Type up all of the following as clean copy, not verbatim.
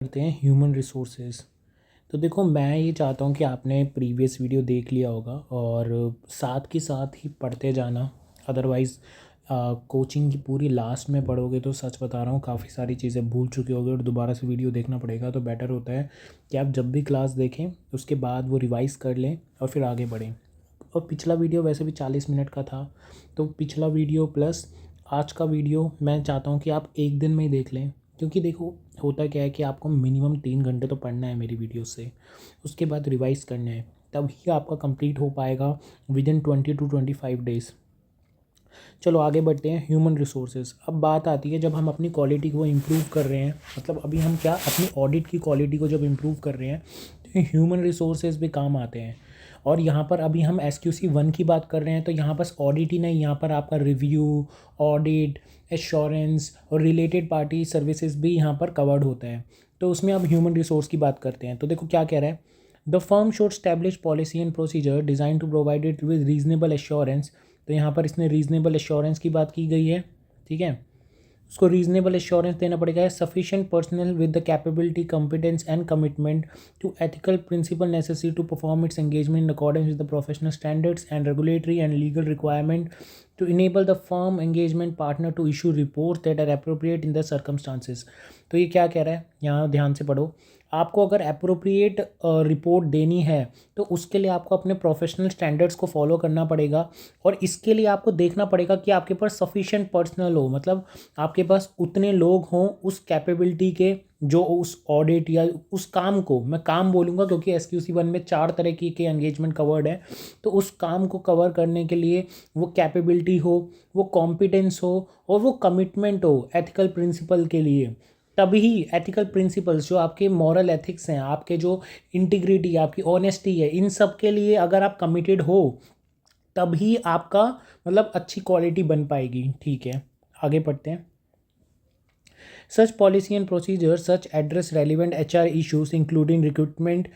करते हैं human resources. तो देखो, मैं ये चाहता हूँ कि आपने प्रीवियस वीडियो देख लिया होगा और साथ के साथ ही पढ़ते जाना। अदरवाइज़ कोचिंग की पूरी लास्ट में पढ़ोगे तो सच बता रहा हूँ काफ़ी सारी चीज़ें भूल चुके होगे और दोबारा से वीडियो देखना पड़ेगा। तो बेटर होता है कि आप जब भी क्लास देखें उसके बाद वो रिवाइज़ कर लें और फिर आगे बढ़ें। और पिछला वीडियो वैसे भी 40 मिनट का था, तो पिछला वीडियो प्लस आज का वीडियो मैं चाहता हूँ कि आप एक दिन में ही देख लें। क्योंकि देखो, होता क्या है कि आपको मिनिमम 3 घंटे तो पढ़ना है मेरी वीडियो से, उसके बाद रिवाइज़ करना है, तभी आपका कंप्लीट हो पाएगा विद इन 20 to 25 डेज़। चलो आगे बढ़ते हैं। ह्यूमन रिसोर्सेज, अब बात आती है जब हम अपनी क्वालिटी को इम्प्रूव कर रहे हैं, मतलब अभी हम क्या अपनी ऑडिट की क्वालिटी को जब इम्प्रूव कर रहे हैं तो ह्यूमन रिसोर्सेज भी काम आते हैं। और यहाँ पर अभी हम SQC 1 की बात कर रहे हैं, तो यहाँ बस ऑडिट ही नहीं, यहाँ पर आपका रिव्यू, ऑडिट, एश्योरेंस और रिलेटेड पार्टी सर्विसेज भी यहाँ पर कवर्ड होता है। तो उसमें अब ह्यूमन रिसोर्स की बात करते हैं। तो देखो क्या कह रहा है, the firm should establish policy and procedure design to provide it with reasonable assurance. तो यहाँ पर इसने रीजनेबल एश्योरेंस की बात की गई है, ठीक है। उसको रीजनेबल एश्योरेंस देना पड़ेगा है sufficient personnel with the capability, competence and commitment to ethical principle necessary to perform its engagement in accordance with the professional standards and regulatory and legal requirement to enable the firm engagement partner to issue reports that are appropriate in the circumstances। तो ये क्या कह रहा है, यहाँ ध्यान से पढ़ो। आपको अगर अप्रोप्रिएट रिपोर्ट देनी है तो उसके लिए आपको अपने प्रोफेशनल स्टैंडर्ड्स को फॉलो करना पड़ेगा, और इसके लिए आपको देखना पड़ेगा कि आपके पास सफिशिएंट पर्सनल हो, मतलब आपके पास उतने लोग हों उस कैपेबिलिटी के जो उस ऑडिट या उस काम को, मैं काम बोलूँगा क्योंकि SQC 1 में 4 तरह की एंगेजमेंट कवर्ड है, तो उस काम को कवर करने के लिए वो कैपेबिलिटी हो, वो कॉम्पिटेंस हो और वो कमिटमेंट हो एथिकल प्रिंसिपल के लिए। तभी एथिकल प्रिंसिपल्स जो आपके मॉरल एथिक्स हैं, आपके जो इंटीग्रिटी, आपकी ऑनेस्टी है, इन सब के लिए अगर आप कमिटेड हो तभी आपका मतलब अच्छी क्वालिटी बन पाएगी, ठीक है। आगे पढ़ते हैं। Such policy and procedures such address relevant HR issues including recruitment,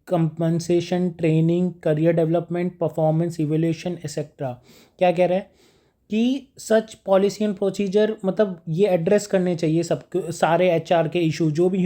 compensation, training, career development, performance evaluation, etc। क्या कह रहा है कि सच पॉलिसी एंड प्रोसीजर, मतलब ये एड्रेस करने चाहिए सब सारे HR के इशू, जो भी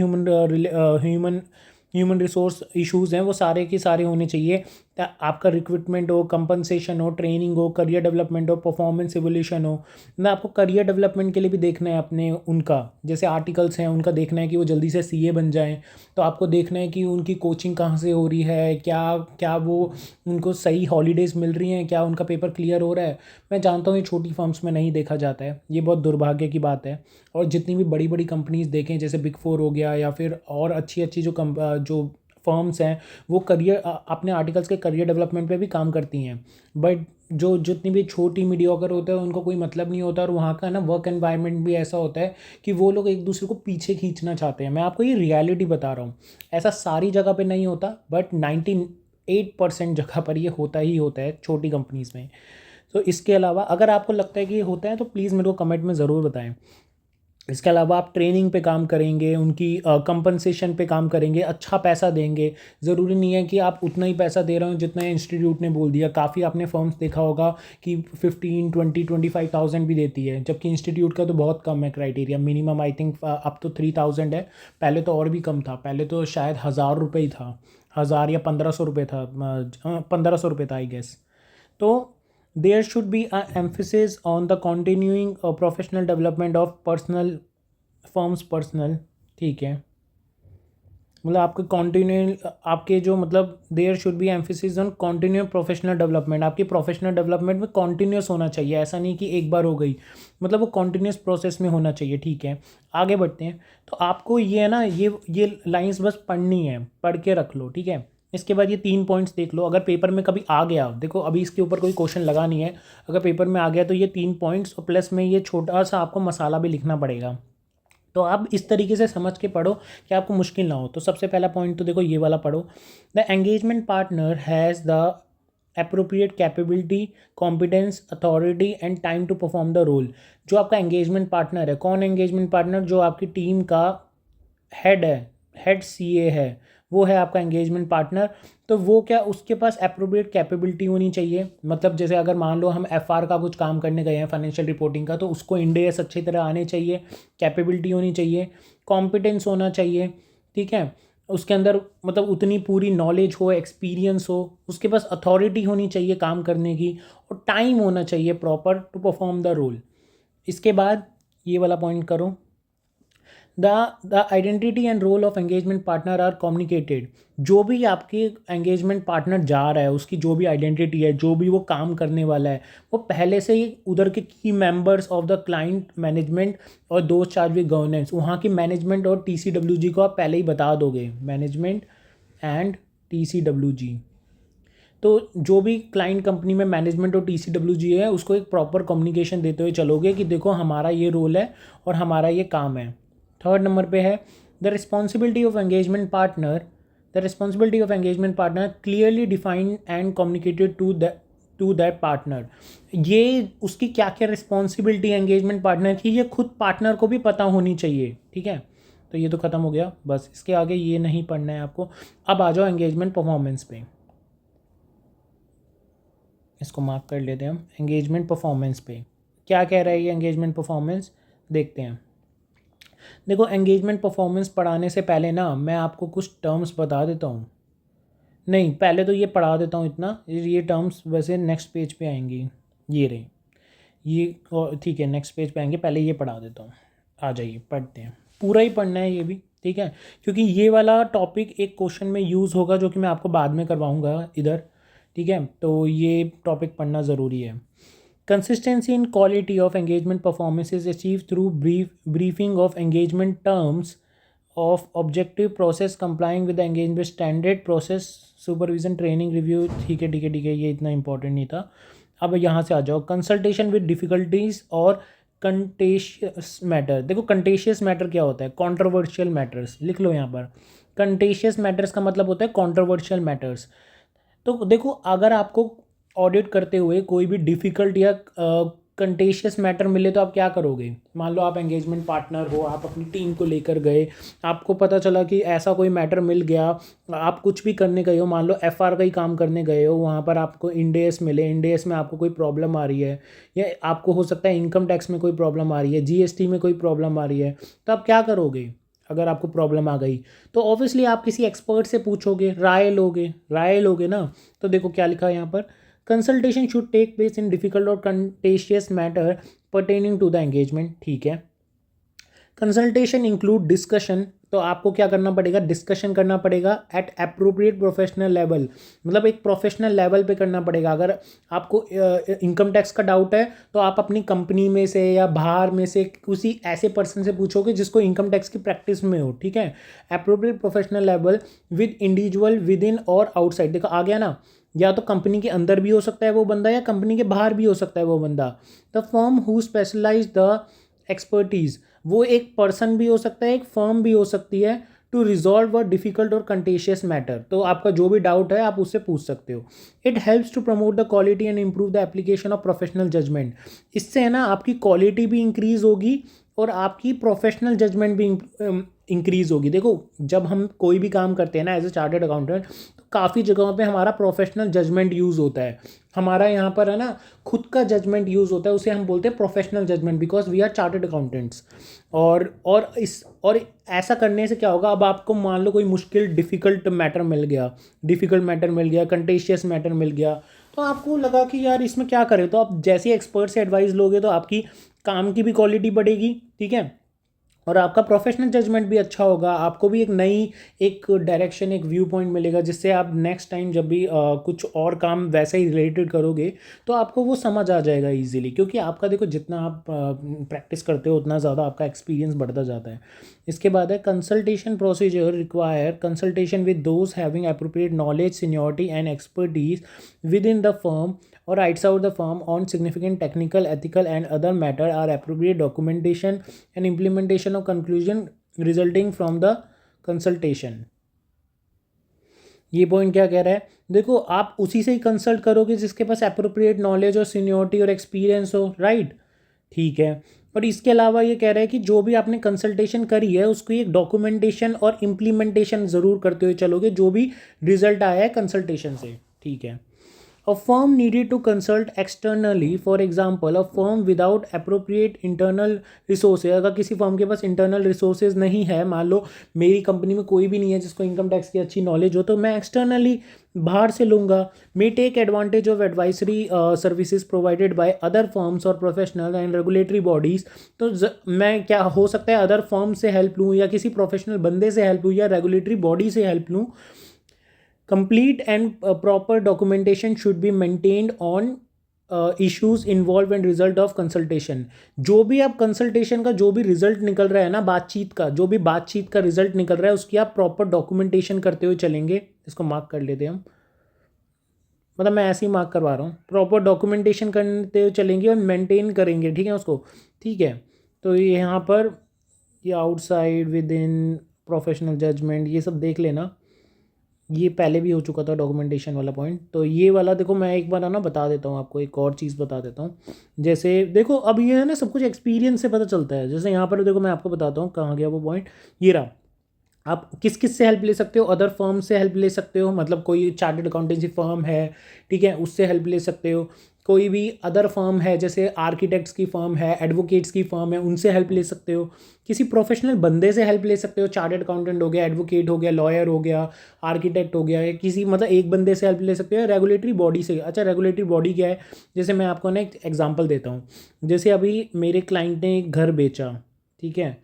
ह्यूमन रिसोर्स इश्यूज़ हैं वो सारे के सारे होने चाहिए। आपका रिक्रूटमेंट हो, कंपनसेशन हो, ट्रेनिंग हो, करियर डेवलपमेंट हो, परफॉर्मेंस एवोल्यूशन हो। ना आपको करियर डेवलपमेंट के लिए भी देखना है अपने, उनका जैसे आर्टिकल्स हैं उनका देखना है कि वो जल्दी से CA बन जाएं, तो आपको देखना है कि उनकी कोचिंग कहाँ से हो रही है, क्या क्या वो उनको सही हॉलीडेज़ मिल रही हैं, क्या उनका पेपर क्लियर हो रहा है। मैं जानता हूँ ये छोटी फर्म्स में नहीं देखा जाता है, ये बहुत दुर्भाग्य की बात है। और जितनी भी बड़ी बड़ी कंपनीज़ देखें, जैसे बिग 4 हो गया या फिर और अच्छी अच्छी जो फर्म्स हैं, वो करियर अपने आर्टिकल्स के करियर डेवलपमेंट पे भी काम करती हैं। बट जो जितनी भी छोटी मीडियोकर होते हैं उनको कोई मतलब नहीं होता, और वहाँ का ना वर्क एनवायरनमेंट भी ऐसा होता है कि वो लोग एक दूसरे को पीछे खींचना चाहते हैं। मैं आपको ये रियलिटी बता रहा हूँ, ऐसा सारी जगह पे नहीं होता बट 98% जगह पर ये होता ही होता है छोटी कंपनीज़ में। तो इसके अलावा अगर आपको लगता है कि ये होता है तो प्लीज़ मेरे को कमेंट में ज़रूर बताएं। इसके अलावा आप ट्रेनिंग पे काम करेंगे, उनकी कंपनसेशन पे काम करेंगे, अच्छा पैसा देंगे। ज़रूरी नहीं है कि आप उतना ही पैसा दे रहे हो जितना इंस्टीट्यूट ने बोल दिया। काफ़ी आपने फर्म्स देखा होगा कि 15, 20, 25,000 भी देती है, जबकि इंस्टीट्यूट का तो बहुत कम है क्राइटेरिया। मिनिमम आई थिंक अब तो 3,000 है, पहले तो और भी कम था, पहले तो शायद 1,000 रुपये ही था, 1,000 या 1,500 रुपये था, 1,500 रुपये था आई गेस। तो there should be an emphasis on the continuing professional development of personal firms personnel, ठीक है। मतलब आपके कंटिन्यू आपके जो मतलब there should be emphasis on continue professional development. आपकी प्रोफेशनल डेवलपमेंट में कॉन्टीन्यूस होना चाहिए, ऐसा नहीं कि एक बार हो गई, मतलब वो कॉन्टीन्यूस प्रोसेस में होना चाहिए, ठीक है। आगे बढ़ते हैं। तो आपको ये है ना, ये लाइंस बस पढ़नी है, पढ़ के रख लो, ठीक है। इसके बाद ये 3 पॉइंट्स देख लो, अगर पेपर में कभी आ गया, देखो अभी इसके ऊपर कोई क्वेश्चन लगा नहीं है, अगर पेपर में आ गया तो ये 3 पॉइंट्स और प्लस में ये छोटा सा आपको मसाला भी लिखना पड़ेगा। तो आप इस तरीके से समझ के पढ़ो कि आपको मुश्किल ना हो। तो सबसे पहला पॉइंट तो देखो ये वाला पढ़ो, the engagement partner has the appropriate capability, competence, authority and time to perform the role. जो आपका एंगेजमेंट पार्टनर है, कौन एंगेजमेंट पार्टनर, जो आपकी टीम का हेड है, हेड CA है, वो है आपका एंगेजमेंट पार्टनर। तो वो क्या, उसके पास अप्रोप्रिएट कैपेबिलिटी होनी चाहिए। मतलब जैसे अगर मान लो हम FR का कुछ काम करने गए हैं, फाइनेंशियल रिपोर्टिंग का, तो उसको इंड एस अच्छी तरह आने चाहिए, कैपेबिलिटी होनी चाहिए, कॉम्पिटेंस होना चाहिए, ठीक है, उसके अंदर मतलब उतनी पूरी नॉलेज हो, एक्सपीरियंस हो, उसके पास अथॉरिटी होनी चाहिए काम करने की, और टाइम होना चाहिए proper to perform the role. इसके बाद ये वाला पॉइंट करो, the identity and role of engagement partner are communicated. जो भी आपके एंगेजमेंट पार्टनर जा रहा है उसकी जो भी आइडेंटिटी है, जो भी वो काम करने वाला है, वो पहले से ही उधर के की members of the client management और दोज चार्ज विद गवर्नेंस, वहाँ की मैनेजमेंट और TCWG को आप पहले ही बता दोगे, मैनेजमेंट एंड TCWG। तो जो भी क्लाइंट कंपनी में मैनेजमेंट और TCWG है उसको एक प्रॉपर कम्युनिकेशन देते हुए चलोगे कि देखो हमारा ये रोल है और हमारा ये काम है। थर्ड नंबर पे है the responsibility of engagement partner, the responsibility of engagement partner clearly defined and communicated to that partner. ये उसकी क्या क्या रिस्पॉन्सिबिलिटी एंगेजमेंट पार्टनर की, ये खुद पार्टनर को भी पता होनी चाहिए। ठीक है, तो ये तो ख़त्म हो गया, बस इसके आगे ये नहीं पढ़ना है आपको। अब आ जाओ एंगेजमेंट परफॉर्मेंस पे, इसको मार्क कर लेते हैं हम। एंगेजमेंट परफॉर्मेंस पे क्या कह रहा है ये एंगेजमेंट परफॉर्मेंस, देखते हैं। देखो एंगेजमेंट परफॉर्मेंस पढ़ाने से पहले ना मैं आपको कुछ टर्म्स बता देता हूँ। नहीं, पहले तो ये पढ़ा देता हूँ इतना, ये टर्म्स वैसे नेक्स्ट पेज पे आएंगी, ये रहे ये, ठीक है नेक्स्ट पेज पे आएंगे, पहले ये पढ़ा देता हूँ। आ जाइए पढ़ते हैं, पूरा ही पढ़ना है ये भी, ठीक है, क्योंकि ये वाला टॉपिक एक क्वेश्चन में यूज़ होगा जो कि मैं आपको बाद में करवाऊँगा इधर। ठीक है, तो ये टॉपिक पढ़ना ज़रूरी है। Consistency in quality of engagement performance is achieved through briefing of engagement terms of objective process complying with the engagement standard process supervision training review। ठीक है ठीक है ठीक है, ये इतना इंपॉर्टेंट नहीं था। अब यहाँ से आ जाओ, कंसल्टेशन विद डिफ़िकल्टीज और कंटेशियस मैटर। देखो कंटेशियस मैटर क्या होता है, कॉन्ट्रोवर्शियल मैटर्स, लिख लो यहाँ पर। कंटेशियस मैटर्स का मतलब होता है कॉन्ट्रोवर्शियल मैटर्स। तो देखो अगर आपको ऑडिट करते हुए कोई भी डिफ़िकल्ट या कंटेशियस मैटर मिले तो आप क्या करोगे। मान लो आप एंगेजमेंट पार्टनर हो, आप अपनी टीम को लेकर गए, आपको पता चला कि ऐसा कोई मैटर मिल गया, आप कुछ भी करने गए हो, मान लो FR का ही काम करने गए हो, वहाँ पर आपको इंडेस मिले, इंडेस में आपको कोई प्रॉब्लम आ रही है, या आपको हो सकता है इनकम टैक्स में कोई प्रॉब्लम आ रही है, GST में कोई प्रॉब्लम आ रही है, तो आप क्या करोगे। अगर आपको प्रॉब्लम आ गई तो ऑब्वियसली आप किसी एक्सपर्ट से पूछोगे, राय लोगे ना। तो देखो क्या लिखा है यहाँ पर, consultation should take place in difficult और contentious matter pertaining to the engagement. ठीक है, कंसल्टेशन इंक्लूड डिस्कशन, तो आपको क्या करना पड़ेगा, डिस्कशन करना पड़ेगा एट अप्रोप्रिएट प्रोफेशनल लेवल, मतलब एक प्रोफेशनल लेवल पे करना पड़ेगा। अगर आपको इनकम टैक्स का डाउट है तो आप अपनी कंपनी में से या बाहर में से किसी ऐसे पर्सन से पूछोगे जिसको इनकम टैक्स की प्रैक्टिस में हो। ठीक है, appropriate professional level with individual with in और आउटसाइड। देखो आ गया ना, या तो कंपनी के अंदर भी हो सकता है वो बंदा या कंपनी के बाहर भी हो सकता है वो बंदा। The firm who specialize the expertise, वो एक पर्सन भी हो सकता है, एक फर्म भी हो सकती है, टू रिजॉल्व अ डिफिकल्ट और कंटेशियस मैटर। तो आपका जो भी डाउट है आप उससे पूछ सकते हो। It helps to promote the quality and improve the application of professional judgment. इससे है ना आपकी क्वालिटी भी इंक्रीज होगी और आपकी प्रोफेशनल जजमेंट भी इंक्रीज होगी। देखो जब हम कोई भी काम करते हैं ना एज ए चार्टर्ड अकाउंटेंट, तो काफ़ी जगहों पे हमारा प्रोफेशनल जजमेंट यूज़ होता है। हमारा यहाँ पर है ना खुद का जजमेंट यूज़ होता है, उसे हम बोलते हैं professional judgment, because we are chartered accountants. और ऐसा करने से क्या होगा, अब आपको मान लो कोई मुश्किल डिफ़िकल्ट मैटर मिल गया, कंटेशियस मैटर मिल गया, तो आपको लगा कि यार इसमें क्या करें, तो आप जैसे एक्सपर्ट से एडवाइस लोगे तो आपकी काम की भी क्वालिटी बढ़ेगी। ठीक है, और आपका प्रोफेशनल जजमेंट भी अच्छा होगा, आपको भी एक नई एक डायरेक्शन, एक व्यू पॉइंट मिलेगा, जिससे आप नेक्स्ट टाइम जब भी कुछ और काम वैसे ही रिलेटेड करोगे तो आपको वो समझ आ जाएगा इजीली, क्योंकि आपका देखो जितना आप प्रैक्टिस करते हो उतना ज़्यादा आपका एक्सपीरियंस बढ़ता जाता है। इसके बाद है consultation procedure require consultation with those having appropriate knowledge, seniority and expertise with in the firm or outside the firm on significant technical, ethical and other matter are appropriate documentation and implementation of conclusion resulting from the consultation। ये point क्या कह रहा है, देखो आप उसी से ही consult करोगे जिसके पास अप्रोप्रिएट नॉलेज और सीनियरिटी और एक्सपीरियंस हो, राइट। ठीक है, और इसके अलावा ये कह रहा है कि जो भी आपने कंसल्टेशन करी है उसको एक डॉक्यूमेंटेशन और इम्प्लीमेंटेशन ज़रूर करते हुए चलोगे जो भी रिजल्ट आया है कंसल्टेशन से। ठीक है, A firm needed to consult externally, for example, a firm without appropriate internal resources. अगर किसी फर्म के पास इंटरनल रिसोर्सेज नहीं है, मान लो मेरी कंपनी में कोई भी नहीं है जिसको इनकम टैक्स की अच्छी नॉलेज हो, तो मैं एक्सटर्नली बाहर से लूँगा. May take advantage of advisory services provided by other firms और प्रोफेशनल एंड रेगुलेटरी बॉडीज़. तो मैं क्या हो सकता है, अदर फर्म से हेल्प लूँ या किसी प्रोफेशनल बंदे से हेल्प लूँ या रेगुलेटरी बॉडी से हेल्प लूँ. Complete and proper documentation should be maintained on issues involved and result of consultation. जो भी आप कंसल्टेशन का जो भी रिजल्ट निकल रहा है ना, बातचीत का जो भी बातचीत का रिजल्ट निकल रहा है, उसकी आप प्रॉपर डॉक्यूमेंटेशन करते हुए चलेंगे. इसको मार्क कर लेते हैं हम, मतलब मैं ऐसे ही मार्क करवा रहा हूँ. प्रॉपर डॉक्यूमेंटेशन करते हुए चलेंगे और मेंटेन करेंगे, ठीक है उसको. ठीक है, तो यहाँ पर ये outside within professional judgment ये सब देख लेना. ये पहले भी हो चुका था डॉक्यूमेंटेशन वाला पॉइंट. तो ये वाला देखो मैं एक बार है ना बता देता हूँ आपको, एक और चीज़ बता देता हूँ. जैसे देखो अब ये है ना सब कुछ एक्सपीरियंस से पता चलता है. जैसे यहाँ पर देखो मैं आपको बताता हूँ कहाँ गया वो पॉइंट, ये रहा. आप किस किस से हेल्प ले सकते हो, अदर फर्म से हेल्प ले सकते हो, मतलब कोई चार्टर्ड अकाउंटेंसी फर्म है, ठीक है, उससे हेल्प ले सकते हो. कोई भी अदर फर्म है जैसे आर्किटेक्ट्स की फर्म है, एडवोकेट्स की फर्म है, उनसे हेल्प ले सकते हो. किसी प्रोफेशनल बंदे से हेल्प ले सकते हो, चार्टर्ड अकाउंटेंट हो गया, एडवोकेट हो गया, लॉयर हो गया, आर्किटेक्ट हो गया, या किसी मतलब एक बंदे से हेल्प ले सकते हो. रेगुलेटरी बॉडी से. अच्छा रेगुलेटरी बॉडी क्या है, जैसे मैं आपको ना एक एग्जांपल देता हूँ. जैसे अभी मेरे क्लाइंट ने एक घर बेचा, ठीक है,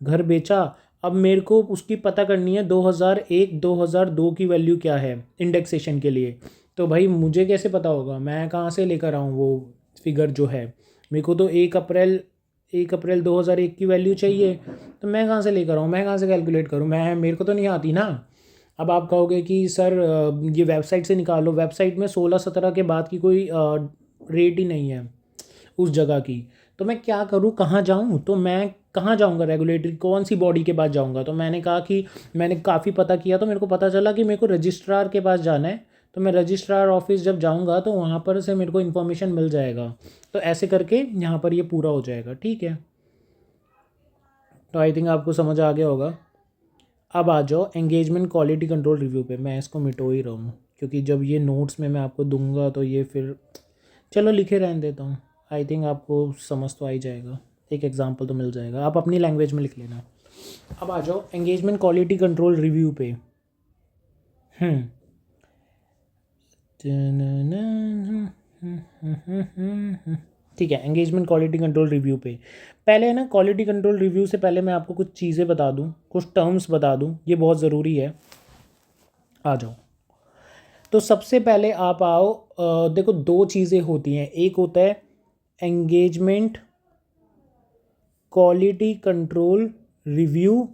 घर बेचा. अब मेरे को उसकी पता करनी है 2001 2002 की वैल्यू क्या है इंडेक्सेशन के लिए. तो भाई मुझे कैसे पता होगा, मैं कहाँ से लेकर आऊँ वो फिगर जो है. मेरे को तो 1 अप्रैल 2001 की वैल्यू चाहिए, तो मैं कहाँ से लेकर आऊँ, मैं कहाँ से कैलकुलेट करूँ, मेरे को तो नहीं आती ना. अब आप कहोगे कि सर ये वेबसाइट से निकालो. वेबसाइट में 16-17 के बाद की कोई रेट ही नहीं है उस जगह की. तो मैं क्या करूँ, कहाँ जाऊँ, तो मैं कहाँ जाऊँगा, रेगुलेटरी कौन सी बॉडी के पास जाऊँगा. तो मैंने कहा कि मैंने काफ़ी पता किया, तो मेरे को पता चला कि मेरे को रजिस्ट्रार के पास जाना है. तो मैं रजिस्ट्रार ऑफिस जब जाऊँगा तो वहाँ पर से मेरे को इन्फॉर्मेशन मिल जाएगा. तो ऐसे करके यहाँ पर ये पूरा हो जाएगा, ठीक है. तो आई थिंक आपको समझ आ गया होगा. अब आ जाओ एंगेजमेंट क्वालिटी कंट्रोल रिव्यू पे. मैं इसको मिटो ही रहा हूँ क्योंकि जब ये नोट्स में मैं आपको दूंगा तो ये फिर चलो लिखे रहने देता हूँ. आई थिंक आपको समझ तो आ ही जाएगा, एक एग्जांपल तो मिल जाएगा, आप अपनी लैंग्वेज में लिख लेना. अब आ जाओ एंगेजमेंट क्वालिटी कंट्रोल रिव्यू पे. ठीक है, एंगेजमेंट क्वालिटी कंट्रोल रिव्यू पे. पहले है ना क्वालिटी कंट्रोल रिव्यू से पहले मैं आपको कुछ चीज़ें बता दूं, कुछ टर्म्स बता दूं, ये बहुत ज़रूरी है. आ जाओ. तो सबसे पहले आप आओ, देखो दो चीज़ें होती हैं. एक होता है एंगेजमेंट क्वालिटी कंट्रोल रिव्यू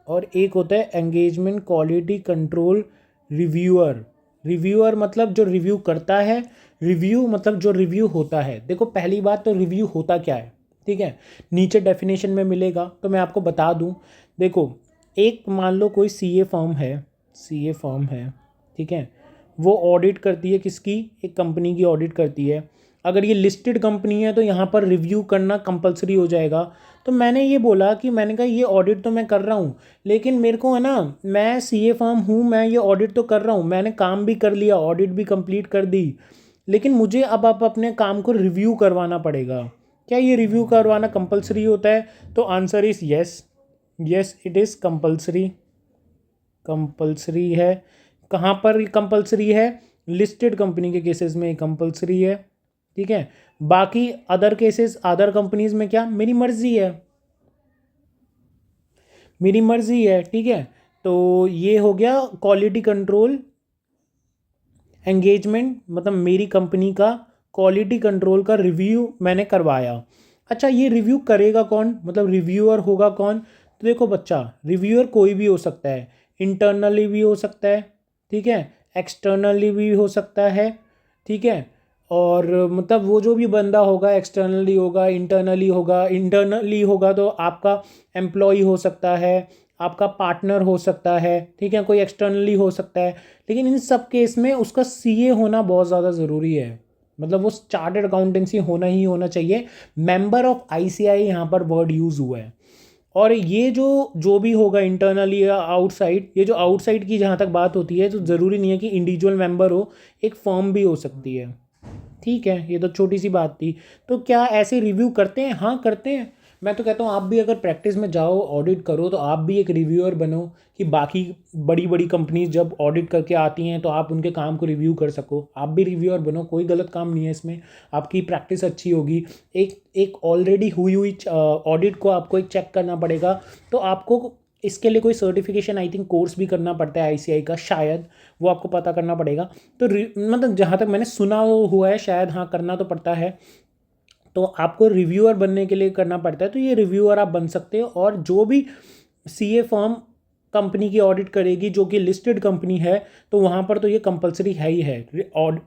और एक होता है engagement quality control reviewer. Reviewer मतलब जो रिव्यू करता है, रिव्यू मतलब जो रिव्यू होता है. देखो पहली बात तो रिव्यू होता क्या है, ठीक है, नीचे डेफिनेशन में मिलेगा, तो मैं आपको बता दूं. देखो एक मान लो कोई सीए फर्म है, ठीक है, वो ऑडिट करती है किसकी, एक कंपनी की ऑडिट करती है. अगर ये लिस्टेड कंपनी है तो यहाँ पर रिव्यू करना कंपलसरी हो जाएगा. तो मैंने ये बोला कि मैंने कहा ये ऑडिट तो मैं कर रहा हूँ, लेकिन मेरे को है ना, मैं सीए फर्म हूँ, मैं ये ऑडिट तो कर रहा हूँ, मैंने काम भी कर लिया, ऑडिट भी कंप्लीट कर दी, लेकिन मुझे अब आप अपने काम को रिव्यू करवाना पड़ेगा. क्या ये रिव्यू करवाना कंपलसरी होता है? तो answer is yes it is compulsory है. कहाँ पर कंपलसरी है? लिस्टेड कंपनी के केसेस में कंपलसरी है, ठीक है. बाकी अदर केसेस, अदर कंपनीज में क्या, मेरी मर्जी है, ठीक है. तो ये हो गया क्वालिटी कंट्रोल एंगेजमेंट, मतलब मेरी कंपनी का क्वालिटी कंट्रोल का रिव्यू मैंने करवाया. अच्छा ये रिव्यू करेगा कौन, मतलब रिव्यूअर होगा कौन? तो देखो बच्चा, रिव्यूअर कोई भी हो सकता है, इंटरनली भी हो सकता है, ठीक है, एक्सटर्नली भी हो सकता है, ठीक है. और मतलब वो जो भी बंदा होगा, एक्सटर्नली होगा, इंटरनली होगा तो आपका एम्प्लॉय हो सकता है, आपका पार्टनर हो सकता है, ठीक है, कोई एक्सटर्नली हो सकता है. लेकिन इन सब केस में उसका सीए होना बहुत ज़्यादा ज़रूरी है, मतलब वो चार्टर्ड अकाउंटेंसी होना ही होना चाहिए. मेंबर ऑफ आईसीआई यहाँ पर वर्ड यूज़ हुआ है. और ये जो भी होगा इंटरनली या आउटसाइड, ये जो आउटसाइड की जहाँ तक बात होती है तो ज़रूरी नहीं है कि इंडिविजुअल मेंबर हो, एक फर्म भी हो सकती है। ठीक है, ये तो छोटी सी बात थी। तो क्या ऐसे रिव्यू करते हैं? हाँ करते हैं। मैं तो कहता हूँ आप भी अगर प्रैक्टिस में जाओ, ऑडिट करो, तो आप भी एक रिव्यूअर बनो कि बाकी बड़ी बड़ी कंपनीज जब ऑडिट करके आती हैं तो आप उनके काम को रिव्यू कर सको। आप भी रिव्यूअर बनो, कोई गलत काम नहीं है इसमें, आपकी प्रैक्टिस अच्छी होगी। एक एक ऑलरेडी हुई ऑडिट को आपको एक चेक करना पड़ेगा, तो आपको इसके लिए कोई सर्टिफिकेशन आई थिंक कोर्स भी करना पड़ता है आईसीआई का, शायद वो आपको पता करना पड़ेगा। तो मतलब जहाँ तक मैंने सुना हुआ है, शायद हाँ करना तो पड़ता है। तो आपको रिव्यूअर बनने के लिए करना पड़ता है, तो ये रिव्यूअर आप बन सकते हो। और जो भी सीए फर्म कंपनी की ऑडिट करेगी जो कि लिस्टेड कंपनी है, तो वहाँ पर तो ये कंपलसरी है ही है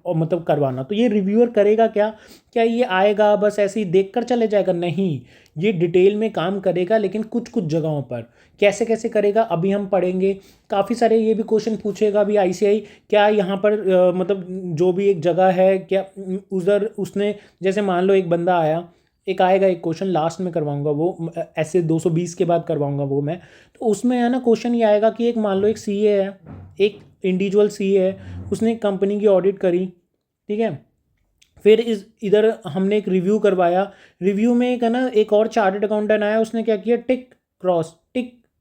मतलब करवाना। तो ये रिव्यूअर करेगा क्या? क्या ये आएगा बस ऐसे ही देख कर चले जाएगा? नहीं, ये डिटेल में काम करेगा, लेकिन कुछ कुछ जगहों पर कैसे कैसे करेगा अभी हम पढ़ेंगे। काफ़ी सारे ये भी क्वेश्चन पूछेगा अभी आईसीआई, क्या यहाँ पर मतलब जो भी एक जगह है क्या उधर उसने, जैसे मान लो एक बंदा आया, एक आएगा एक क्वेश्चन लास्ट में करवाऊंगा वो, ऐसे 220 के बाद करवाऊंगा वो मैं। तो उसमें है ना क्वेश्चन ये आएगा कि एक मान लो एक सीए है, एक इंडिविजुअल सीए है, उसने एक कंपनी की ऑडिट करी, ठीक है। फिर इस इधर हमने एक रिव्यू करवाया, रिव्यू में एक है ना एक और चार्टर्ड अकाउंटेंट आया, उसने क्या किया, tick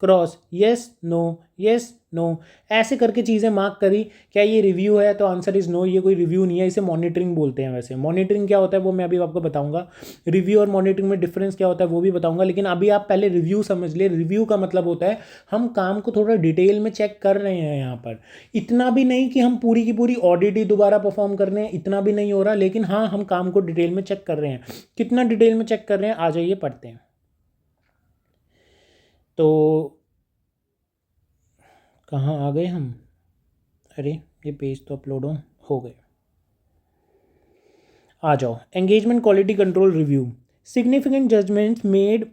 cross, yes no, yes no, ऐसे करके चीज़ें मार्क करी। क्या ये रिव्यू है? तो आंसर इज़ नो, ये कोई रिव्यू नहीं है, इसे मॉनिटरिंग बोलते हैं। वैसे मॉनिटरिंग क्या होता है वो मैं अभी आपको बताऊंगा, रिव्यू और मॉनिटरिंग में डिफरेंस क्या होता है वो भी बताऊंगा। लेकिन अभी आप पहले रिव्यू समझ लिए। रिव्यू का मतलब होता है हम काम को थोड़ा डिटेल में चेक कर रहे हैं यहाँ पर। इतना भी नहीं कि हम पूरी की पूरी ऑडिट ही दोबारा परफॉर्म कर रहे हैं, इतना भी नहीं हो रहा, लेकिन हाँ हम काम को डिटेल में चेक कर रहे हैं। कितना डिटेल में चेक कर रहे हैं, आ जाइए पढ़ते हैं। तो कहाँ आ गए हम? अरे ये पेज तो अपलोड हो गए। आ जाओ, engagement quality control review. Significant judgments made,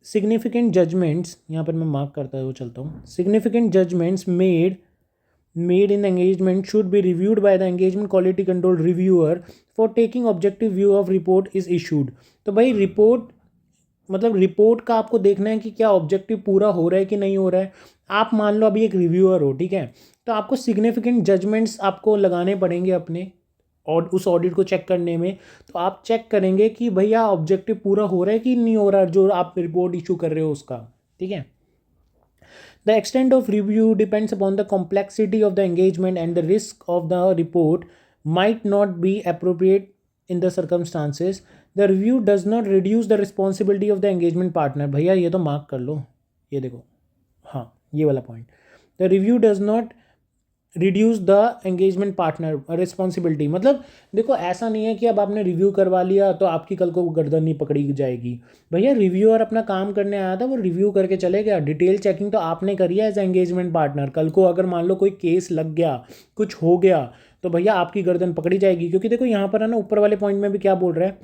significant judgments यहाँ पर मैं मार्क करता हुआ चलता हूँ। Significant judgments made in engagement should be reviewed by the engagement quality control reviewer for taking objective view of report is issued. तो भाई report मतलब रिपोर्ट का आपको देखना है कि क्या ऑब्जेक्टिव पूरा हो रहा है कि नहीं हो रहा है। आप मान लो अभी एक रिव्यूअर हो, ठीक है, तो आपको सिग्निफिकेंट जजमेंट्स आपको लगाने पड़ेंगे अपने और उस ऑडिट को चेक करने में। तो आप चेक करेंगे कि भैया ऑब्जेक्टिव पूरा हो रहा है कि नहीं हो रहा जो आप रिपोर्ट इशू कर रहे हो उसका, ठीक है। The extent of review depends upon the complexity of the engagement and the risk of the report might not be appropriate in the circumstances. The review does not reduce the responsibility of the engagement partner. भैया ये तो mark कर लो, ये देखो, हाँ ये वाला point. The review does not reduce the engagement partner responsibility. मतलब देखो ऐसा नहीं है कि अब आपने रिव्यू करवा लिया तो आपकी कल को गर्दन नहीं पकड़ी जाएगी। भैया रिव्यूअर अपना काम करने आया था, वो रिव्यू करके चले गया, डिटेल चेकिंग तो आपने करी है एज एंगेजमेंट पार्टनर। कल को अगर मान लो कोई केस लग गया, कुछ हो गया, तो भैया आपकी गर्दन पकड़ी जाएगी। क्योंकि देखो यहाँ पर है ना ऊपर वाले पॉइंट में भी क्या बोल रहा है,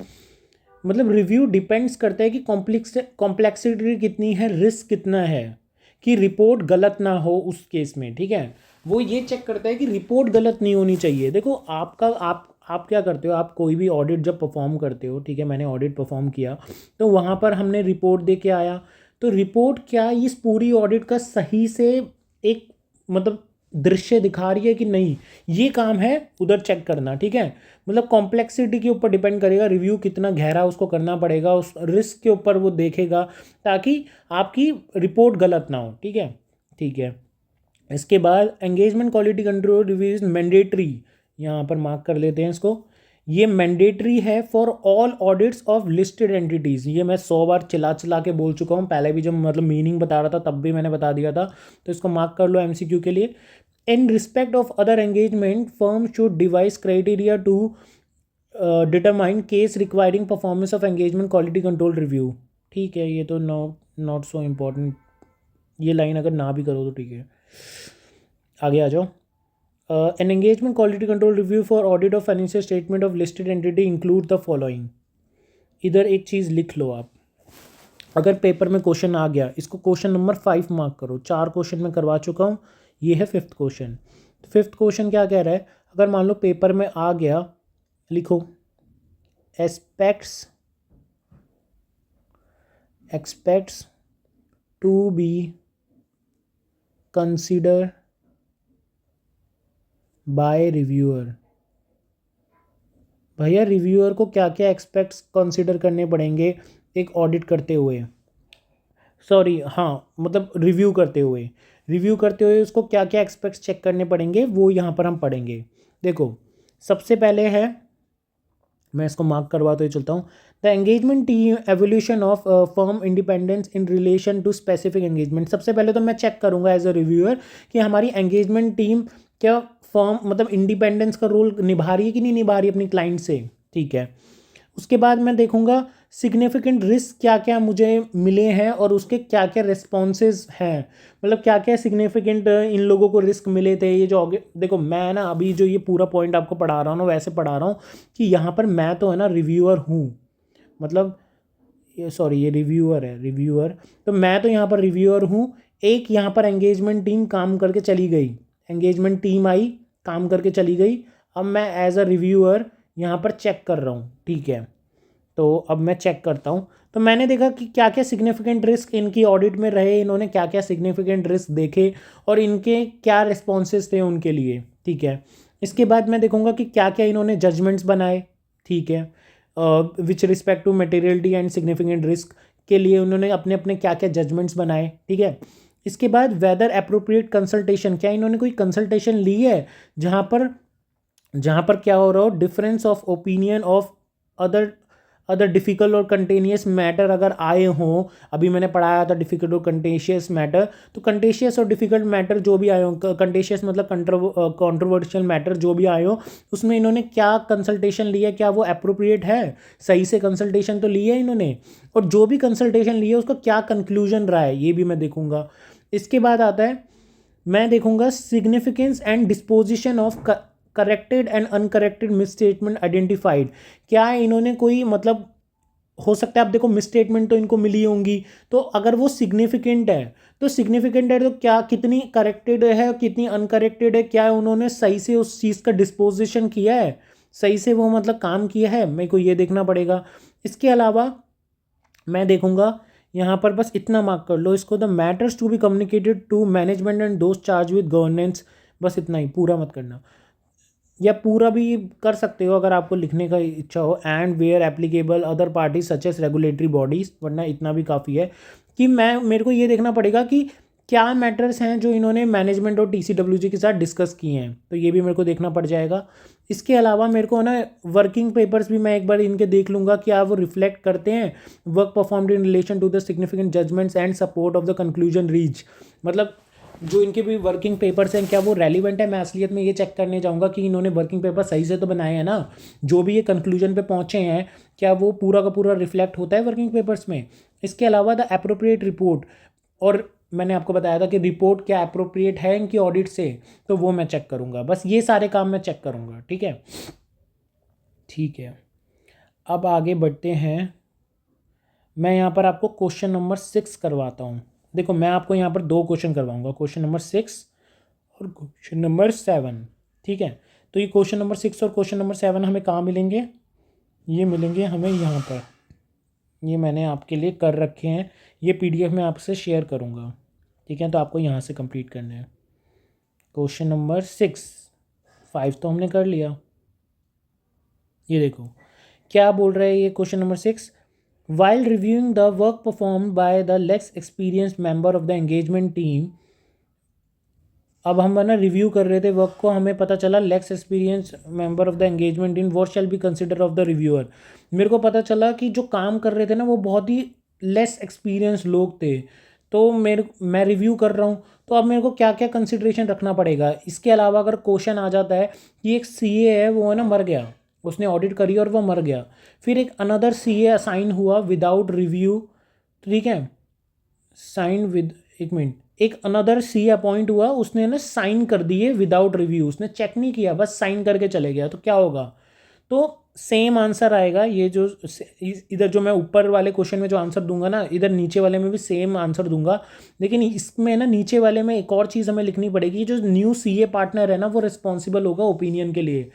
मतलब रिव्यू डिपेंड्स करता है कि कॉम्प्लेक्सिटी कितनी है, रिस्क कितना है, कि रिपोर्ट गलत ना हो उस केस में, ठीक है। वो ये चेक करता है कि रिपोर्ट गलत नहीं होनी चाहिए। देखो आपका आप क्या करते हो, आप कोई भी ऑडिट जब परफॉर्म करते हो, ठीक है, मैंने ऑडिट परफॉर्म किया तो वहाँ पर हमने रिपोर्ट दे के आया, तो रिपोर्ट क्या इस पूरी ऑडिट का सही से एक मतलब दृश्य दिखा रही है कि नहीं, ये काम है उधर चेक करना, ठीक है। मतलब कॉम्प्लेक्सिटी के ऊपर डिपेंड करेगा, रिव्यू कितना गहरा उसको करना पड़ेगा, उस रिस्क के ऊपर वो देखेगा ताकि आपकी रिपोर्ट गलत ना हो, ठीक है। ठीक है, इसके बाद engagement quality control review is mandatory. यहाँ पर मार्क कर लेते हैं इसको, ये मैंडेटरी है for all audits of listed entities. ये मैं 100 बार चिल्ला चिल्ला के बोल चुका हूँ, पहले भी जब मतलब मीनिंग बता रहा था तब भी मैंने बता दिया था, तो इसको मार्क कर लो एमसीक्यू के लिए। In respect of other engagement firm should devise criteria to determine case requiring performance of engagement quality control review. ठीक है, ये तो नॉट सो इम्पॉर्टेंट, ये लाइन अगर ना भी करो तो ठीक है। आगे आ जाओ। An engagement quality control review for audit of financial statement of listed entity include the following. इधर एक चीज़ लिख लो आप, अगर पेपर में क्वेश्चन आ गया, इसको क्वेश्चन नंबर 5 मार्क करो। 4 क्वेश्चन मैं करवा चुका हूँ, ये है 5th क्वेश्चन। 5th क्वेश्चन क्या कह रहा है, अगर मान लो पेपर में आ गया, लिखो expects to be consider by reviewer. भैया रिव्यूअर को क्या क्या एक्सपेक्ट्स कंसिडर करने पड़ेंगे एक ऑडिट करते हुए, सॉरी हाँ मतलब रिव्यू करते हुए उसको क्या क्या एक्सपेक्ट्स चेक करने पड़ेंगे वो यहाँ पर हम पढ़ेंगे। देखो सबसे पहले है, मैं इसको मार्क करवाते हुए चलता हूँ, the engagement team evolution of firm independence in relation to specific engagement. सबसे पहले तो मैं चेक करूँगा एज अ रिव्यूअर कि हमारी एंगेजमेंट टीम क्या फर्म मतलब इंडिपेंडेंस का रोल निभा रही है कि नहीं निभा रही है अपनी क्लाइंट से, ठीक है। उसके बाद मैं देखूंगा सिग्निफिकेंट रिस्क क्या क्या मुझे मिले हैं और उसके क्या क्या रिस्पॉन्सेज हैं, मतलब क्या क्या सिग्निफिकेंट इन लोगों को रिस्क मिले थे। ये जो आगे देखो मैं ना अभी जो ये पूरा पॉइंट आपको पढ़ा रहा हूँ ना वैसे पढ़ा रहा हूँ कि यहाँ पर मैं तो है ना रिव्यूअर हूँ, मतलब ये सॉरी ये रिव्यूअर है, रिव्यूअर तो मैं तो यहाँ पर रिव्यूअर हूँ। एक यहाँ पर एंगेजमेंट टीम काम करके चली गई, एंगेजमेंट टीम आई काम करके चली गई, अब मैं एज अ रिव्यूअर यहाँ पर चेक कर रहा हूँ, ठीक है। तो अब मैं चेक करता हूँ, तो मैंने देखा कि क्या क्या सिग्निफिकेंट रिस्क इनकी ऑडिट में रहे, इन्होंने क्या क्या सिग्निफिकेंट रिस्क देखे और इनके क्या रिस्पॉन्सेज थे उनके लिए, ठीक है। इसके बाद मैं देखूंगा कि क्या क्या इन्होंने जजमेंट्स बनाए, ठीक है, which respect to materiality and significant risk के लिए उन्होंने अपने अपने क्या क्या जजमेंट्स बनाए, ठीक है। इसके बाद वेदर अप्रोप्रिएट कंसल्टेशन, क्या इन्होंने कोई कंसल्टेशन ली है जहाँ पर क्या हो रहा हो difference of opinion of other other difficult और कंटेनियस मैटर अगर आए हों। अभी मैंने पढ़ाया था डिफ़िकल्ट और कंटेशियस मैटर, तो कंटेशियस और डिफ़िकल्ट मैटर जो भी आए हों, कंटेशियस मतलब कंट्रोवर्शियल मैटर जो भी आए हों, उसमें इन्होंने क्या कंसल्टेशन लिया, क्या वो अप्रोप्रिएट है, सही से कंसल्टेशन तो ली है इन्होंने, और जो भी कंसल्टेशन लिया उसका क्या कंक्लूजन रहा है ये भी मैं देखूंगा। इसके बाद आता है मैं देखूंगा significance and disposition of corrected and uncorrected misstatement identified. क्या इन्होंने कोई मतलब हो सकता है, आप देखो मिसस्टेटमेंट तो इनको मिली होंगी, तो अगर वो सिग्निफिकेंट है तो क्या कितनी करेक्टेड है कितनी अनकरेक्टेड है, क्या उन्होंने सही से उस चीज़ का डिस्पोजिशन किया है, सही से वो मतलब काम किया है, मेरे को ये देखना पड़ेगा। इसके अलावा मैं देखूंगा यहाँ पर बस इतना मार्क कर लो इसको, the matters to be communicated to management and those charge with governance, बस इतना ही, पूरा मत करना, या पूरा भी कर सकते हो अगर आपको लिखने का इच्छा हो, and where applicable other parties such as regulatory bodies, वरना इतना भी काफ़ी है कि मेरे को ये देखना पड़ेगा कि क्या मैटर्स हैं जो इन्होंने मैनेजमेंट और TCWG के साथ डिस्कस किए हैं, तो ये भी मेरे को देखना पड़ जाएगा। इसके अलावा मेरे को ना वर्किंग पेपर्स भी मैं एक बार इनके देख लूँगा क्या वो रिफ्लेक्ट करते हैं work performed in relation to the significant judgments and support of the conclusion reach, मतलब जो इनके भी वर्किंग पेपर्स हैं क्या वो रेलिवेंट है। मैं असलियत में ये चेक करने जाऊँगा कि इन्होंने वर्किंग पेपर सही से तो बनाए हैं ना, जो भी ये कंक्लूजन पे पहुँचे हैं क्या वो पूरा का पूरा रिफ्लेक्ट होता है वर्किंग पेपर्स में। इसके अलावा द अप्रोप्रिएट रिपोर्ट, और मैंने आपको बताया था कि रिपोर्ट क्या अप्रोप्रिएट है इनकी ऑडिट से, तो वो मैं चेक करूँगा, बस ये सारे काम मैं चेक करूँगा, ठीक है। ठीक है, अब आगे बढ़ते हैं, मैं यहाँ पर आपको क्वेश्चन नंबर 6 करवाता हूँ। देखो मैं आपको यहाँ पर 2 क्वेश्चन करवाऊँगा, क्वेश्चन नंबर 6 और क्वेश्चन नंबर 7, ठीक है। तो ये क्वेश्चन नंबर 6 और क्वेश्चन नंबर 7 हमें कहाँ मिलेंगे, ये मिलेंगे हमें यहाँ पर, ये मैंने आपके लिए कर रखे हैं, ये PDF में आपसे शेयर करूँगा, ठीक है। तो आपको यहाँ से कंप्लीट करना है। क्वेश्चन नंबर 6, 5 तो हमने कर लिया। ये देखो क्या बोल रहा है ये question number 6, while reviewing the work performed by the less experienced member of the engagement team, अब हम ना रिव्यू कर रहे थे वर्क को, हमें पता चला less experience member of the engagement team what shall be consider of the reviewer. मेरे को पता चला कि जो काम कर रहे थे ना वो बहुत ही लेस एक्सपीरियंस लोग थे, तो मैं रिव्यू कर रहा हूँ, तो अब मेरे को क्या क्या कंसिड्रेशन रखना पड़ेगा। इसके अलावा अगर क्वेश्चन आ जाता है कि एक CA है वो है ना मर गया, उसने ऑडिट करी और वो मर गया, फिर एक अनदर CA असाइन हुआ विदाउट रिव्यू, ठीक है, साइन विद, एक मिनट, एक अनदर CA अपॉइंट हुआ, उसने ना साइन कर दिए विदाउट रिव्यू, उसने चेक नहीं किया बस साइन करके चले गया, तो क्या होगा, तो सेम आंसर आएगा। ये जो इधर जो मैं ऊपर वाले क्वेश्चन में जो आंसर दूंगा ना, इधर नीचे वाले में भी सेम आंसर दूंगा, लेकिन इसमें ना नीचे वाले में एक और चीज़ हमें लिखनी पड़ेगी, जो न्यू CA पार्टनर है ना वो रिस्पॉन्सिबल होगा ओपिनियन के लिए,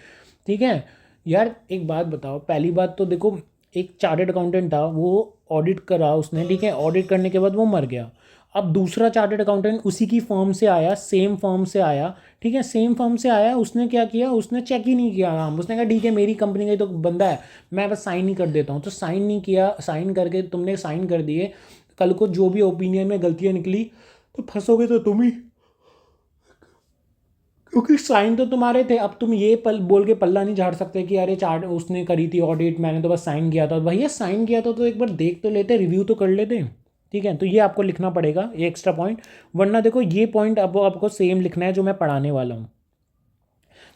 ठीक है। यार एक बात बताओ, पहली बात तो देखो एक चार्टर्ड अकाउंटेंट था, वो ऑडिट करा उसने, ठीक है, ऑडिट करने के बाद वो मर गया, अब दूसरा चार्टर्ड अकाउंटेंट उसी की फर्म से आया, सेम फर्म से आया, ठीक है, सेम फर्म से आया, उसने क्या किया, उसने चेक ही नहीं किया नाम, उसने कहा ठीक है मेरी कंपनी का ही तो बंदा है, मैं बस साइन ही कर देता हूँ। तो साइन नहीं किया, साइन करके तुमने साइन कर दिए, कल को जो भी ओपिनियन में गलतियाँ निकली तो फंसोगे तो तुम ही, क्योंकि साइन तो तुम्हारे थे। अब तुम ये पल बोल के पल्ला नहीं झाड़ सकते कि अरे चार्ट उसने करी थी ऑडिट, मैंने तो बस साइन किया था। भैया साइन किया था तो एक बार देख तो लेते, रिव्यू तो कर लेते, ठीक है। तो ये आपको लिखना पड़ेगा, ये एक्स्ट्रा पॉइंट, वरना देखो ये पॉइंट अब आपको सेम लिखना है जो मैं पढ़ाने वाला हूँ।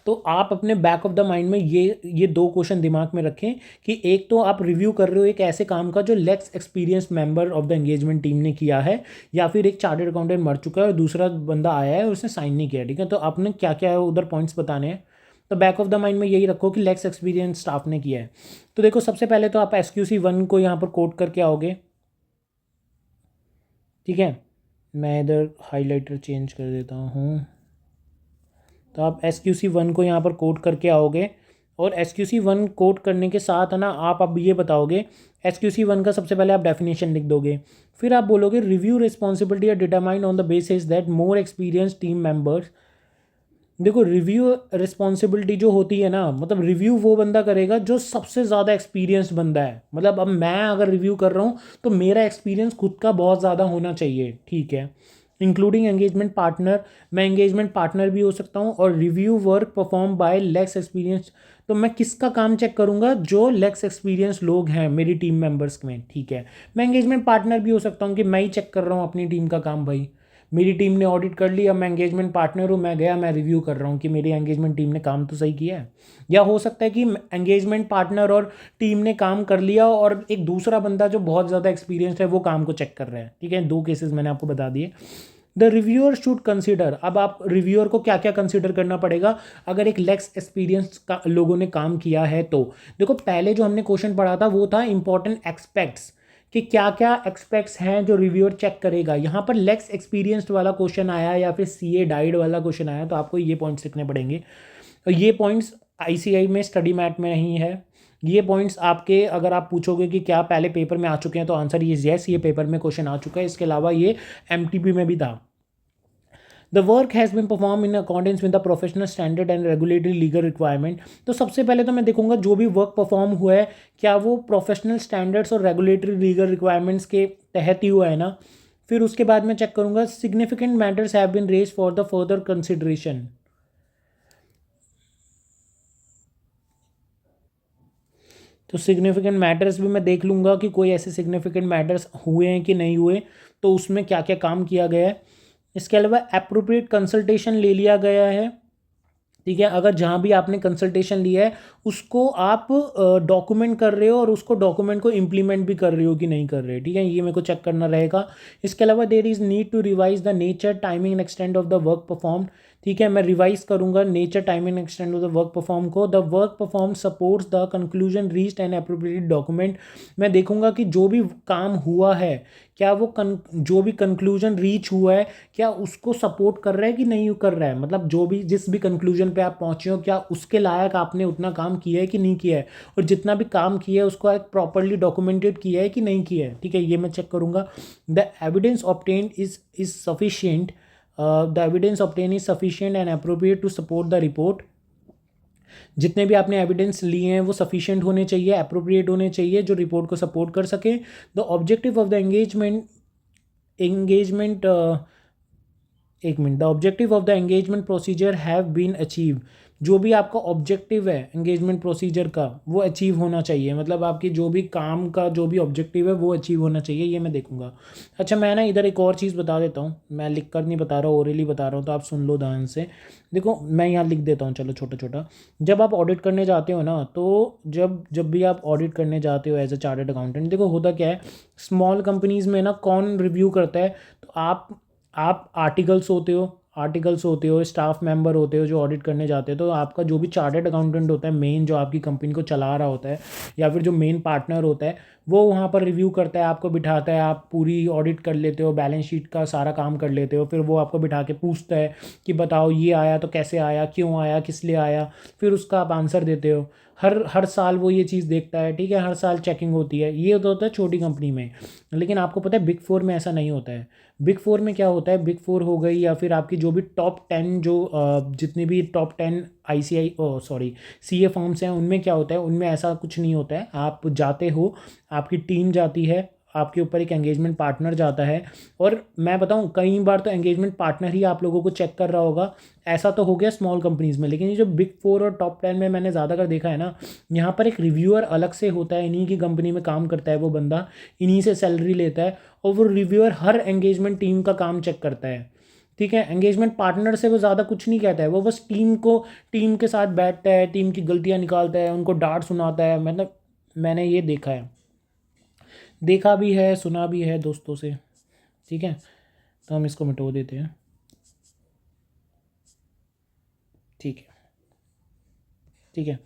तो आप अपने बैक ऑफ द माइंड में ये दो क्वेश्चन दिमाग में रखें कि एक तो आप रिव्यू कर रहे हो एक ऐसे काम का जो less experience member of the engagement team ने किया है, या फिर एक चार्टर्ड अकाउंटेंट मर चुका है और दूसरा बंदा आया है और उसने साइन नहीं किया, ठीक है। तो आपने क्या क्या है उधर पॉइंट्स बताने हैं, तो बैक ऑफ द माइंड में यही रखो कि लेक्स एक्सपीरियंस स्टाफ ने किया है। तो देखो सबसे पहले तो आप SQC 1 को यहाँ पर कोट करके आओगे, ठीक है। मैं इधर हाईलाइटर चेंज कर देता हूँ। तो आप SQC 1 को यहाँ पर कोट करके आओगे, और SQC 1 कोट करने के साथ है ना, आप अब ये बताओगे SQC 1 का सबसे पहले आप डेफिनेशन लिख दोगे, फिर आप बोलोगे review responsibility are determined on the basis that more experience team members. देखो रिव्यू रिस्पॉन्सिबिलिटी जो होती है ना, मतलब रिव्यू वो बंदा करेगा जो सबसे ज़्यादा एक्सपीरियंस बंदा है। मतलब अब मैं अगर रिव्यू कर रहा हूँ तो मेरा एक्सपीरियंस खुद का बहुत ज़्यादा होना चाहिए, ठीक है। इंक्लूडिंग एंगेजमेंट पार्टनर, मैं एंगेजमेंट पार्टनर भी हो सकता हूँ। और review work perform by less experience, तो मैं किसका काम चेक करूँगा, जो लेक्स एक्सपीरियंस लोग हैं मेरी टीम मेंबर्स में, ठीक है। मैं एंगेजमेंट पार्टनर भी हो सकता हूँ कि मैं ही चेक कर रहा हूँ अपनी टीम का काम, भाई मेरी टीम ने ऑडिट कर लिया, मैं एंगेजमेंट पार्टनर हूँ, मैं गया मैं रिव्यू कर रहा हूँ कि मेरी एंगेजमेंट टीम ने काम तो सही किया है। या हो सकता है कि एंगेजमेंट पार्टनर और टीम ने काम कर लिया और एक दूसरा बंदा जो बहुत ज़्यादा एक्सपीरियंस्ड है वो काम को चेक कर रहा है, ठीक है। दो केसेस मैंने आपको बता दिए। द रिव्यूअर शुड कंसिडर, अब आप रिव्यूअर को क्या क्या कंसिडर करना पड़ेगा अगर एक लेक्स एक्सपीरियंस का लोगों ने काम किया है। तो देखो पहले जो हमने क्वेश्चन पढ़ा था वो था इंपॉर्टेंट एक्सपेक्ट्स, कि क्या क्या एक्सपेक्ट्स हैं जो रिव्यूअर चेक करेगा। यहाँ पर लेक्स एक्सपीरियंस्ड वाला क्वेश्चन आया या फिर CA डाइड वाला क्वेश्चन आया, तो आपको ये पॉइंट्स लिखने पड़ेंगे। और ये पॉइंट्स ICI में स्टडी मैट में नहीं है। ये पॉइंट्स आपके, अगर आप पूछोगे कि क्या पहले पेपर में आ चुके हैं, तो आंसर ये यस, ये पेपर में क्वेश्चन आ चुका है। इसके अलावा ये MTP में भी था। The work has been perform in accordance with the professional standard and regulatory legal requirement. तो सबसे पहले तो मैं देखूंगा जो भी वर्क परफॉर्म हुआ है क्या वो प्रोफेशनल स्टैंडर्ड्स और रेगुलेटरी लीगल रिक्वायरमेंट्स के तहत ही हुआ है ना। फिर उसके बाद मैं चेक करूंगा significant matters have been raise for the further consideration. तो सिग्निफिकेंट मैटर्स भी मैं देख लूँगा कि कोई ऐसे सिग्निफिकेंट मैटर्स हुए हैं कि नहीं हुए, तो उसमें क्या क्या काम किया गया है। इसके अलावा अप्रोप्रिएट कंसल्टेशन ले लिया गया है, ठीक है। अगर जहाँ भी आपने कंसल्टेशन लिया है उसको आप डॉक्यूमेंट कर रहे हो और उसको डॉक्यूमेंट को इम्प्लीमेंट भी कर रहे हो कि नहीं कर रहे, ठीक है, ये मेरे को चेक करना रहेगा। इसके अलावा there is need to revise the nature timing and extent of the work perform, ठीक है। मैं रिवाइज करूंगा nature timing and extent of the work perform को। The work perform supports the conclusion reached and appropriate document. मैं देखूंगा कि जो भी काम हुआ है क्या वो जो भी कंक्लूजन रीच हुआ है क्या उसको सपोर्ट कर रहा है कि नहीं कर रहा है। मतलब जो भी जिस भी कंक्लूजन पे आप पहुंचे हो क्या उसके लायक आपने उतना काम किया है कि नहीं किया है, और जितना भी काम किया है उसको एक प्रॉपरली डॉक्यूमेंटेड किया है कि नहीं किया है, ठीक है, ये मैं चेक करूंगा। The evidence obtained is sufficient, the evidence obtain is sufficient and appropriate to support the report. जितने भी आपने एविडेंस लिए हैं वो सफिशिएंट होने चाहिए, अप्रोप्रिएट होने चाहिए, जो रिपोर्ट को सपोर्ट कर सके। The objective of the engagement एक मिनट, the objective of the engagement procedure have been achieve. जो भी आपका ऑब्जेक्टिव है एंगेजमेंट प्रोसीजर का वो अचीव होना चाहिए, मतलब आपकी जो भी काम का जो भी ऑब्जेक्टिव है वो अचीव होना चाहिए, ये मैं देखूंगा। अच्छा मैं ना इधर एक और चीज़ बता देता हूँ, मैं लिख कर नहीं बता रहा हूँ, ओरली बता रहा हूँ, तो आप सुन लो ध्यान से। देखो मैं यहाँ लिख देता हूँ, चलो छोटा छोटा। जब आप ऑडिट करने जाते हो ना, तो जब जब भी आप ऑडिट करने जाते हो एज अ चार्टर्ड अकाउंटेंट, देखो होता क्या है, स्मॉल कंपनीज़ में ना कौन रिव्यू करता है, तो आप आर्टिकल्स होते हो, स्टाफ मेंबर होते हो जो ऑडिट करने जाते हो। तो आपका जो भी चार्टर्ड अकाउंटेंट होता है मेन, जो आपकी कंपनी को चला रहा होता है, या फिर जो मेन पार्टनर होता है, वो वहाँ पर रिव्यू करता है, आपको बिठाता है, आप पूरी ऑडिट कर लेते हो, बैलेंस शीट का सारा काम कर लेते हो। फिर वो आपको बिठा के पूछता है कि बताओ ये आया तो कैसे आया, क्यों आया, किस लिए आया, फिर उसका आप आंसर देते हो। हर साल वो ये चीज़ देखता है, ठीक है, हर साल चेकिंग होती है। ये तो होता है छोटी कंपनी में। लेकिन आपको पता है बिग फोर में ऐसा नहीं होता है। बिग फोर में क्या होता है, बिग फोर हो गई या फिर आपकी जो भी टॉप 10 जो जितनी भी top 10 ICI sorry CA firms हैं, उनमें क्या होता है, उनमें ऐसा कुछ नहीं होता है। आप जाते हो, आपकी टीम जाती है, आपके ऊपर एक एंगेजमेंट पार्टनर जाता है, और मैं बताऊं कई बार तो एंगेजमेंट पार्टनर ही आप लोगों को चेक कर रहा होगा। ऐसा तो हो गया स्मॉल कंपनीज़ में, लेकिन ये जो बिग फोर और टॉप 10 में मैंने ज़्यादातर देखा है ना, यहाँ पर एक रिव्यूअर अलग से होता है, इन्हीं की कंपनी में काम करता है वो बंदा, इन्हीं से सैलरी लेता है, और वो रिव्यूअर हर एंगेजमेंट टीम का काम चेक करता है। ठीक है, एंगेजमेंट पार्टनर से वो ज़्यादा कुछ नहीं कहता है, वो बस टीम के साथ बैठता है, टीम की गलतियाँ निकालता है, उनको डांट सुनाता है। मतलब मैंने ये देखा है, देखा भी है, सुना भी है दोस्तों से। ठीक है, तो हम इसको मिटो देते हैं। ठीक है, ठीक है,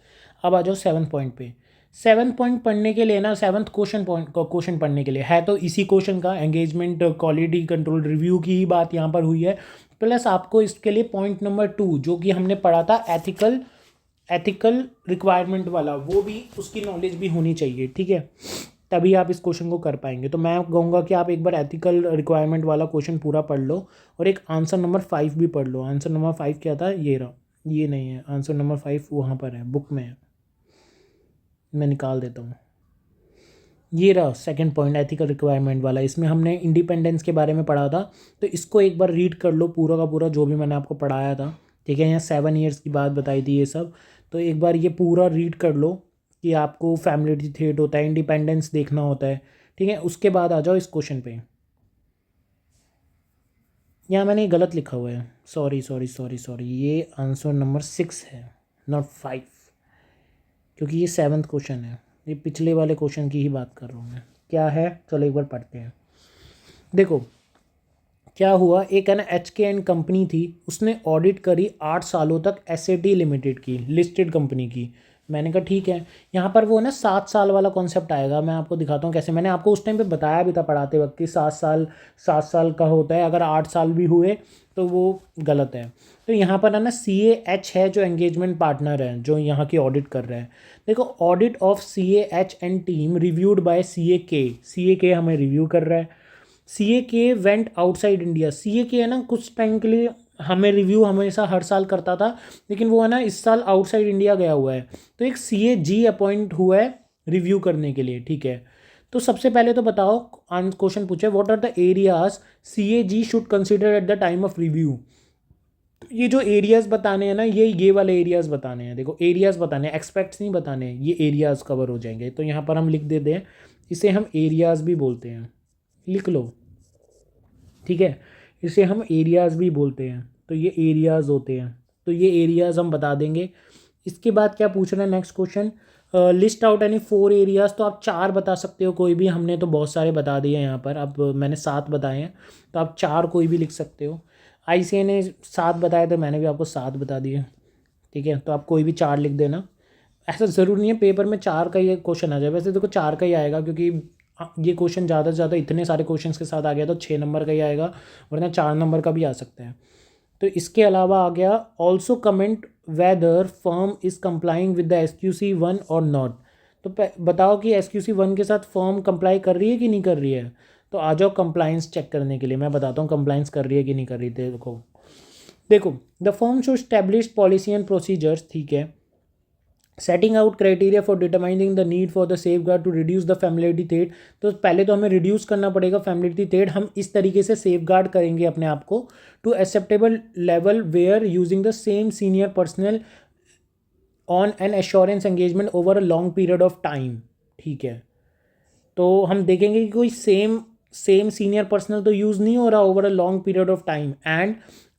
अब आ जाओ 7th पॉइंट पे। 7th पॉइंट पढ़ने के लिए ना, 7th क्वेश्चन पढ़ने के लिए है तो इसी क्वेश्चन का एंगेजमेंट क्वालिटी कंट्रोल रिव्यू की ही बात यहाँ पर हुई है। प्लस आपको इसके लिए पॉइंट नंबर 2 जो कि हमने पढ़ा था एथिकल रिक्वायरमेंट वाला, वो भी उसकी नॉलेज भी होनी चाहिए। ठीक है, तभी आप इस क्वेश्चन को कर पाएंगे। तो मैं कहूँगा कि आप एक बार एथिकल रिक्वायरमेंट वाला क्वेश्चन पूरा पढ़ लो, और एक आंसर नंबर 5 भी पढ़ लो। आंसर नंबर 5 क्या था, ये रहा, ये नहीं है आंसर नंबर 5, वहाँ पर है, बुक में है, मैं निकाल देता हूँ। ये रहा सेकंड पॉइंट एथिकल रिक्वायरमेंट वाला। इसमें हमने इंडिपेंडेंस के बारे में पढ़ा था, तो इसको एक बार रीड कर लो पूरा का पूरा, जो भी मैंने आपको पढ़ाया था। ठीक है, यहाँ 7 ईयर्स की बात बताई थी ये सब, तो एक बार ये पूरा रीड कर लो कि आपको फैमिली थ्रेट होता है, इंडिपेंडेंस देखना होता है। ठीक है, उसके बाद आ जाओ इस क्वेश्चन पे। यहाँ मैंने गलत लिखा हुआ है, सॉरी, ये आंसर नंबर 6 है, नॉट 5, क्योंकि ये 7th क्वेश्चन है। ये पिछले वाले क्वेश्चन की ही बात कर रहा हूँ मैं। क्या है, चलो एक बार पढ़ते हैं। देखो क्या हुआ, एक है ना HKN कंपनी थी, उसने ऑडिट करी 8 सालों तक SAT लिमिटेड की, लिस्टेड कंपनी की। मैंने कहा ठीक है, यहाँ पर वो ना 7 साल वाला कॉन्सेप्ट आएगा, मैं आपको दिखाता हूँ कैसे। मैंने आपको उस टाइम पे बताया भी था पढ़ाते वक्त कि 7 साल का होता है, अगर 8 साल भी हुए तो वो गलत है। तो यहाँ पर है ना CAH है जो एंगेजमेंट पार्टनर है, जो यहाँ की ऑडिट कर रहा है। देखो, audit of CAH and team reviewed by CAK हमें रिव्यू कर रहा है। CAK went outside India. CAK है ना कुछ टाइम के लिए हमें रिव्यू हमेशा हर साल करता था, लेकिन वो है ना इस साल आउटसाइड इंडिया गया हुआ है, तो एक CAG अपॉइंट हुआ है रिव्यू करने के लिए। ठीक है, तो सबसे पहले तो बताओ, क्वेश्चन पूछे what are the areas CAG should consider at the time of review. ये जो एरियाज बताने हैं ना, ये वाले एरियाज बताने हैं। देखो एरियाज बताने हैं, एक्सपेक्ट्स नहीं बताने हैं, ये एरियाज कवर हो जाएंगे। तो यहाँ पर हम लिख देते हैं, इसे हम एरियाज भी बोलते हैं, लिख लो। ठीक है, इसे हम एरियाज़ भी बोलते हैं, तो ये एरियाज़ होते हैं, तो ये एरियाज़ हम बता देंगे। इसके बाद क्या पूछ रहे हैं next question, list out any 4 areas. तो आप 4 बता सकते हो कोई भी, हमने तो बहुत सारे बता दिए हैं यहाँ पर, अब मैंने 7 बताए हैं, तो आप 4 कोई भी लिख सकते हो। ICA ने 7 बताए, तो मैंने भी आपको 7 बता दिए। ठीक है, तो आप कोई भी 4 लिख देना। ऐसा ज़रूरी नहीं है पेपर में 4 का ही क्वेश्चन आ जाए, वैसे देखो 4 का ही आएगा, क्योंकि ये क्वेश्चन ज़्यादा से ज़्यादा इतने सारे क्वेश्चंस के साथ आ गया तो 6 नंबर का ही आएगा, वरना 4 नंबर का भी आ सकता है। तो इसके अलावा आ गया also comment weather firm is complying with the SQC1 और नॉट। तो बताओ कि SQC1 के साथ फर्म कंप्लाई कर रही है कि नहीं कर रही है। तो आ जाओ कंप्लाइंस चेक करने के लिए, मैं बताता हूँ कंप्लाइंस कर रही है कि नहीं कर रही। देखो देखो the firm show establish policy and procedures. ठीक है, setting out criteria for determining the need for the safeguard to reduce the familiarity threat. तो पहले तो हमें रिड्यूस करना पड़ेगा फैमिलिटी थ्रेट, हम इस तरीके से सेफ गार्ड करेंगे अपने आप को, to acceptable level where using the same senior personnel on an assurance engagement over a long period of time. ठीक है, तो हम देखेंगे कि कोई सेम सीनियर पर्सनल तो यूज़ नहीं हो रहा over a long period of time, and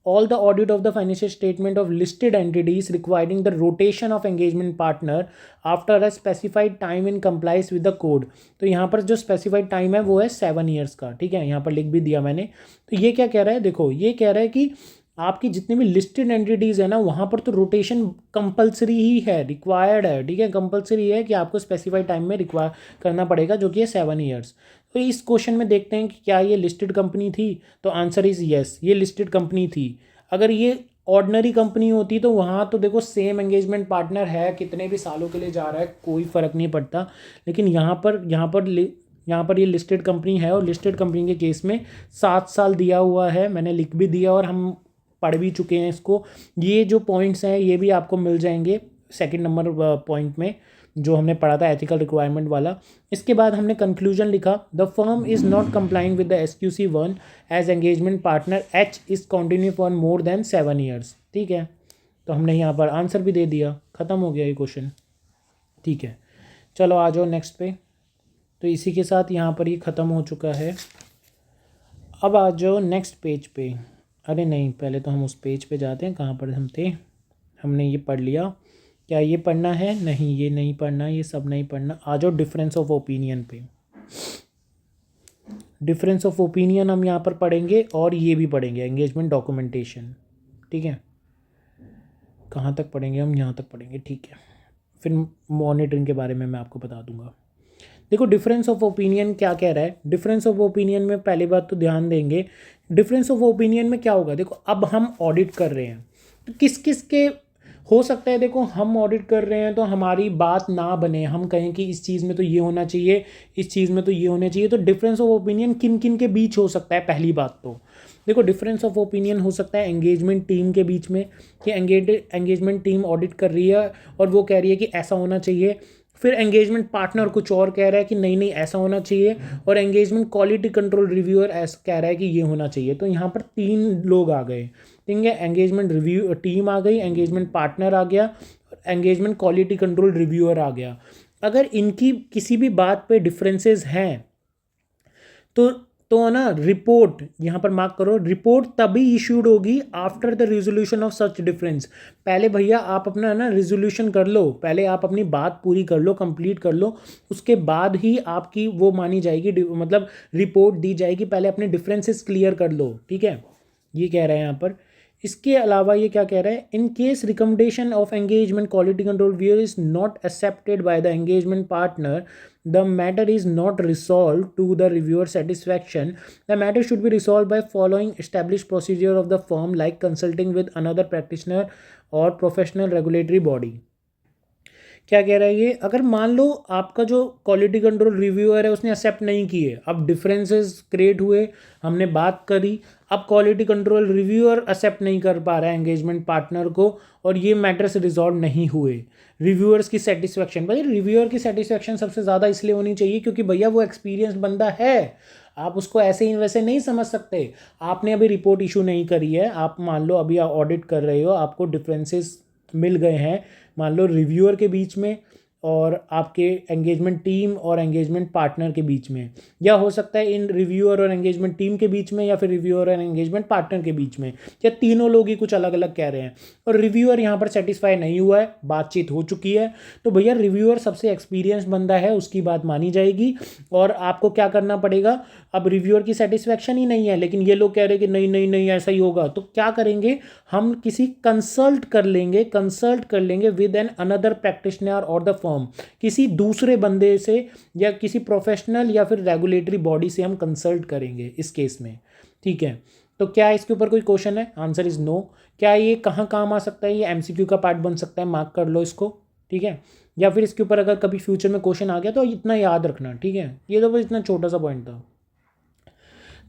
all the audit of the financial statement of listed entities requiring the rotation of engagement partner after a specified time in compliance with the code। तो यहाँ पर जो specified time है वो है 7 years का। ठीक है, यहाँ पर लिख भी दिया मैंने। तो ये क्या कह रहा है, देखो ये कह रहा है कि आपकी जितनी भी लिस्टेड एंटिटीज़ है ना, वहाँ पर तो रोटेशन कंपलसरी ही है, रिक्वायर्ड है। ठीक है, कंपलसरी है कि आपको स्पेसिफाइड टाइम में रिक्वायर करना पड़ेगा, जो कि है 7 ईयर्स। तो इस क्वेश्चन में देखते हैं कि क्या ये लिस्टेड कंपनी थी, तो आंसर इज़ येस, ये लिस्टेड कंपनी थी। अगर ये ऑर्डिनरी कंपनी होती तो वहाँ तो देखो सेम एंगेजमेंट पार्टनर है, कितने भी सालों के लिए जा रहा है कोई फ़र्क नहीं पड़ता। लेकिन यहाँ पर ये लिस्टेड कंपनी है, और लिस्टेड कंपनी के केस में 7 साल दिया हुआ है, मैंने लिख भी दिया और हम पढ़ भी चुके हैं इसको। ये जो पॉइंट्स हैं ये भी आपको मिल जाएंगे सेकंड नंबर पॉइंट में, जो हमने पढ़ा था एथिकल रिक्वायरमेंट वाला। इसके बाद हमने कंक्लूजन लिखा, the firm is not complying with the SQC1 as engagement partner H is continue for more than 7 years. ठीक है, तो हमने यहाँ पर आंसर भी दे दिया, ख़त्म हो गया ये क्वेश्चन। ठीक है, चलो आ जाओ नेक्स्ट पे। तो इसी के साथ यहाँ पर ये ख़त्म हो चुका है। अब आ जाओ नेक्स्ट पेज पे। अरे नहीं, पहले तो हम उस पेज पे जाते हैं, कहाँ पर हम थे। हमने ये पढ़ लिया, क्या ये पढ़ना है? नहीं, ये नहीं पढ़ना, ये सब नहीं पढ़ना। आ जाओ डिफरेंस ऑफ ओपिनियन पे। डिफरेंस ऑफ ओपिनियन हम यहाँ पर पढ़ेंगे, और ये भी पढ़ेंगे एंगेजमेंट डॉक्यूमेंटेशन। ठीक है, कहाँ तक पढ़ेंगे हम? यहाँ तक पढ़ेंगे। ठीक है, फिर मॉनिटरिंग के बारे में मैं आपको बता दूंगा। देखो डिफरेंस ऑफ ओपिनियन क्या कह रहा है। डिफरेंस ऑफ ओपिनियन में पहली बात तो ध्यान देंगे, डिफरेंस ऑफ ओपिनियन में क्या होगा। देखो अब हम ऑडिट कर रहे हैं, तो किस किस के हो सकता है, देखो हम ऑडिट कर रहे हैं तो हमारी बात ना बने, हम कहें कि इस चीज़ में तो ये होना चाहिए, इस चीज़ में तो ये होना चाहिए। तो डिफरेंस ऑफ ओपिनियन किन किन के बीच हो सकता है? पहली बात तो देखो डिफरेंस ऑफ ओपिनियन हो सकता है एंगेजमेंट टीम के बीच में, कि एंगेजमेंट टीम ऑडिट कर रही है और वो कह रही है कि ऐसा होना चाहिए, फिर एंगेजमेंट पार्टनर कुछ और कह रहा है कि नहीं नहीं ऐसा होना चाहिए, और एंगेजमेंट क्वालिटी कंट्रोल रिव्यूअर ऐसा कह रहा है कि ये होना चाहिए। तो यहाँ पर 3 लोग आ गए, ठीक है, एंगेजमेंट रिव्यू टीम आ गई, एंगेजमेंट पार्टनर आ गया, एंगेजमेंट क्वालिटी कंट्रोल रिव्यूअर आ गया। अगर इनकी किसी भी बात पे डिफरेंसेस हैं तो ना रिपोर्ट यहाँ पर मार्क करो, रिपोर्ट तभी इशूड होगी after the resolution of such difference. पहले भैया आप अपना ना रिजोल्यूशन कर लो, पहले आप अपनी बात पूरी कर लो, कंप्लीट कर लो, उसके बाद ही आपकी वो मानी जाएगी, मतलब रिपोर्ट दी जाएगी। पहले अपने डिफरेंसेस क्लियर कर लो। ठीक है, ये कह रहे हैं यहाँ पर। इसके अलावा ये क्या कह रहा है, in case recommendation of engagement quality control viewer is not accepted by the engagement partner, the matter is not resolved to the reviewer satisfaction, the matter should be resolved by following established procedure of the firm, like consulting with another practitioner or professional regulatory body। क्या कह रहा है ये, अगर मान लो आपका जो quality control reviewer है उसने एक्सेप्ट नहीं किए, अब डिफरेंसेस क्रिएट हुए, हमने बात करी, अब क्वालिटी कंट्रोल रिव्यूअर एक्सेप्ट नहीं कर पा रहा है एंगेजमेंट पार्टनर को, और ये मैटर्स रिजॉल्व नहीं हुए। रिव्यूअर्स की सेटिस्फेक्शन, भाई रिव्यूअर की सेटिस्फेक्शन सबसे ज़्यादा इसलिए होनी चाहिए क्योंकि भैया वो एक्सपीरियंस बंदा है, आप उसको ऐसे ही वैसे नहीं समझ सकते। आपने अभी रिपोर्ट इशू नहीं करी है, आप मान लो अभी ऑडिट कर रहे हो, आपको डिफरेंसेस मिल गए हैं, मान लो रिव्यूअर के बीच में और आपके एंगेजमेंट टीम और एंगेजमेंट पार्टनर के बीच में, या हो सकता है इन रिव्यूअर और एंगेजमेंट टीम के बीच में, या फिर रिव्यूअर और एंगेजमेंट पार्टनर के बीच में, या तीनों लोग ही कुछ अलग अलग कह रहे हैं और रिव्यूअर यहाँ पर सेटिस्फाई नहीं हुआ है, बातचीत हो चुकी है, तो भैया रिव्यूअर सबसे एक्सपीरियंस बंदा है, उसकी बात मानी जाएगी। और आपको क्या करना पड़ेगा, अब रिव्यूअर की सेटिस्फैक्शन ही नहीं है लेकिन ये लोग कह रहे हैं कि नहीं नहीं नहीं ऐसा ही होगा, तो क्या करेंगे हम, किसी कंसल्ट कर लेंगे विद एन अनदर प्रैक्टिशनर और द फर्म, किसी दूसरे बंदे से या किसी प्रोफेशनल या फिर रेगुलेटरी बॉडी से हम कंसल्ट करेंगे इस केस में। ठीक है, तो क्या इसके ऊपर कोई क्वेश्चन है? Answer is no. क्या ये कहाँ काम आ सकता है? ये एमसीक्यू का पार्ट बन सकता है, मार्क कर लो इसको। ठीक है, या फिर इसके ऊपर अगर कभी फ्यूचर में क्वेश्चन आ गया तो इतना याद रखना। ठीक है, ये तो बस इतना छोटा सा पॉइंट था।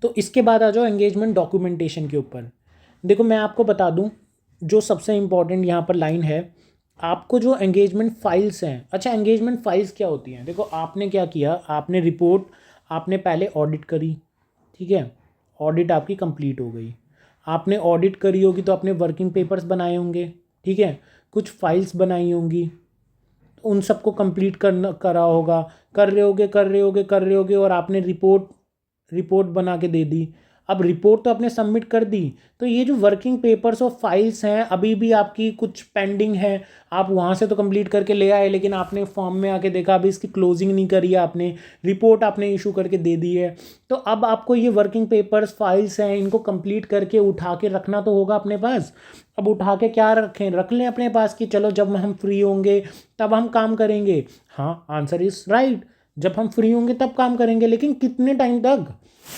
तो इसके बाद आ जाओ एंगेजमेंट डॉक्यूमेंटेशन के ऊपर। देखो मैं आपको बता दूं, जो सबसे इम्पॉर्टेंट यहाँ पर लाइन है, आपको जो एंगेजमेंट फाइल्स हैं, अच्छा एंगेजमेंट फाइल्स क्या होती हैं? देखो आपने क्या किया, आपने रिपोर्ट आपने पहले ऑडिट करी, ठीक है, ऑडिट आपकी कंप्लीट हो गई, आपने ऑडिट करी होगी तो आपने वर्किंग पेपर्स बनाए होंगे, ठीक है, कुछ फाइल्स बनाई होंगी, तो उन सबको कंप्लीट करा होगा, कर रहे होगे और आपने रिपोर्ट बना के दे दी। अब रिपोर्ट तो आपने सबमिट कर दी, तो ये जो वर्किंग पेपर्स और फाइल्स हैं अभी भी आपकी कुछ पेंडिंग है, आप वहाँ से तो कंप्लीट करके ले आए लेकिन आपने फॉर्म में आके देखा अभी इसकी क्लोजिंग नहीं करी है आपने, रिपोर्ट आपने इशू करके दे दी है, तो अब आपको ये वर्किंग पेपर्स फाइल्स हैं इनको कंप्लीट करके उठा के रखना तो होगा अपने पास। अब उठा के क्या रखें, रख लें अपने पास कि चलो जब हम फ्री होंगे तब हम काम करेंगे। हाँ, आंसर इज राइट। जब हम फ्री होंगे तब काम करेंगे, लेकिन कितने टाइम तक?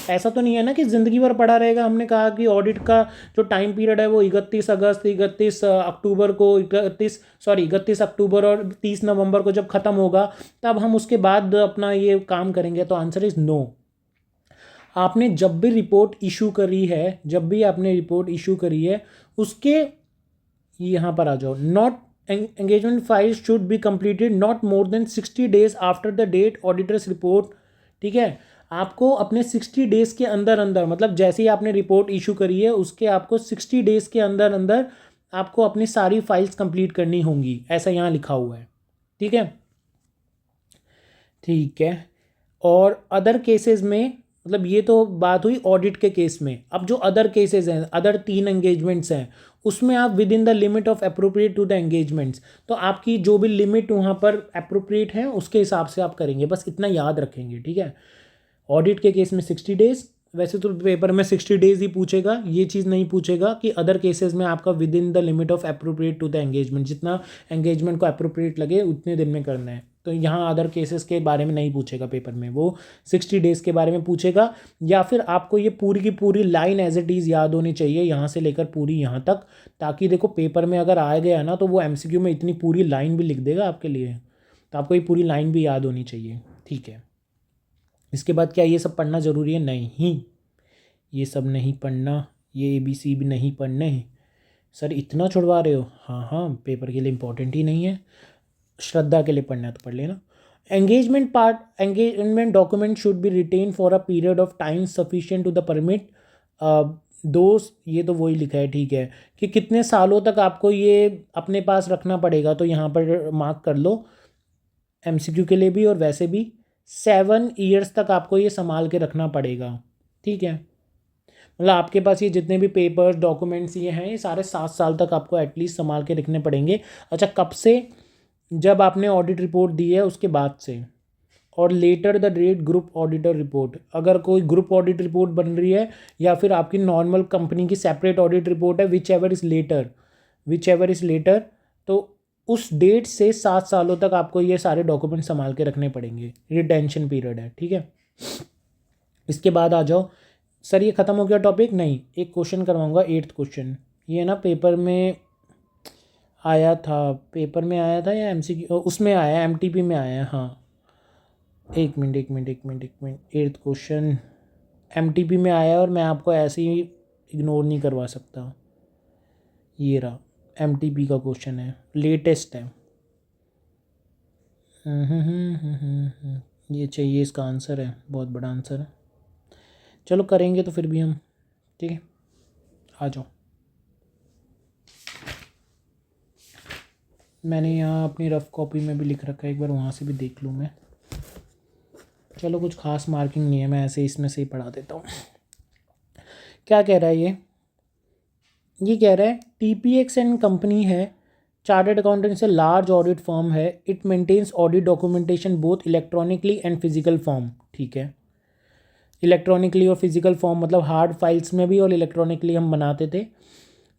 ऐसा तो नहीं है ना कि ज़िंदगी भर पड़ा रहेगा। हमने कहा कि ऑडिट का जो टाइम पीरियड है वो 31 अगस्त, 31 अक्टूबर को, 31 अक्टूबर और 30 नवंबर को जब ख़त्म होगा तब हम उसके बाद अपना ये काम करेंगे। तो आंसर इज़ नो। आपने जब भी रिपोर्ट इशू करी है, जब भी आपने रिपोर्ट इशू करी है उसके, यहाँ पर आ जाओ, not engagement file should be completed not more than 60 days after the date auditors report. ठीक है, आपको अपने 60 days के अंदर अंदर, मतलब जैसे ही आपने रिपोर्ट इशू करी है उसके आपको 60 days के अंदर अंदर आपको अपनी सारी फाइल्स कंप्लीट करनी होंगी, ऐसा यहाँ लिखा हुआ है। ठीक है, ठीक है। और अदर केसेस में, मतलब ये तो बात हुई ऑडिट के केस में। अब जो अदर केसेस हैं, अदर 3 एंगेजमेंट्स हैं, उसमें आप within the limit of appropriate to the engagements, तो आपकी जो भी लिमिट वहाँ पर अप्रोप्रिएट है उसके हिसाब से आप करेंगे, बस इतना याद रखेंगे। ठीक है, ऑडिट के केस में 60 days, वैसे तो पेपर में 60 days ही पूछेगा, ये चीज़ नहीं पूछेगा कि अदर केसेस में आपका within the limit of appropriate to the engagement, जितना एंगेजमेंट को अप्रोप्रिएट लगे उतने दिन में करना है। तो यहाँ अदर केसेस के बारे में नहीं पूछेगा पेपर में, वो 60 days के बारे में पूछेगा। या फिर आपको ये पूरी की पूरी लाइन एज इट इज़ याद होनी चाहिए, यहाँ से लेकर पूरी यहाँ तक, ताकि देखो पेपर में अगर आ गया ना तो वो MCQ में इतनी पूरी लाइन भी लिख देगा आपके लिए, तो आपको ये पूरी लाइन भी याद होनी चाहिए। ठीक है, इसके बाद क्या ये सब पढ़ना ज़रूरी है? नहीं, ये सब नहीं पढ़ना, ये ABC भी नहीं पढ़ने। सर इतना छुड़वा रहे हो? हाँ हाँ, पेपर के लिए इम्पोर्टेंट ही नहीं है, श्रद्धा के लिए पढ़ना है तो पढ़ लेना। Engagement document should be retain for a period of time sufficient to the permit those, ये तो वही लिखा है। ठीक है, कि कितने सालों तक आपको ये अपने पास रखना पड़ेगा, तो यहाँ पर मार्क कर लो MCQ के लिए भी और वैसे भी 7 years तक आपको ये संभाल के रखना पड़ेगा। ठीक है, मतलब आपके पास ये जितने भी पेपर्स डॉक्यूमेंट्स ये हैं, ये सारे 7 साल तक आपको एटलीस्ट संभाल के रखने पड़ेंगे। अच्छा, कब से? जब आपने ऑडिट रिपोर्ट दी है उसके बाद से, और later the date group auditor report, अगर कोई ग्रुप ऑडिट रिपोर्ट बन रही है या फिर आपकी नॉर्मल कंपनी की सेपरेट ऑडिट रिपोर्ट है, विच एवर इज़ लेटर, तो उस डेट से 7 सालों तक आपको ये सारे डॉक्यूमेंट संभाल के रखने पड़ेंगे। रिटेंशन पीरियड है। ठीक है, इसके बाद आ जाओ। सर ये ख़त्म हो गया टॉपिक? नहीं, एक क्वेश्चन करवाऊंगा, 8th क्वेश्चन। ये ना पेपर में आया था या MCQ उसमें आया, MTP में आया है। हाँ, एक मिनट, 8th क्वेश्चन MTP में आया और मैं आपको ऐसे ही इग्नोर नहीं करवा सकता। ये रहा MTP का क्वेश्चन है, लेटेस्ट है। ये चाहिए, इसका आंसर है, बहुत बड़ा आंसर है। चलो करेंगे तो फिर भी हम। ठीक है, आ जाओ। मैंने यहाँ अपनी रफ़ कॉपी में भी लिख रखा है, एक बार वहाँ से भी देख लूँ मैं। चलो कुछ खास मार्किंग नहीं है, मैं ऐसे इसमें से ही पढ़ा देता हूँ। क्या कह रहा है ये कह रहा है TPX एंड कंपनी है, चार्टर्ड अकाउंटेंट से लार्ज ऑडिट फर्म है, it maintains audit documentation both electronically and physical form. ठीक है, इलेक्ट्रॉनिकली और फिजिकल फॉर्म मतलब हार्ड फाइल्स में भी और इलेक्ट्रॉनिकली हम बनाते थे।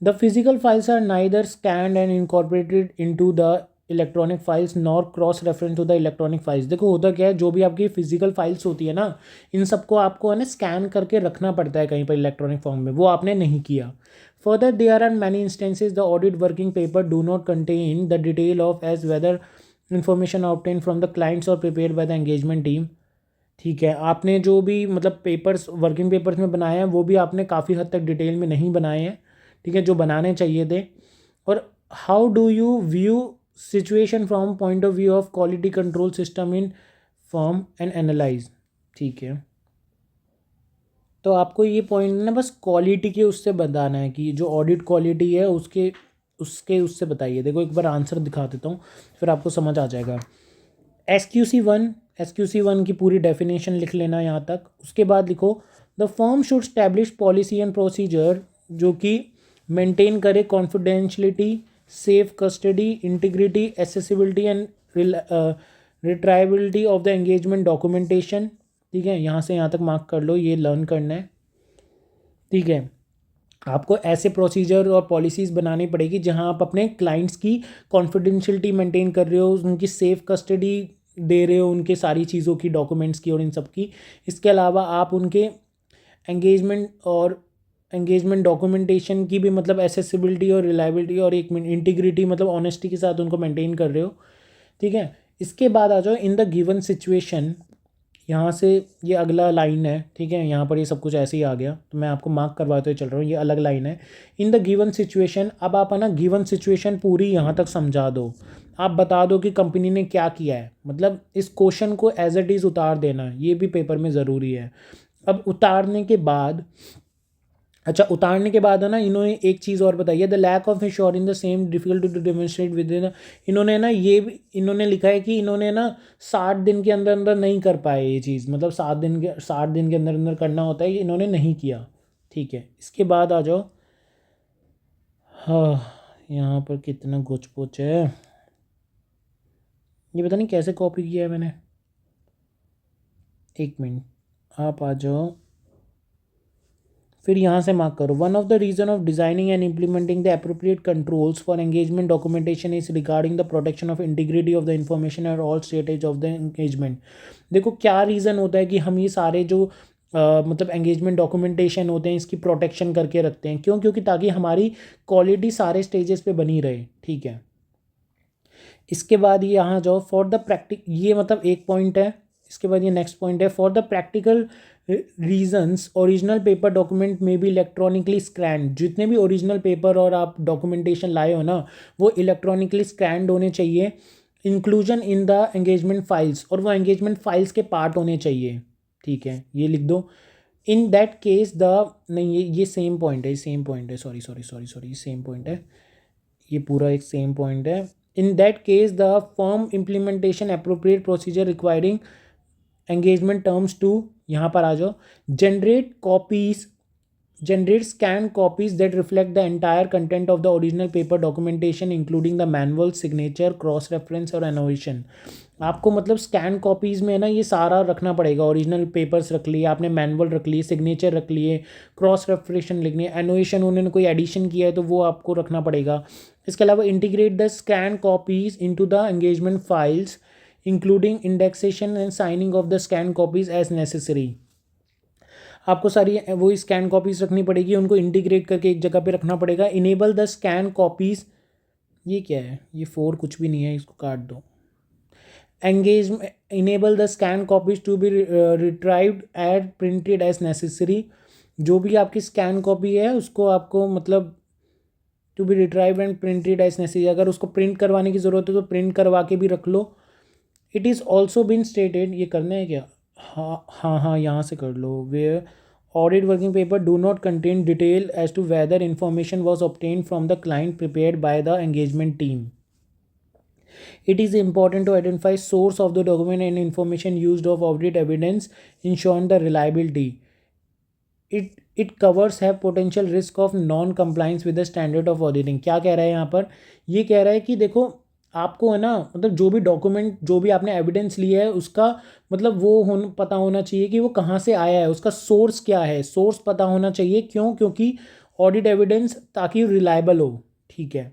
The physical files are neither scanned and incorporated into the electronic files nor cross reference to the electronic files. देखो होता क्या है, जो भी आपकी फिजिकल फाइल्स होती है ना, इन सबको आपको है ना स्कैन करके रखना पड़ता है कहीं पर इलेक्ट्रॉनिक फॉर्म में, वो आपने नहीं किया। Further there are many instances the audit working paper do not contain the detail of as whether information obtain from the clients और prepared by the engagement team. ठीक है, आपने जो भी मतलब पेपर्स वर्किंग पेपर्स में बनाए हैं वो भी आपने काफ़ी हद तक डिटेल में नहीं बनाए हैं। ठीक है, जो बनाने चाहिए थे। और how do you view situation from point of view of quality control system in form and analyse. ठीक है, तो आपको ये पॉइंट ना बस क्वालिटी के उससे बताना है कि जो ऑडिट क्वालिटी है उससे बताइए। देखो एक बार आंसर दिखा देता हूँ, फिर आपको समझ आ जाएगा। SQC1 की पूरी डेफिनेशन लिख लेना यहाँ तक। उसके बाद लिखो the firm should establish policy and procedure जो कि मेंटेन करे confidentiality, safe custody, integrity, accessibility and retrievability of the engagement documentation. ठीक है, यहाँ से यहाँ तक मार्क कर लो, ये लर्न करना है। ठीक है, आपको ऐसे प्रोसीजर और पॉलिसीज़ बनानी पड़ेगी जहाँ आप अपने क्लाइंट्स की कॉन्फिडेंशियलिटी मेंटेन कर रहे हो, उनकी सेफ कस्टडी दे रहे हो उनके सारी चीज़ों की, डॉक्यूमेंट्स की और इन सब की। इसके अलावा आप उनके एंगेजमेंट डॉक्यूमेंटेशन की भी मतलब एसेसिबिलिटी और रिलायबिलिटी और एक इंटीग्रिटी मतलब ऑनेस्टी के साथ उनको मेंटेन कर रहे हो, ठीक है। इसके बाद आ जाओ इन द गिवन सिचुएशन। यहाँ से ये अगला लाइन है, ठीक है। यहाँ पर ये सब कुछ ऐसे ही आ गया, तो मैं आपको मार्क करवाते हुए चल रहा हूँ, ये अलग लाइन है। इन द गिवन सिचुएशन, अब आप है ना गिवन सिचुएशन पूरी यहाँ तक समझा दो। आप बता दो कि कंपनी ने क्या किया है, मतलब इस क्वेश्चन को एज इट इज़ उतार देना, ये भी पेपर में ज़रूरी है। अब उतारने के बाद, अच्छा उतारने के बाद है ना, इन्होंने एक चीज़ और बताई है, the lack of ensuring the same difficult to demonstrate within. इन्होंने ना ये भी इन्होंने लिखा है कि इन्होंने ना 60 दिन के अंदर अंदर नहीं कर पाए ये चीज़, मतलब 60 दिन के अंदर अंदर करना होता है, ये इन्होंने नहीं किया, ठीक है। इसके बाद आ जाओ, हाँ यहाँ पर कितना गुच पुच है, ये पता नहीं कैसे कॉपी किया है मैंने, एक मिनट आप आ जाओ, फिर यहाँ से मार्क करो। One of the reason of designing and implementing the appropriate controls for engagement documentation is regarding the protection of integrity of the information और all stages of the engagement. देखो क्या रीज़न होता है कि हम ये सारे जो मतलब एंगेजमेंट डॉक्यूमेंटेशन होते हैं इसकी प्रोटेक्शन करके रखते हैं, क्यों? क्योंकि ताकि हमारी क्वालिटी सारे स्टेजेस पे बनी रहे, ठीक है। इसके बाद ये यहाँ जाओ, फॉर द प्रैक्टिक, ये मतलब एक पॉइंट है। इसके बाद ये नेक्स्ट पॉइंट है, for the practical reasons original paper document में भी इलेक्ट्रॉनिकली स्कैन। जितने भी ओरिजिनल पेपर और आप डॉक्यूमेंटेशन लाए हो ना, वो इलेक्ट्रॉनिकली स्कैंड होने चाहिए। Inclusion in the engagement files, और वो एंगेजमेंट फाइल्स के पार्ट होने चाहिए, ठीक है, ये लिख दो। इन दैट केस द, नहीं ये सेम पॉइंट है, सेम पॉइंट है, sorry sorry sorry sorry, same point है, ये पूरा एक सेम पॉइंट है। In that case the firm implementation appropriate procedure requiring engagement terms to, यहाँ पर आ जाओ, generate scanned copies that reflect the entire content of the original paper documentation including the manual, signature, cross reference और annotation। आपको मतलब scan copies में ना ये सारा रखना पड़ेगा, ओरिजिनल पेपर्स रख लिए आपने, मैनुअल रख लिए, सिग्नेचर रख लिए, क्रॉस रेफरेंस लिखनी है, एनोवेशन उन्होंने कोई एडिशन किया है तो वो आपको रखना पड़ेगा। इसके अलावा integrate the scan copies into the engagement files including indexation and signing of the scan copies as necessary. आपको सारी वही स्कैन कॉपीज़ रखनी पड़ेगी, उनको इंटीग्रेट करके एक जगह पे रखना पड़ेगा। इनेबल द स्कैन कॉपीज़, ये क्या है, ये 4 कुछ भी नहीं है, इसको काट दो। Engagement, enable the scan copies to be retrieved and printed as necessary. जो भी आपकी स्कैन कॉपी है उसको आपको मतलब to be retrieve and printed as necessary, अगर उसको प्रिंट करवाने की ज़रूरत है तो प्रिंट करवा के भी रख लो। It is also been stated, ये करना है क्या, हाँ हाँ हाँ यहाँ से कर लो, where audit working paper do not contain detail as to whether information was obtained from the client prepared by the engagement team. It is important to identify source of the document and information used of audit evidence, ensuring the reliability. It covers have potential risk of non-compliance with the standard of auditing। क्या कह रहा है यहाँ पर, ये कह रहा है कि देखो आपको है ना, मतलब जो भी डॉक्यूमेंट, जो भी आपने एविडेंस लिया है उसका मतलब वो पता होना चाहिए कि वो कहाँ से आया है, उसका सोर्स क्या है, सोर्स पता होना चाहिए। क्यों? क्योंकि ऑडिट एविडेंस ताकि रिलायबल हो, ठीक है।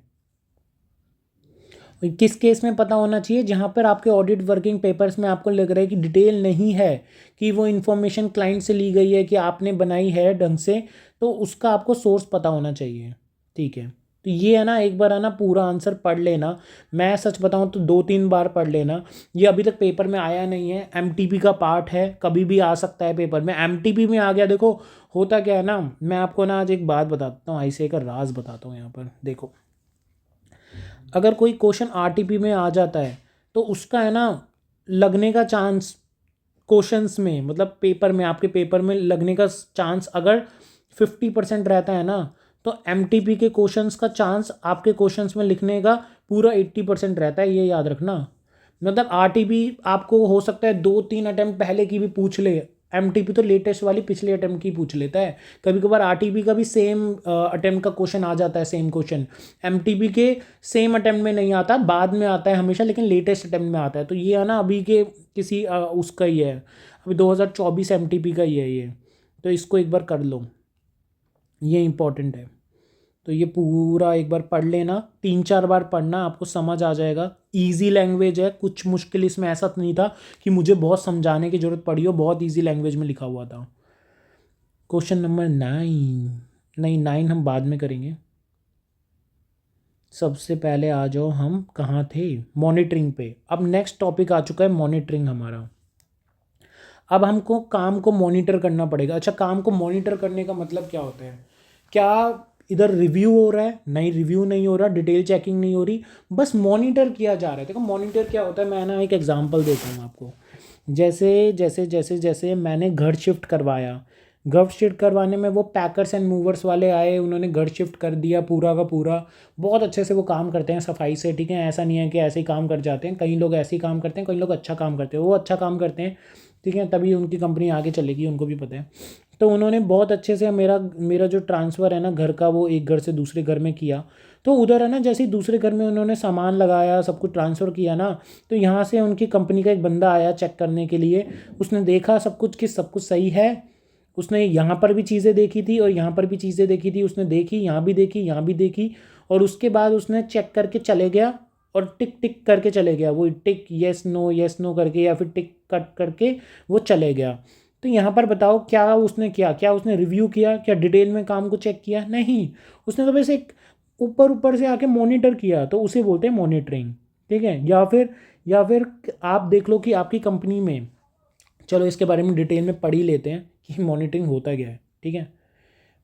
किस केस में पता होना चाहिए, जहाँ पर आपके ऑडिट वर्किंग पेपर्स में आपको लग रहा है कि डिटेल नहीं है, कि वो इन्फॉर्मेशन क्लाइंट से ली गई है, कि आपने बनाई है ढंग से, तो उसका आपको सोर्स पता होना चाहिए, ठीक है। तो ये है ना, एक बार है ना पूरा आंसर पढ़ लेना। मैं सच बताऊं तो 2-3 बार पढ़ लेना। ये अभी तक पेपर में आया नहीं है, एमटीपी का पार्ट है, कभी भी आ सकता है पेपर में। एमटीपी में आ गया, देखो होता क्या है ना, मैं आपको ना आज एक बात बताता हूँ, ऐसे का राज बताता हूँ यहाँ पर। देखो अगर कोई क्वेश्चन आरटीपी में आ जाता है तो उसका है ना लगने का चांस क्वेश्चंस में, मतलब पेपर में, आपके पेपर में लगने का चांस अगर 50% रहता है ना, तो एमटीपी के क्वेश्चंस का चांस आपके क्वेश्चंस में लिखने का पूरा 80% रहता है, ये याद रखना। मतलब आरटीपी आपको हो सकता है 2-3 अटैम्प्ट पहले की भी पूछ ले, एमटीपी तो लेटेस्ट वाली पिछले अटैम्प्ट की पूछ लेता है। कभी कभार आरटीपी का भी सेम अटैम्प्ट का क्वेश्चन आ जाता है, सेम क्वेश्चन एमटीपी के सेम अटैम्प्ट में नहीं आता, बाद में आता है हमेशा, लेकिन लेटेस्ट अटैम्प्ट में आता है। तो ये है ना अभी के किसी उसका ही है, अभी 2024 एमटीपी का ही है ये, तो इसको एक बार कर लो, ये इंपॉर्टेंट है, तो ये पूरा एक बार पढ़ लेना, 3-4 बार पढ़ना, आपको समझ आ जाएगा। इजी लैंग्वेज है, कुछ मुश्किल इसमें ऐसा नहीं था कि मुझे बहुत समझाने की ज़रूरत पड़ी हो, बहुत इजी लैंग्वेज में लिखा हुआ था। क्वेश्चन नंबर 9, नहीं 9 हम बाद में करेंगे। सबसे पहले आ जाओ, हम कहाँ थे, मॉनिटरिंग पे। अब नेक्स्ट टॉपिक आ चुका है मॉनिटरिंग हमारा। अब हमको काम को मॉनिटर करना पड़ेगा। अच्छा, काम को मॉनिटर करने का मतलब क्या होता है? क्या इधर रिव्यू हो रहा है? नहीं, रिव्यू नहीं हो रहा, डिटेल चेकिंग नहीं हो रही, बस मॉनिटर किया जा रहा है। देखो मॉनिटर क्या होता है, मैं ना एक एग्जांपल देता हूँ आपको। जैसे जैसे जैसे जैसे मैंने घर शिफ्ट करवाया, घर शिफ्ट करवाने में वो पैकर्स एंड मूवर्स वाले आए, उन्होंने घर शिफ्ट कर दिया पूरा का पूरा। बहुत अच्छे से वो काम करते हैं सफाई से, ठीक है, ऐसा नहीं है कि ऐसे ही काम कर जाते हैं। कई लोग ऐसे ही काम करते हैं, कई लोग अच्छा काम करते हैं, वो अच्छा काम करते हैं, ठीक है, तभी उनकी कंपनी आगे चलेगी, उनको भी पता है। तो उन्होंने बहुत अच्छे से मेरा मेरा जो ट्रांसफ़र है ना घर का, वो एक घर से दूसरे घर में किया। तो उधर है ना, जैसे ही दूसरे घर में उन्होंने सामान लगाया, सब कुछ ट्रांसफ़र किया ना, तो यहाँ से उनकी कंपनी का एक बंदा आया चेक करने के लिए। उसने देखा सब कुछ कि सब कुछ सही है। उसने यहाँ पर भी चीज़ें देखी थी और यहाँ पर भी चीज़ें देखी थी, उसने देखी, यहाँ भी देखी, यहाँ भी देखी, और उसके बाद उसने चेक करके चले गया और टिक टिक करके चले गया। वो टिक येस नो करके या फिर टिक कट करके वो चले गया। तो यहाँ पर बताओ क्या उसने किया? क्या उसने रिव्यू किया? क्या डिटेल में काम को चेक किया? नहीं, उसने तो बस एक ऊपर ऊपर से आके मॉनिटर किया, तो उसे बोलते हैं मॉनिटरिंग, ठीक है। या फिर आप देख लो कि आपकी कंपनी में, चलो इसके बारे में डिटेल में पढ़ ही लेते हैं कि मॉनिटरिंग होता क्या है, ठीक है।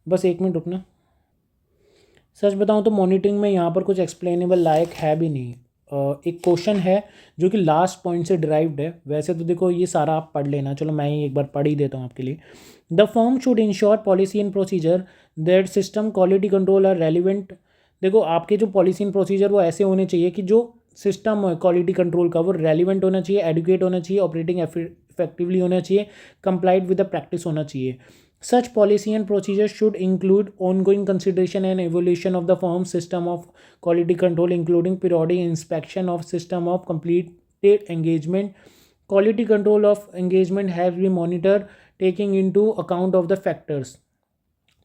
बस 1 मिनट रुकना। सच बताऊं तो मॉनिटरिंग में यहाँ पर कुछ एक्सप्लेनेबल लायक है भी नहीं। एक क्वेश्चन है जो कि लास्ट पॉइंट से डिराइव्ड है। वैसे तो देखो ये सारा आप पढ़ लेना, चलो मैं ही एक बार पढ़ ही देता हूँ आपके लिए। The firm should ensure policy and procedure that system quality control are relevant. देखो आपके जो पॉलिसी एंड प्रोसीजर वो ऐसे होने चाहिए कि जो सिस्टम है क्वालिटी कंट्रोल का वो रेलिवेंट होना चाहिए, एडुकेट होना चाहिए, ऑपरेटिंग इफेक्टिवली होना चाहिए, कंप्लाइड विद द प्रैक्टिस होना चाहिए। Such policy and procedures should include ongoing consideration and evaluation of the firm's system of quality control, including periodic inspection of system of completed engagement. Quality control of engagement has been monitored taking into account of the factors.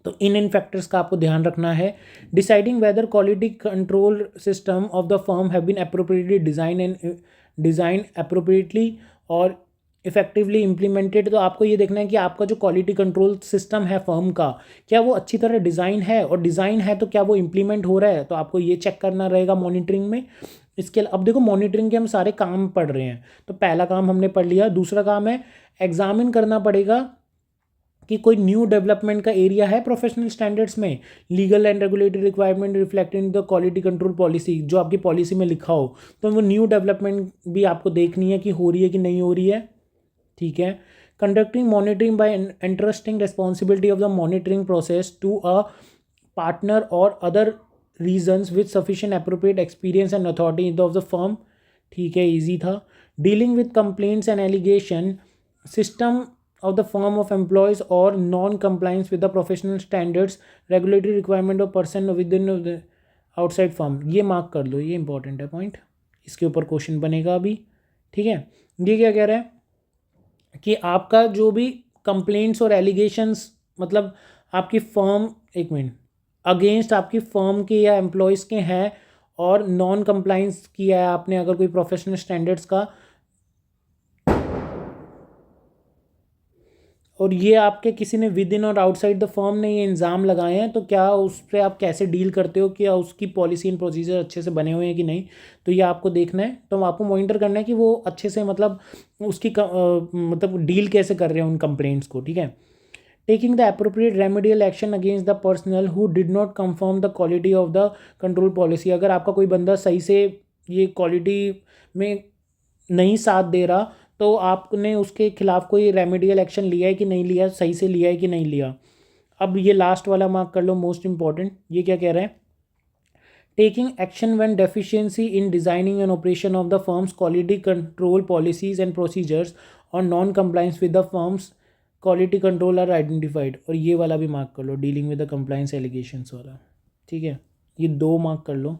तो इन factors का आपको ध्यान रखना है। Deciding whether quality control system of the firm have been appropriately design appropriately और effectively implemented. तो आपको ये देखना है कि आपका जो क्वालिटी कंट्रोल सिस्टम है फर्म का, क्या वो अच्छी तरह डिज़ाइन है, और डिज़ाइन है तो क्या वो इम्प्लीमेंट हो रहा है, तो आपको ये चेक करना रहेगा मॉनिटरिंग में। इसके अब देखो मॉनिटरिंग के हम सारे काम पढ़ रहे हैं, तो पहला काम हमने पढ़ लिया। दूसरा काम है एग्जामिन करना पड़ेगा कि कोई न्यू डेवलपमेंट का एरिया है प्रोफेशनल स्टैंडर्ड्स में, legal and regulatory requirement reflected in the quality control policy, जो आपकी पॉलिसी में लिखा हो, तो वो न्यू डेवलपमेंट भी आपको देखनी है कि हो रही है कि नहीं हो रही है, ठीक है। Conducting monitoring by entrusting responsibility of the monitoring process to a partner or other reasons with sufficient appropriate experience and authority of the firm, ठीक है, इजी था। Dealing with complaints and allegation, system of the firm of employees or non-compliance with the professional standards, regulatory requirement of person within the outside firm। ये mark कर लो, ये important है point, इसके ऊपर question बनेगा अभी, ठीक है। ये क्या कह रहा है कि आपका जो भी कंप्लेंट्स और एलिगेशंस, मतलब आपकी फर्म, एक मिनट, अगेंस्ट आपकी फर्म के या एम्प्लॉयज़ के हैं, और नॉन कंप्लाइंस किया है आपने अगर कोई प्रोफेशनल स्टैंडर्ड्स का, और ये आपके किसी ने विद इन और आउटसाइड द फर्म ने ये इल्ज़ाम लगाए हैं, तो क्या उस पर आप कैसे डील करते हो, क्या उसकी पॉलिसी एंड प्रोसीजर अच्छे से बने हुए हैं कि नहीं, तो ये आपको देखना है। तो आपको मॉनिटर करना है कि वो अच्छे से, मतलब उसकी मतलब डील कैसे कर रहे हैं उन कंप्लेंट्स को, ठीक है। Taking the appropriate remedial action against the personal who did not confirm the quality of the control policy. अगर आपका कोई बंदा सही से ये क्वालिटी में नहीं साथ दे रहा, तो आपने उसके खिलाफ कोई रेमेडियल एक्शन लिया है कि नहीं लिया, सही से लिया है कि नहीं लिया। अब ये लास्ट वाला मार्क कर लो, मोस्ट इंपॉर्टेंट। ये क्या कह रहा है, taking action when deficiency in designing and operation of the firm's quality control policies and procedures और non compliance with the firm's quality control are identified. और ये वाला भी मार्क कर लो, dealing with the compliance allegations वाला, ठीक है। ये 2 मार्क कर लो।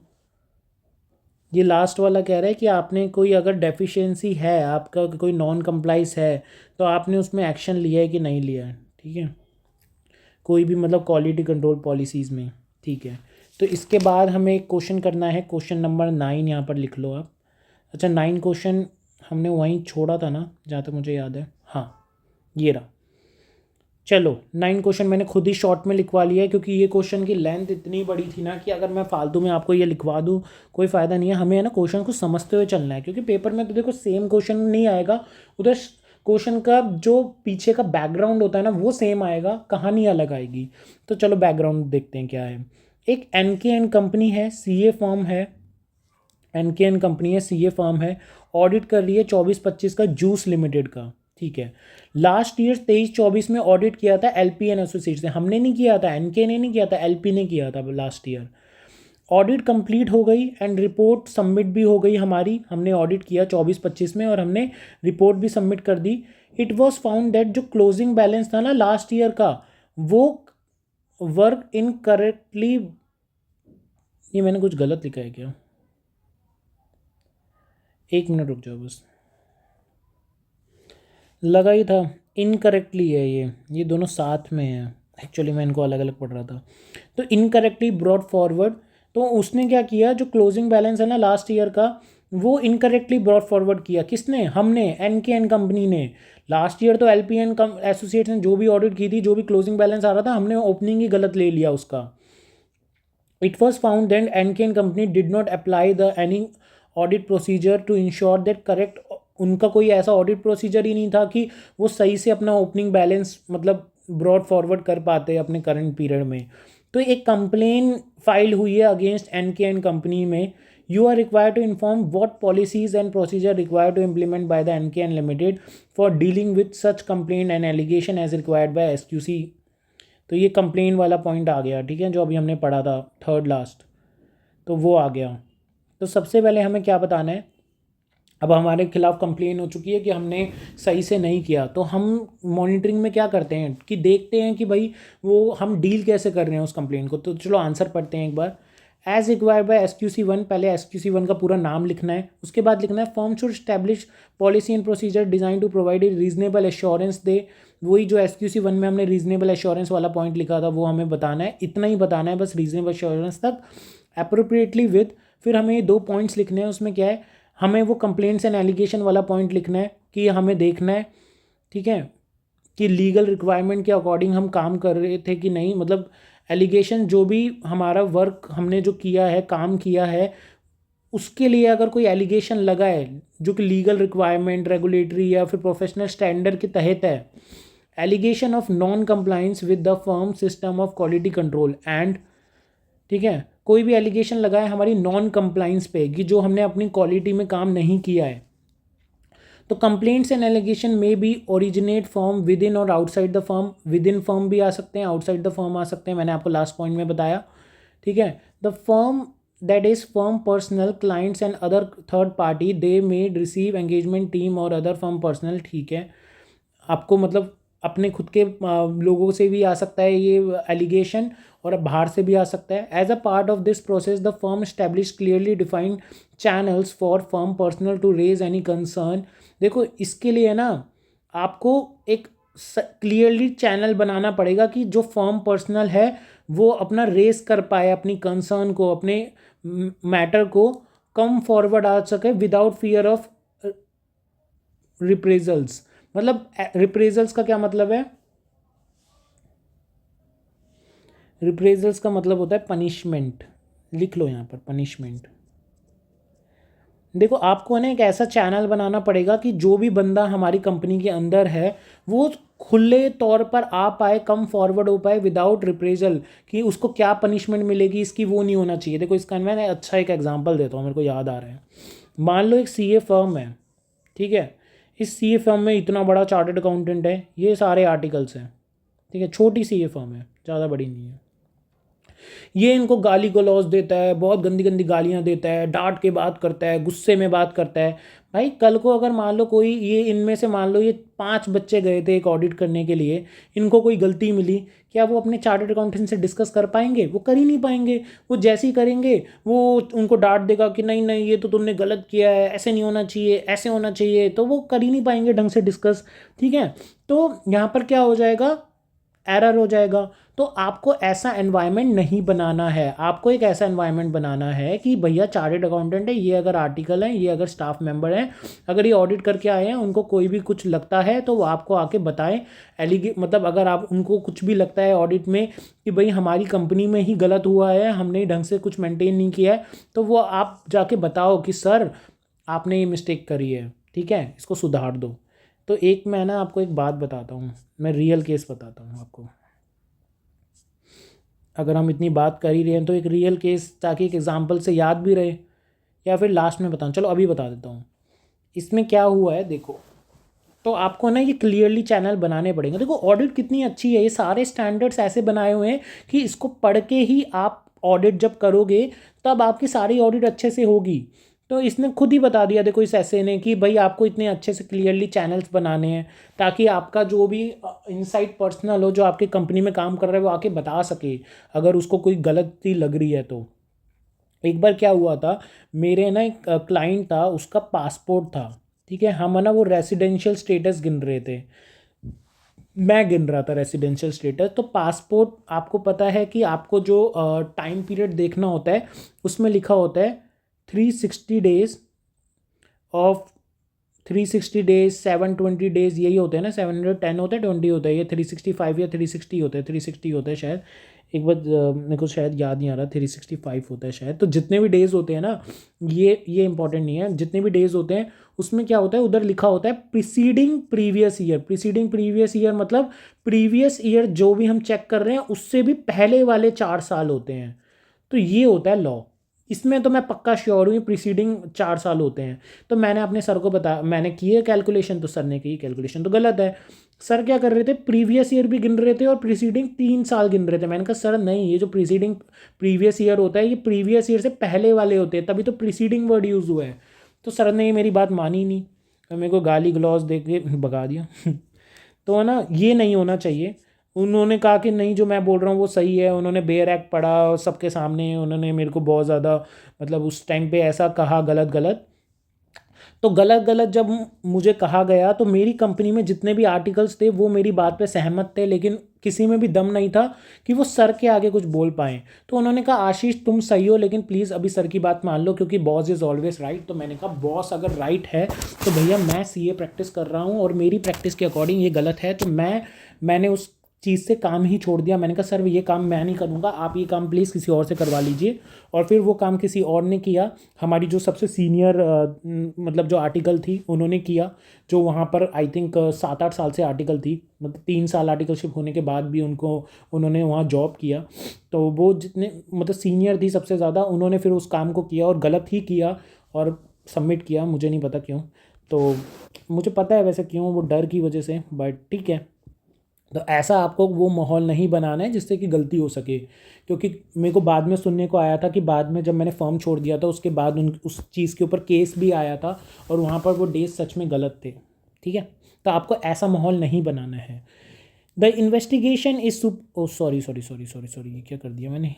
ये लास्ट वाला कह रहा है कि आपने कोई अगर डेफिशिएंसी है, आपका कोई नॉन कंप्लाइंस है, तो आपने उसमें एक्शन लिया है कि नहीं लिया है, ठीक है, कोई भी मतलब क्वालिटी कंट्रोल पॉलिसीज़ में, ठीक है। तो इसके बाद हमें एक क्वेश्चन करना है, क्वेश्चन नंबर 9 यहाँ पर लिख लो आप। अच्छा 9 क्वेश्चन हमने वहीं छोड़ा था ना, जहाँ तक मुझे याद है। हाँ ये रहा। चलो 9 क्वेश्चन मैंने खुद ही शॉर्ट में लिखवा लिया है, क्योंकि ये क्वेश्चन की लेंथ इतनी बड़ी थी ना कि अगर मैं फालतू में आपको ये लिखवा दूँ कोई फ़ायदा नहीं है। हमें है ना क्वेश्चन को समझते हुए चलना है, क्योंकि पेपर में तो देखो सेम क्वेश्चन नहीं आएगा, उधर क्वेश्चन का जो पीछे का बैकग्राउंड होता है ना वो सेम आएगा, कहानी अलग आएगी। तो चलो बैकग्राउंड देखते हैं क्या है। एक NK&N कंपनी है, CA फॉर्म है, NK&N कंपनी है, CA फॉर्म है, ऑडिट कर रही है 24-25 का जूस लिमिटेड का। ठीक है, लास्ट ईयर 23-24 में ऑडिट किया था LP&N एसोसिएट से, हमने नहीं किया था, NK ने नहीं किया था, LP ने किया था लास्ट ईयर। ऑडिट कंप्लीट हो गई एंड रिपोर्ट सबमिट भी हो गई हमारी, हमने ऑडिट किया 24-25 में और हमने रिपोर्ट भी सबमिट कर दी। इट वॉज फाउंड दैट जो क्लोजिंग बैलेंस था ना लास्ट ईयर का, वो वर्क इनकरेक्टली, ये मैंने कुछ गलत लिखा है क्या? एक मिनट रुक जाओ बस, लगा ही था इनकरेक्टली है ये दोनों साथ में है, एक्चुअली मैं इनको अलग अलग पढ़ रहा था। तो इनकरेक्टली ब्रॉट फॉरवर्ड, तो उसने क्या किया, जो क्लोजिंग बैलेंस है ना लास्ट ईयर का वो इनकरेक्टली ब्रॉट फॉरवर्ड किया। किसने? हमने, NK&N कंपनी ने। लास्ट ईयर तो LP&N एसोसिएट्स ने जो भी ऑडिट की थी, जो भी क्लोजिंग बैलेंस आ रहा था, हमने ओपनिंग ही गलत ले लिया उसका। It was found that NK&N company did not apply the any audit procedure to ensure that correct, उनका कोई ऐसा ऑडिट प्रोसीजर ही नहीं था कि वो सही से अपना ओपनिंग बैलेंस मतलब ब्रॉड फॉरवर्ड कर पाते अपने करंट पीरियड में। तो एक कंप्लेन फाइल हुई है अगेंस्ट NK&N कंपनी में। You are required to inform what policies and procedure required to implement by the NK&N limited for dealing with such complaint and allegation as required by SQC। तो ये complain वाला point आ गया, ठीक है, जो अभी हमने पढ़ा था थर्ड लास्ट, तो वो आ गया। तो सबसे पहले हमें क्या बताना है, अब हमारे खिलाफ कंप्लेन हो चुकी है कि हमने सही से नहीं किया, तो हम मॉनिटरिंग में क्या करते हैं कि देखते हैं कि भाई वो हम डील कैसे कर रहे हैं उस कंप्लेन को। तो चलो आंसर पढ़ते हैं एक बार। एज रिक्वायर्ड बाय SQC1, पहले SQC1 का पूरा नाम लिखना है, उसके बाद लिखना है firm should establish policy and procedure design to provide a reasonable assurance दे। वही जो SQC1 में हमने रीजनेबल एश्योरेंस वाला पॉइंट लिखा था वो हमें बताना है, इतना ही बताना है बस, रीजनेबल एश्योरेंस तक। अप्रोप्रिएटली विद, फिर हमें 2 पॉइंट्स लिखने हैं, उसमें क्या है, हमें वो कंप्लेंट्स एंड एलिगेशन वाला पॉइंट लिखना है कि हमें देखना है, ठीक है, कि लीगल रिक्वायरमेंट के अकॉर्डिंग हम काम कर रहे थे कि नहीं, मतलब एलिगेशन जो भी हमारा वर्क हमने जो किया है, काम किया है, उसके लिए अगर कोई एलिगेशन लगा है जो कि लीगल रिक्वायरमेंट, रेगुलेटरी या फिर प्रोफेशनल स्टैंडर्ड के तहत है, allegation of non compliance with the firm system of quality control and, ठीक है, कोई भी एलिगेशन लगा है हमारी नॉन कंप्लाइंस पे कि जो हमने अपनी क्वालिटी में काम नहीं किया है, तो कंप्लेंट्स एंड एलिगेशन में be originate firm within और outside the firm. Within firm भी आ सकते हैं, आउटसाइड द फर्म आ सकते हैं, मैंने आपको लास्ट पॉइंट में बताया, ठीक है। The firm that is firm personal clients and other third party they may receive engagement team और अदर फर्म पर्सनल, ठीक है, आपको मतलब अपने खुद के लोगों से भी आ सकता है ये एलिगेशन और बाहर से भी आ सकता है। As a part of this process the firm establish clearly defined channels for firm personnel to raise any concern. देखो इसके लिए ना आपको एक क्लियरली चैनल बनाना पड़ेगा कि जो फर्म पर्सनल है वो अपना रेस कर पाए अपनी कंसर्न को, अपने मैटर को कम फॉरवर्ड आ सके विदाउट फियर ऑफ रिप्रेजल्स। मतलब रिप्रेजल्स का क्या मतलब है? रिप्रेजल्स का मतलब होता है पनिशमेंट, लिख लो यहाँ पर पनिशमेंट। देखो आपको ना एक ऐसा चैनल बनाना पड़ेगा कि जो भी बंदा हमारी कंपनी के अंदर है वो खुले तौर पर आ पाए, कम फॉरवर्ड हो पाए विदाउट रिप्रेजल, कि उसको क्या पनिशमेंट मिलेगी इसकी वो नहीं होना चाहिए। देखो इसका मैं अच्छा एक एग्जांपल देता हूँ, मेरे को याद आ रहा है। मान लो एक CA फर्म है, ठीक है, इस CA फर्म में इतना बड़ा चार्टर्ड अकाउंटेंट है, ये सारे आर्टिकल्स हैं, ठीक है, छोटी CA फर्म है, ज़्यादा बड़ी नहीं है। ये इनको गाली गलौज देता है, बहुत गंदी गंदी गालियाँ देता है, डांट के बात करता है, गुस्से में बात करता है। भाई कल को अगर मान लो कोई ये इनमें से मान लो ये 5 बच्चे गए थे एक ऑडिट करने के लिए, इनको कोई गलती मिली, क्या वो अपने चार्टर्ड अकाउंटेंट से डिस्कस कर पाएंगे? वो कर ही नहीं पाएंगे। वो जैसे ही करेंगे वो उनको डांट देगा कि नहीं नहीं ये तो तुमने गलत किया है, ऐसे नहीं होना चाहिए, ऐसे होना चाहिए, तो वो कर ही नहीं पाएंगे ढंग से डिस्कस, ठीक है। तो यहाँ पर क्या हो जाएगा, एरर हो जाएगा। तो आपको ऐसा एनवायरनमेंट नहीं बनाना है। आपको एक ऐसा एनवायरनमेंट बनाना है कि भैया चार्टर्ड अकाउंटेंट है, ये अगर आर्टिकल है, ये अगर स्टाफ मेंबर हैं, अगर ये ऑडिट करके आए हैं, उनको कोई भी कुछ लगता है तो वो आपको आके बताएं। मतलब अगर आप उनको कुछ भी लगता है ऑडिट में कि भाई हमारी कंपनी में ही गलत हुआ है, हमने ढंग से कुछ मेंटेन नहीं किया है, तो वो आप जाके बताओ कि सर आपने ये मिस्टेक करी है, ठीक है, इसको सुधार दो। तो एक मैं ना आपको एक बात बताता हूँ, मैं रियल केस बताता हूँ आपको। अगर हम इतनी बात कर ही रहे हैं तो एक रियल केस, ताकि एक एग्जांपल से याद भी रहे, या फिर लास्ट में बताऊँ, चलो अभी बता देता हूँ। इसमें क्या हुआ है देखो, तो आपको ना ये क्लियरली चैनल बनाने पड़ेंगे। देखो ऑडिट कितनी अच्छी है, ये सारे स्टैंडर्ड्स ऐसे बनाए हुए हैं कि इसको पढ़ के ही आप ऑडिट जब करोगे तब आपकी सारी ऑडिट अच्छे से होगी। तो इसने खुद ही बता दिया देखो इस ऐसे ने कि भाई आपको इतने अच्छे से क्लियरली चैनल्स बनाने हैं ताकि आपका जो भी इनसाइड पर्सनल हो जो आपके कंपनी में काम कर रहा है वो आके बता सके अगर उसको कोई गलती लग रही है तो। एक बार क्या हुआ था, मेरे ना एक क्लाइंट था, उसका पासपोर्ट था, ठीक है, हम है ना वो रेसिडेंशियल स्टेटस गिन रहे थे, मैं गिन रहा था रेसिडेंशियल स्टेटस। तो पासपोर्ट आपको पता है कि आपको जो टाइम पीरियड देखना होता है उसमें लिखा होता है 360 डेज ऑफ 360 डेज 720 डेज, यही होते हैं ना, 710 होता है 20 होता है, ये 365 या 360 होता है, 360 होता है शायद, एक बार मेरे को शायद याद नहीं आ रहा, 365 होता है शायद। तो जितने भी डेज़ होते हैं ना, ये इंपॉर्टेंट नहीं है, जितने भी डेज़ होते हैं उसमें क्या होता है, उधर लिखा होता है preceding previous year. Preceding previous year मतलब प्रीवियस ईयर जो भी हम चेक कर रहे हैं उससे भी पहले वाले 4 साल होते हैं। तो ये होता है लॉ, इसमें तो मैं पक्का श्योर हूँ प्रीसीडिंग 4 साल होते हैं। तो मैंने अपने सर को बताया, मैंने की है कैलकुलेशन, तो सर ने की कैलकुलेशन तो गलत है। सर क्या कर रहे थे, प्रीवियस ईयर भी गिन रहे थे और प्रीसीडिंग 3 साल गिन रहे थे। मैंने कहा सर नहीं, ये जो प्रीसीडिंग प्रीवियस ईयर होता है ये प्रीवियस ईयर से पहले वाले होते हैं, तभी तो प्रीसीडिंग वर्ड यूज़ हुआ है। तो सर ने ये मेरी बात मानी नहीं, तो मेरे को गाली ग्लॉस दे के भगा दिया। तो है ना, ये नहीं होना चाहिए। उन्होंने कहा कि नहीं जो मैं बोल रहा हूँ वो सही है, उन्होंने बेयर एक्ट पढ़ा और सबके सामने उन्होंने मेरे को बहुत ज़्यादा मतलब उस टाइम पे ऐसा कहा गलत गलत। तो गलत गलत जब मुझे कहा गया तो मेरी कंपनी में जितने भी आर्टिकल्स थे वो मेरी बात पे सहमत थे, लेकिन किसी में भी दम नहीं था कि वो सर के आगे कुछ बोल पाएँ। तो उन्होंने कहा आशीष तुम सही हो लेकिन प्लीज़ अभी सर की बात मान लो क्योंकि बॉस इज़ ऑलवेज राइट। तो मैंने कहा बॉस अगर राइट है तो भैया मैं सीए प्रैक्टिस कर रहा हूँ और मेरी प्रैक्टिस के अकॉर्डिंग ये गलत है, तो मैंने उस चीज़ से काम ही छोड़ दिया। मैंने कहा सर ये काम मैं नहीं करूँगा, आप ये काम प्लीज़ किसी और से करवा लीजिए। और फिर वो काम किसी और ने किया, हमारी जो सबसे सीनियर मतलब जो आर्टिकल थी उन्होंने किया, जो वहाँ पर आई थिंक 7-8 साल से आर्टिकल थी, मतलब 3 साल आर्टिकलशिप होने के बाद भी उन्होंने वहाँ जॉब किया। तो वो जितने मतलब सीनियर थी सबसे ज़्यादा, उन्होंने फिर उस काम को किया और गलत ही किया और सबमिट किया, मुझे नहीं पता क्यों। तो मुझे पता है वैसे क्यों, वो डर की वजह से, बट ठीक है। तो ऐसा आपको वो माहौल नहीं बनाना है जिससे कि गलती हो सके, क्योंकि मेरे को बाद में सुनने को आया था कि बाद में जब मैंने फर्म छोड़ दिया था उसके बाद उस चीज़ के ऊपर केस भी आया था और वहाँ पर वो डेज सच में गलत थे, ठीक है। तो आपको ऐसा माहौल नहीं बनाना है। The investigation is sorry sorry sorry sorry sorry, ये क्या कर दिया मैंने।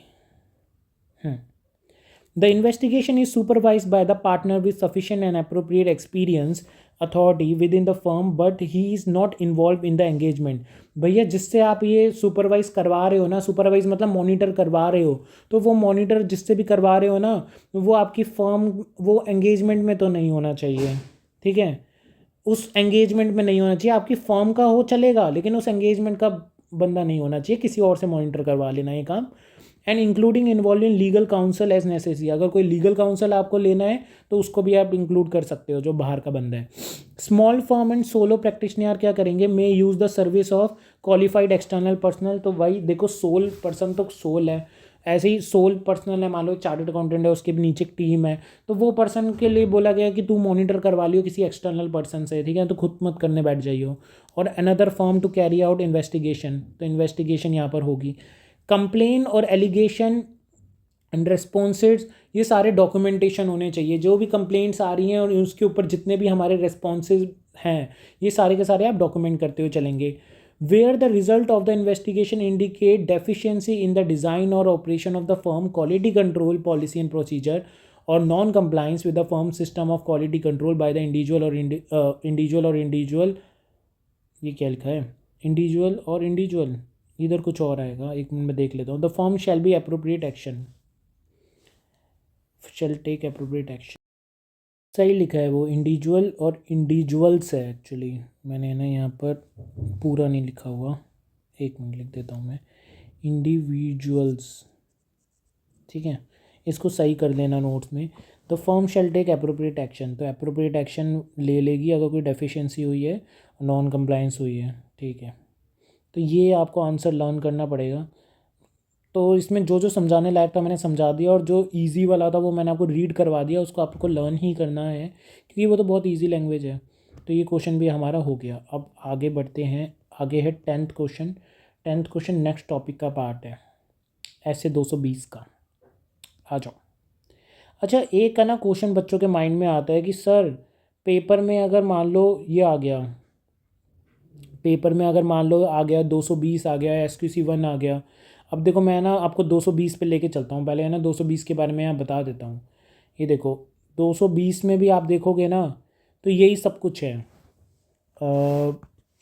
The investigation is supervised by the partner with sufficient and appropriate experience, authority within the firm, but he is not involved in the engagement. भैया जिससे आप ये supervise करवा रहे हो ना, सुपरवाइज मतलब मॉनिटर करवा रहे हो, तो वो मॉनिटर जिससे भी करवा रहे हो ना, वो आपकी फर्म वो एंगेजमेंट में तो नहीं होना चाहिए, ठीक है। उस एंगेजमेंट में नहीं होना चाहिए, आपकी फर्म का हो चलेगा लेकिन उस एंगेजमेंट का बंदा नहीं होना चाहिए, किसी और से मॉनिटर करवा लेना ये काम। And including involve in legal counsel as necessary, अगर कोई लीगल काउंसिल आपको लेना है तो उसको भी आप इंक्लूड कर सकते हो जो बाहर का बंदा है। Small firm and solo practitioner क्या करेंगे, मे use the service of qualified external personal. तो भाई देखो सोल पर्सन तो सोल है, ऐसे ही सोल पर्सनल है, मान लो चार्टर्ड अकाउंटेंट है उसके भी नीचे एक टीम है, तो वो पर्सन के लिए बोला गया कि तू मॉनिटर करवा लियो किसी एक्सटर्नल पर्सन से, ठीक है, तो खुद मत करने बैठ जाइयो। और another firm to carry out investigation, तो इन्वेस्टिगेशन यहाँ पर होगी। कंप्लेन और एलिगेशन एंड रिस्पॉन्सेज, ये सारे डॉक्यूमेंटेशन होने चाहिए, जो भी कंप्लेंट्स आ रही हैं और उसके ऊपर जितने भी हमारे रिस्पॉन्सेज हैं ये सारे के सारे आप डॉक्यूमेंट करते हुए चलेंगे। Where the result of the investigation indicate deficiency in the design और operation of the firm quality control policy and procedure और non compliance with the firm system of quality control by the individual, ये क्या लिखा है, individual और individual, इधर कुछ और आएगा, एक मिनट में देख लेता हूँ। The firm shall be appropriate action, shall take appropriate action, सही लिखा है वो, इंडिविजुअल और इंडिविजुअल्स है एक्चुअली, मैंने ना यहाँ पर पूरा नहीं लिखा हुआ, एक मिनट लिख देता हूँ मैं, इंडिविजुअल्स, ठीक है, इसको सही कर लेना नोट्स में। The firm shall take appropriate action, तो अप्रोप्रिएट एक्शन ले लेगी अगर कोई डेफिशिएंसी हुई है, नॉन कंप्लायंस हुई है, ठीक है। तो ये आपको आंसर लर्न करना पड़ेगा। तो इसमें जो जो समझाने लायक था मैंने समझा दिया, और जो इजी वाला था वो मैंने आपको रीड करवा दिया, उसको आपको लर्न ही करना है क्योंकि वो तो बहुत इजी लैंग्वेज है। तो ये क्वेश्चन भी हमारा हो गया। अब आगे बढ़ते हैं, आगे है 10th question. 10th question next topic का पार्ट है, ऐसे 220 का। आ जाओ। अच्छा, एक का ना क्वेश्चन बच्चों के माइंड में आता है कि सर पेपर में अगर मान लो ये आ गया, पेपर में अगर मान लो आ गया 220 आ गया, SQC1 आ गया। अब देखो मैं ना आपको 220 पे लेके चलता हूँ, पहले है ना 220 के बारे में यहाँ बता देता हूँ। ये देखो 220 में भी आप देखोगे ना तो यही सब कुछ है।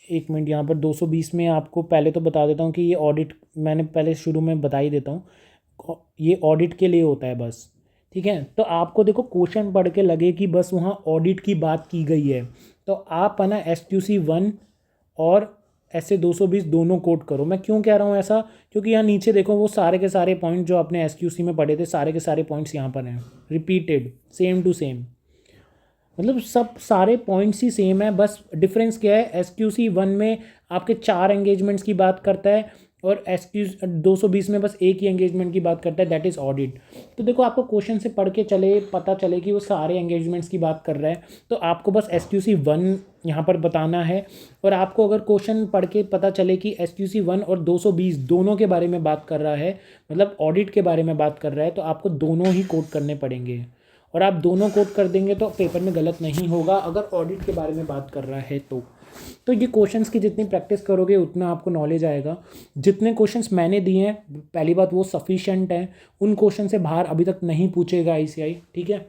एक मिनट, यहाँ पर 220 में आपको पहले तो बता देता हूँ कि ये ऑडिट, मैंने पहले शुरू में बता ही देता हूँ, ये ऑडिट के लिए होता है बस, ठीक है। तो आपको देखो क्वेश्चन पढ़ के लगे कि बस वहाँ ऑडिट की बात की गई है, तो आप है ना SQC1 और SA-220 दोनों कोट करो। मैं क्यों कह रहा हूँ ऐसा, क्योंकि यहाँ नीचे देखो वो सारे के सारे पॉइंट जो आपने SQC में पढ़े थे, सारे के सारे पॉइंट्स यहाँ पर हैं, रिपीटेड, सेम टू सेम, मतलब सब सारे पॉइंट्स ही सेम है, बस डिफरेंस क्या है, SQC1 में आपके 4 एंगेजमेंट्स की बात करता है और SQ-220 में बस एक ही एंगेजमेंट की बात करता है, दैट इज़ ऑडिट। तो देखो आपको क्वेश्चन से पढ़ के चले पता चले कि वो सारे एंगेजमेंट्स की बात कर रहा है, तो आपको बस SQC1 यहाँ पर बताना है। और आपको अगर क्वेश्चन पढ़ के पता चले कि SQC1 और 220 दोनों के बारे में बात कर रहा है, मतलब ऑडिट के बारे में बात कर रहा है, तो आपको दोनों ही कोट करने पड़ेंगे, और आप दोनों कोट कर देंगे तो पेपर में गलत नहीं होगा अगर ऑडिट के बारे में बात कर रहा है तो ये क्वेश्चंस की जितनी प्रैक्टिस करोगे उतना आपको नॉलेज आएगा। जितने क्वेश्चंस मैंने दिए हैं, पहली बात वो सफिशिएंट हैं, उन क्वेश्चन से बाहर अभी तक नहीं पूछेगा ICI, ठीक है।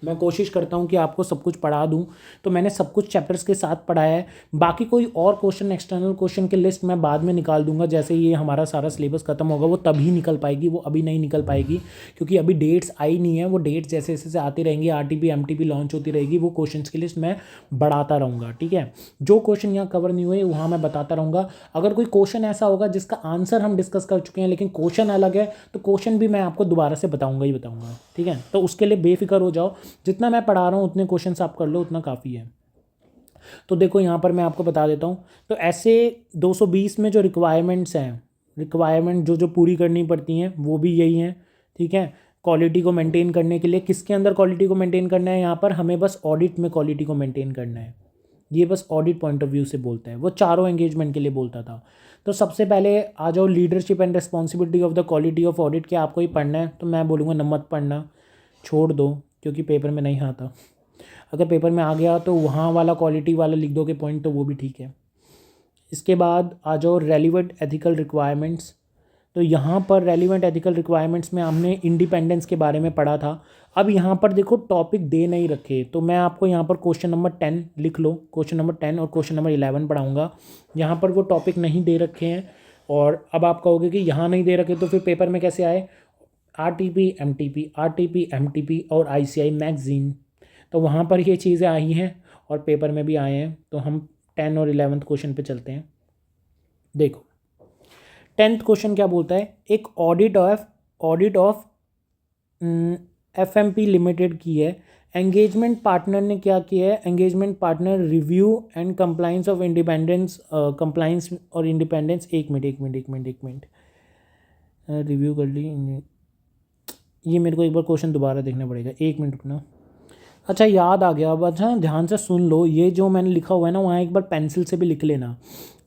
मैं कोशिश करता हूँ कि आपको सब कुछ पढ़ा दूँ, तो मैंने सब कुछ चैप्टर्स के साथ पढ़ाया है। बाकी कोई और क्वेश्चन, एक्सटर्नल क्वेश्चन की लिस्ट मैं बाद में निकाल दूंगा, जैसे ये हमारा सारा सिलेबस खत्म होगा वो तभी निकल पाएगी, वो अभी नहीं निकल पाएगी क्योंकि अभी डेट्स आई नहीं है। वो डेट्स जैसे जैसे आती रहेंगी, RTP MTP लॉन्च होती रहेगी, वो क्वेश्चन की लिस्ट मैं बढ़ाता रहूँगा, ठीक है। जो क्वेश्चन यहाँ कवर नहीं हुए वहाँ मैं बताता रहूँगा। अगर कोई क्वेश्चन ऐसा होगा जिसका आंसर हम डिस्कस कर चुके हैं लेकिन क्वेश्चन अलग है, तो क्वेश्चन भी मैं आपको दोबारा से बताऊँगा ही बताऊँगा, ठीक है। तो उसके लिए बेफिक्र हो जाओ, जितना मैं पढ़ा रहा हूँ उतने क्वेश्चंस आप कर लो, उतना काफ़ी है। तो देखो यहाँ पर मैं आपको बता देता हूँ, तो ऐसे 220 में जो रिक्वायरमेंट्स हैं, रिक्वायरमेंट जो जो पूरी करनी पड़ती हैं वो भी यही हैं, ठीक है। क्वालिटी को मेंटेन करने के लिए, किसके अंदर क्वालिटी को मेंटेन करना है, यहाँ पर हमें बस ऑडिट में क्वालिटी को मेंटेन करना है, ये बस ऑडिट पॉइंट ऑफ व्यू से बोलता है, वो चारों एंगेजमेंट के लिए बोलता था। तो सबसे पहले आ जाओ, leadership and responsibility of the quality of audit, क्या आपको ही पढ़ना है, तो मैं बोलूँगा न मत पढ़ना, छोड़ दो, क्योंकि पेपर में नहीं आता। अगर पेपर में आ गया तो वहाँ वाला क्वालिटी वाला लिख दोगे पॉइंट, तो वो भी ठीक है। इसके बाद आ जाओ रेलिवेंट एथिकल रिक्वायरमेंट्स, तो यहाँ पर रेलिवेंट एथिकल रिक्वायरमेंट्स में हमने इंडिपेंडेंस के बारे में पढ़ा था। अब यहाँ पर देखो टॉपिक दे नहीं रखे, तो मैं आपको यहाँ पर क्वेश्चन नंबर 10 लिख लो, क्वेश्चन नंबर 10 और क्वेश्चन नंबर 11 पढ़ाऊँगा। यहाँ पर वो टॉपिक नहीं दे रखे हैं, और अब आप कहोगे कि यहाँ नहीं दे रखे तो फिर पेपर में कैसे आए, RTP MTP और ICI मैगजीन, तो वहाँ पर ये चीज़ें आई हैं और पेपर में भी आए हैं। तो हम 10 और 11th क्वेश्चन पे चलते हैं। देखो 10th क्वेश्चन क्या बोलता है, एक ऑडिट ऑफ FMP लिमिटेड की है, एंगेजमेंट पार्टनर ने क्या किया है, engagement partner review and compliance of independence, compliance और इंडिपेंडेंस, एक मिनट रिव्यू कर ली, ये मेरे को एक बार क्वेश्चन दोबारा देखना पड़ेगा, एक मिनट रुकना। अच्छा याद आ गया, अब अच्छा ध्यान से सुन लो, ये जो मैंने लिखा हुआ है ना वहाँ एक बार पेंसिल से भी लिख लेना।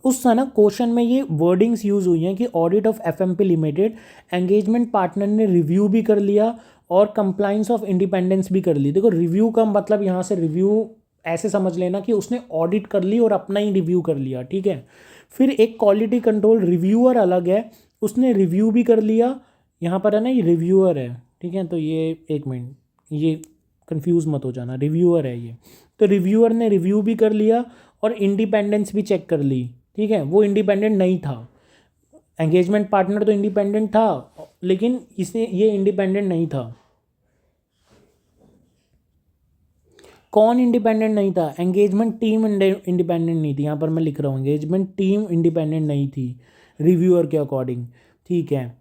उस ना क्वेश्चन में ये वर्डिंग्स यूज़ हुई हैं कि audit of FMP limited, engagement partner ने रिव्यू भी कर लिया और कंप्लाइंस ऑफ इंडिपेंडेंस भी कर ली। देखो रिव्यू का मतलब यहाँ से रिव्यू ऐसे समझ लेना कि उसने ऑडिट कर ली और अपना ही रिव्यू कर लिया, ठीक है। फिर एक क्वालिटी कंट्रोल रिव्यूअर अलग है, उसने रिव्यू भी कर लिया, यहाँ पर है ना ये रिव्यूअर है, ठीक है। तो ये एक मिनट, ये कंफ्यूज मत हो जाना, रिव्यूअर है ये। तो रिव्यूअर ने रिव्यू भी कर लिया और इंडिपेंडेंस भी चेक कर ली, ठीक है। वो इंडिपेंडेंट नहीं था, एंगेजमेंट पार्टनर तो इंडिपेंडेंट था, लेकिन इसे ये इंडिपेंडेंट नहीं था। कौन इंडिपेंडेंट नहीं था? एंगेजमेंट टीम इंडिपेंडेंट नहीं थी। यहाँ पर मैं लिख रहा हूँ एंगेजमेंट टीम इंडिपेंडेंट नहीं थी रिव्यूअर के अकॉर्डिंग, ठीक है।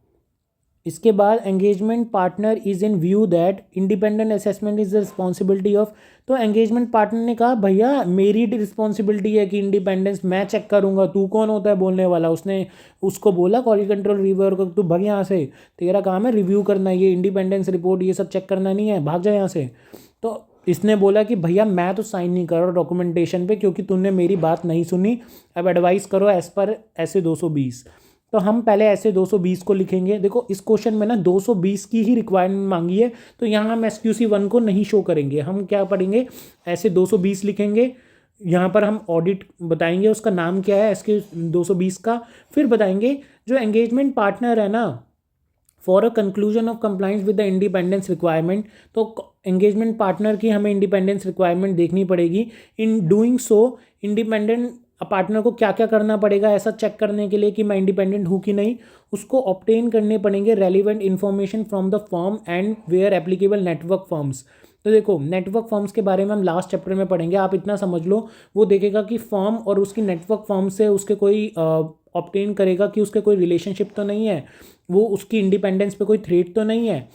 इसके बाद engagement partner is in view that independent assessment is the responsibility of. तो एंगेजमेंट पार्टनर ने कहा भैया मेरी रिस्पॉन्सिबिलिटी है कि इंडिपेंडेंस मैं चेक करूंगा, तू कौन होता है बोलने वाला। उसने उसको बोला क्वालिटी कंट्रोल रिव्यूअर को, तू भाग यहाँ से, तेरा काम है रिव्यू करना, ये इंडिपेंडेंस रिपोर्ट ये सब चेक करना नहीं है, भाग जा यहाँ से। तो इसने बोला कि भैया मैं तो साइन नहीं कर रहा डॉक्यूमेंटेशन पे क्योंकि तूने मेरी बात नहीं सुनी, अब एडवाइस करो एज पर ऐसे 220। तो हम पहले ऐसे 220 को लिखेंगे। देखो इस क्वेश्चन में ना 220 की ही रिक्वायरमेंट मांगी है, तो यहाँ हम SQC1 को नहीं शो करेंगे। हम क्या पढ़ेंगे, ऐसे 220 लिखेंगे। यहाँ पर हम ऑडिट बताएंगे, उसका नाम क्या है SQ 220 का। फिर बताएंगे जो एंगेजमेंट पार्टनर है ना, for a conclusion of compliance with the independence requirement. तो एंगेजमेंट पार्टनर की हमें इंडिपेंडेंस रिक्वायरमेंट देखनी पड़ेगी। In doing so independent partner को क्या क्या करना पड़ेगा ऐसा चेक करने के लिए कि मैं इंडिपेंडेंट हूँ कि नहीं, उसको ऑब्टेन करने पड़ेंगे relevant information from the firm and where applicable network firms. तो देखो नेटवर्क फर्म्स के बारे में हम लास्ट चैप्टर में पढ़ेंगे, आप इतना समझ लो। वो देखेगा कि फर्म और उसकी नेटवर्क फर्म से उसके कोई ऑब्टेन करेगा कि उसके कोई रिलेशनशिप तो नहीं है, वो उसकी इंडिपेंडेंस पे कोई थ्रेट तो नहीं है।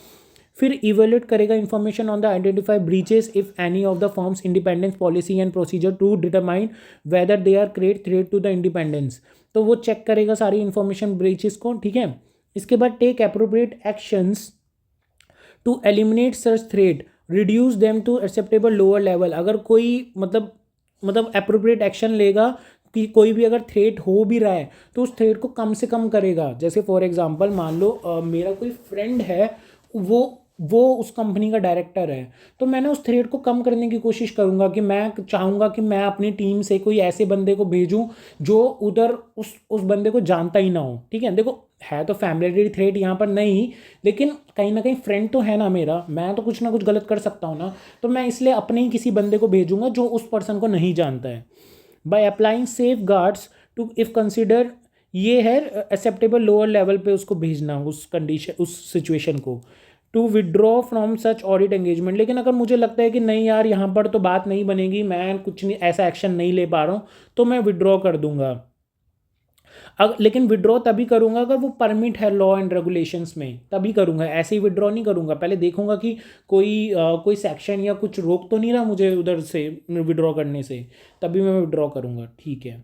फिर इवेल्यूएट करेगा information on the identify breaches if any of the firms independence policy and procedure to determine whether they are create threat to the independence. तो वो चेक करेगा सारी इन्फॉर्मेशन ब्रीचेस को, ठीक है। इसके बाद take appropriate actions to eliminate such threat, reduce them to acceptable lower level. अगर कोई मतलब अप्रोप्रिएट एक्शन लेगा कि कोई भी अगर थ्रेट हो भी रहा है तो उस थ्रेट को कम से कम करेगा। जैसे फॉर एग्जांपल मान लो मेरा कोई फ्रेंड है, वो उस कंपनी का डायरेक्टर है, तो मैं ना उस थ्रेट को कम करने की कोशिश करूंगा कि मैं चाहूँगा कि मैं अपनी टीम से कोई ऐसे बंदे को भेजूं जो उधर उस बंदे को जानता ही ना हो, ठीक है। देखो है तो फैमिली थ्रेट यहाँ पर नहीं, लेकिन कहीं ना कहीं फ्रेंड तो है ना मेरा, मैं तो कुछ ना कुछ गलत कर सकता हूँ ना, तो मैं इसलिए अपने ही किसी बंदे को भेजूंगा जो उस पर्सन को नहीं जानता है। By applying safe guards to if consider, ये है एक्सेप्टेबल लोअर लेवल पे उसको भेजना उस कंडीशन उस सिचुएशन को। To withdraw from such audit engagement, लेकिन अगर मुझे लगता है कि नहीं यार यहाँ पर तो बात नहीं बनेगी, मैं कुछ नहीं ऐसा एक्शन नहीं ले पा रहा हूँ, तो मैं विड्रॉ कर दूंगा। लेकिन विड्रॉ तभी करूंगा अगर वो परमिट है लॉ एंड रेगुलेशंस में, तभी करूंगा, ऐसे ही विड्रॉ नहीं करूंगा। पहले देखूंगा कि कोई सेक्शन या कुछ रोक तो नहीं रहा मुझे उधर से विड्रॉ करने से, तभी मैं विड्रॉ करूंगा, ठीक है।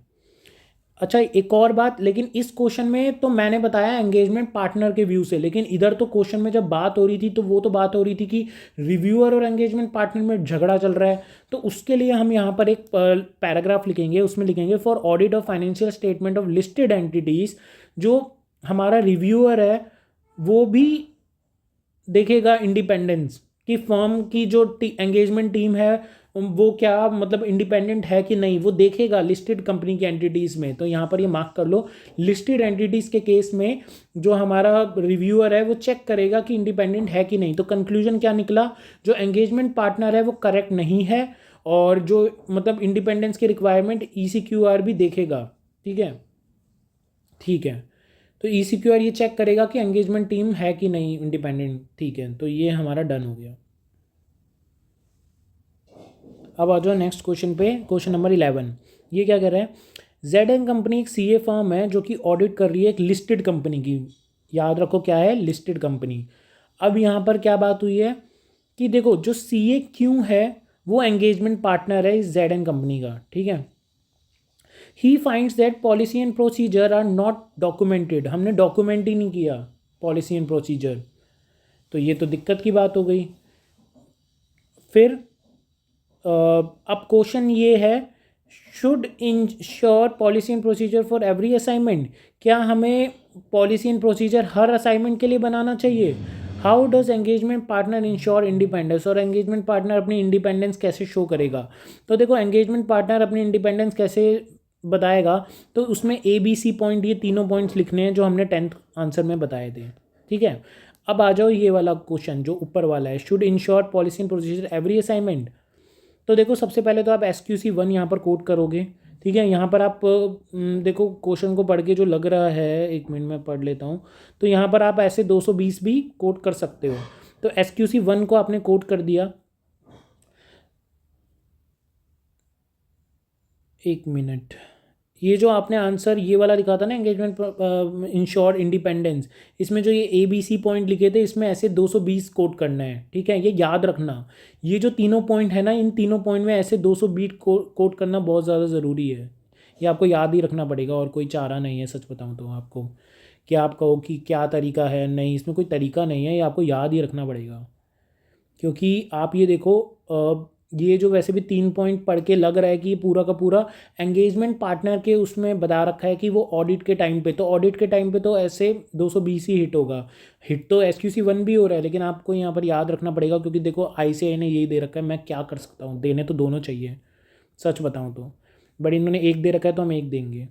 अच्छा एक और बात, लेकिन इस क्वेश्चन में तो मैंने बताया एंगेजमेंट पार्टनर के व्यू से, लेकिन इधर तो क्वेश्चन में जब बात हो रही थी तो वो तो बात हो रही थी कि रिव्यूअर और एंगेजमेंट पार्टनर में झगड़ा चल रहा है। तो उसके लिए हम यहाँ पर एक पैराग्राफ लिखेंगे, उसमें लिखेंगे for audit of financial statement of listed entities. जो हमारा रिव्यूअर है वो भी देखेगा इंडिपेंडेंस कि फर्म की जो एंगेजमेंट टीम है वो क्या मतलब इंडिपेंडेंट है कि नहीं, वो देखेगा लिस्टेड कंपनी की एंटिटीज़ में। तो यहाँ पर ये मार्क कर लो, लिस्टेड एंटिटीज़ के केस में जो हमारा रिव्यूअर है वो चेक करेगा कि इंडिपेंडेंट है कि नहीं। तो कंक्लूजन क्या निकला, जो एंगेजमेंट पार्टनर है वो करेक्ट नहीं है, और जो मतलब इंडिपेंडेंस की रिक्वायरमेंट ECQR भी देखेगा, ठीक है, ठीक है। तो ECQR ये चेक करेगा कि एंगेजमेंट टीम है कि नहीं इंडिपेंडेंट, ठीक है। तो ये हमारा डन हो गया। अब आ जाओ नेक्स्ट क्वेश्चन पे, क्वेश्चन नंबर 11। ये क्या कह रहा है, ZN कंपनी एक CA फर्म है जो कि ऑडिट कर रही है एक लिस्टेड कंपनी की। याद रखो क्या है, लिस्टेड कंपनी। अब यहाँ पर क्या बात हुई है कि देखो जो CA क्यों है वो एंगेजमेंट पार्टनर है इस ZN कंपनी का, ठीक है। He finds that policy and procedure are not documented, हमने डॉक्यूमेंट ही नहीं किया पॉलिसी एंड प्रोसीजर, तो ये तो दिक्कत की बात हो गई। फिर अब क्वेश्चन ये है, should ensure policy and procedure for every assignment, क्या हमें policy and procedure her assignment के लिए बनाना चाहिए। How does engagement partner ensure independence, और एंगेजमेंट पार्टनर अपनी इंडिपेंडेंस कैसे शो करेगा। तो देखो एंगेजमेंट पार्टनर अपनी इंडिपेंडेंस कैसे बताएगा, तो उसमें ABC पॉइंट, ये तीनों पॉइंट्स लिखने हैं जो हमने 10th आंसर में बताए थे, ठीक है। अब आ जाओ ये वाला क्वेश्चन जो ऊपर वाला है, should ensure policy and procedure every assignment. तो देखो सबसे पहले तो आप SQC1 यहाँ पर कोट करोगे ठीक है, यहाँ पर आप देखो क्वेश्चन को पढ़ के जो लग रहा है, एक मिनट में पढ़ लेता हूँ। तो यहाँ पर आप ऐसे 220 भी कोट कर सकते हो। तो SQC 1 को आपने कोट कर दिया, एक मिनट, ये जो आपने आंसर ये वाला लिखा था ना, एंगेजमेंट इंश्योर इंडिपेंडेंस, इसमें जो ये ABC पॉइंट लिखे थे, इसमें ऐसे 220 कोट करना है। ठीक है, ये याद रखना, ये जो तीनों पॉइंट है ना, इन तीनों पॉइंट में ऐसे 220 कोट करना बहुत ज़्यादा ज़रूरी है। ये आपको याद ही रखना पड़ेगा, और कोई चारा नहीं है सच बताऊँ तो आपको, कि आप कहो कि क्या तरीका है, नहीं, इसमें कोई तरीका नहीं है, ये आपको याद ही रखना पड़ेगा। क्योंकि आप ये देखो, ये जो वैसे भी 3 पॉइंट पढ़ के लग रहा है कि ये पूरा का पूरा एंगेजमेंट पार्टनर के उसमें बता रखा है कि वो ऑडिट के टाइम पे, तो ऑडिट के टाइम पे तो ऐसे 220 ही हिट होगा। हिट तो SQC 1 भी हो रहा है, लेकिन आपको यहाँ पर याद रखना पड़ेगा, क्योंकि देखो ICAI ने यही दे रखा है, मैं क्या कर सकता हूँ, देने तो दोनों चाहिए सच बताऊँ तो, बट इन्होंने एक दे रखा है तो हम एक देंगे।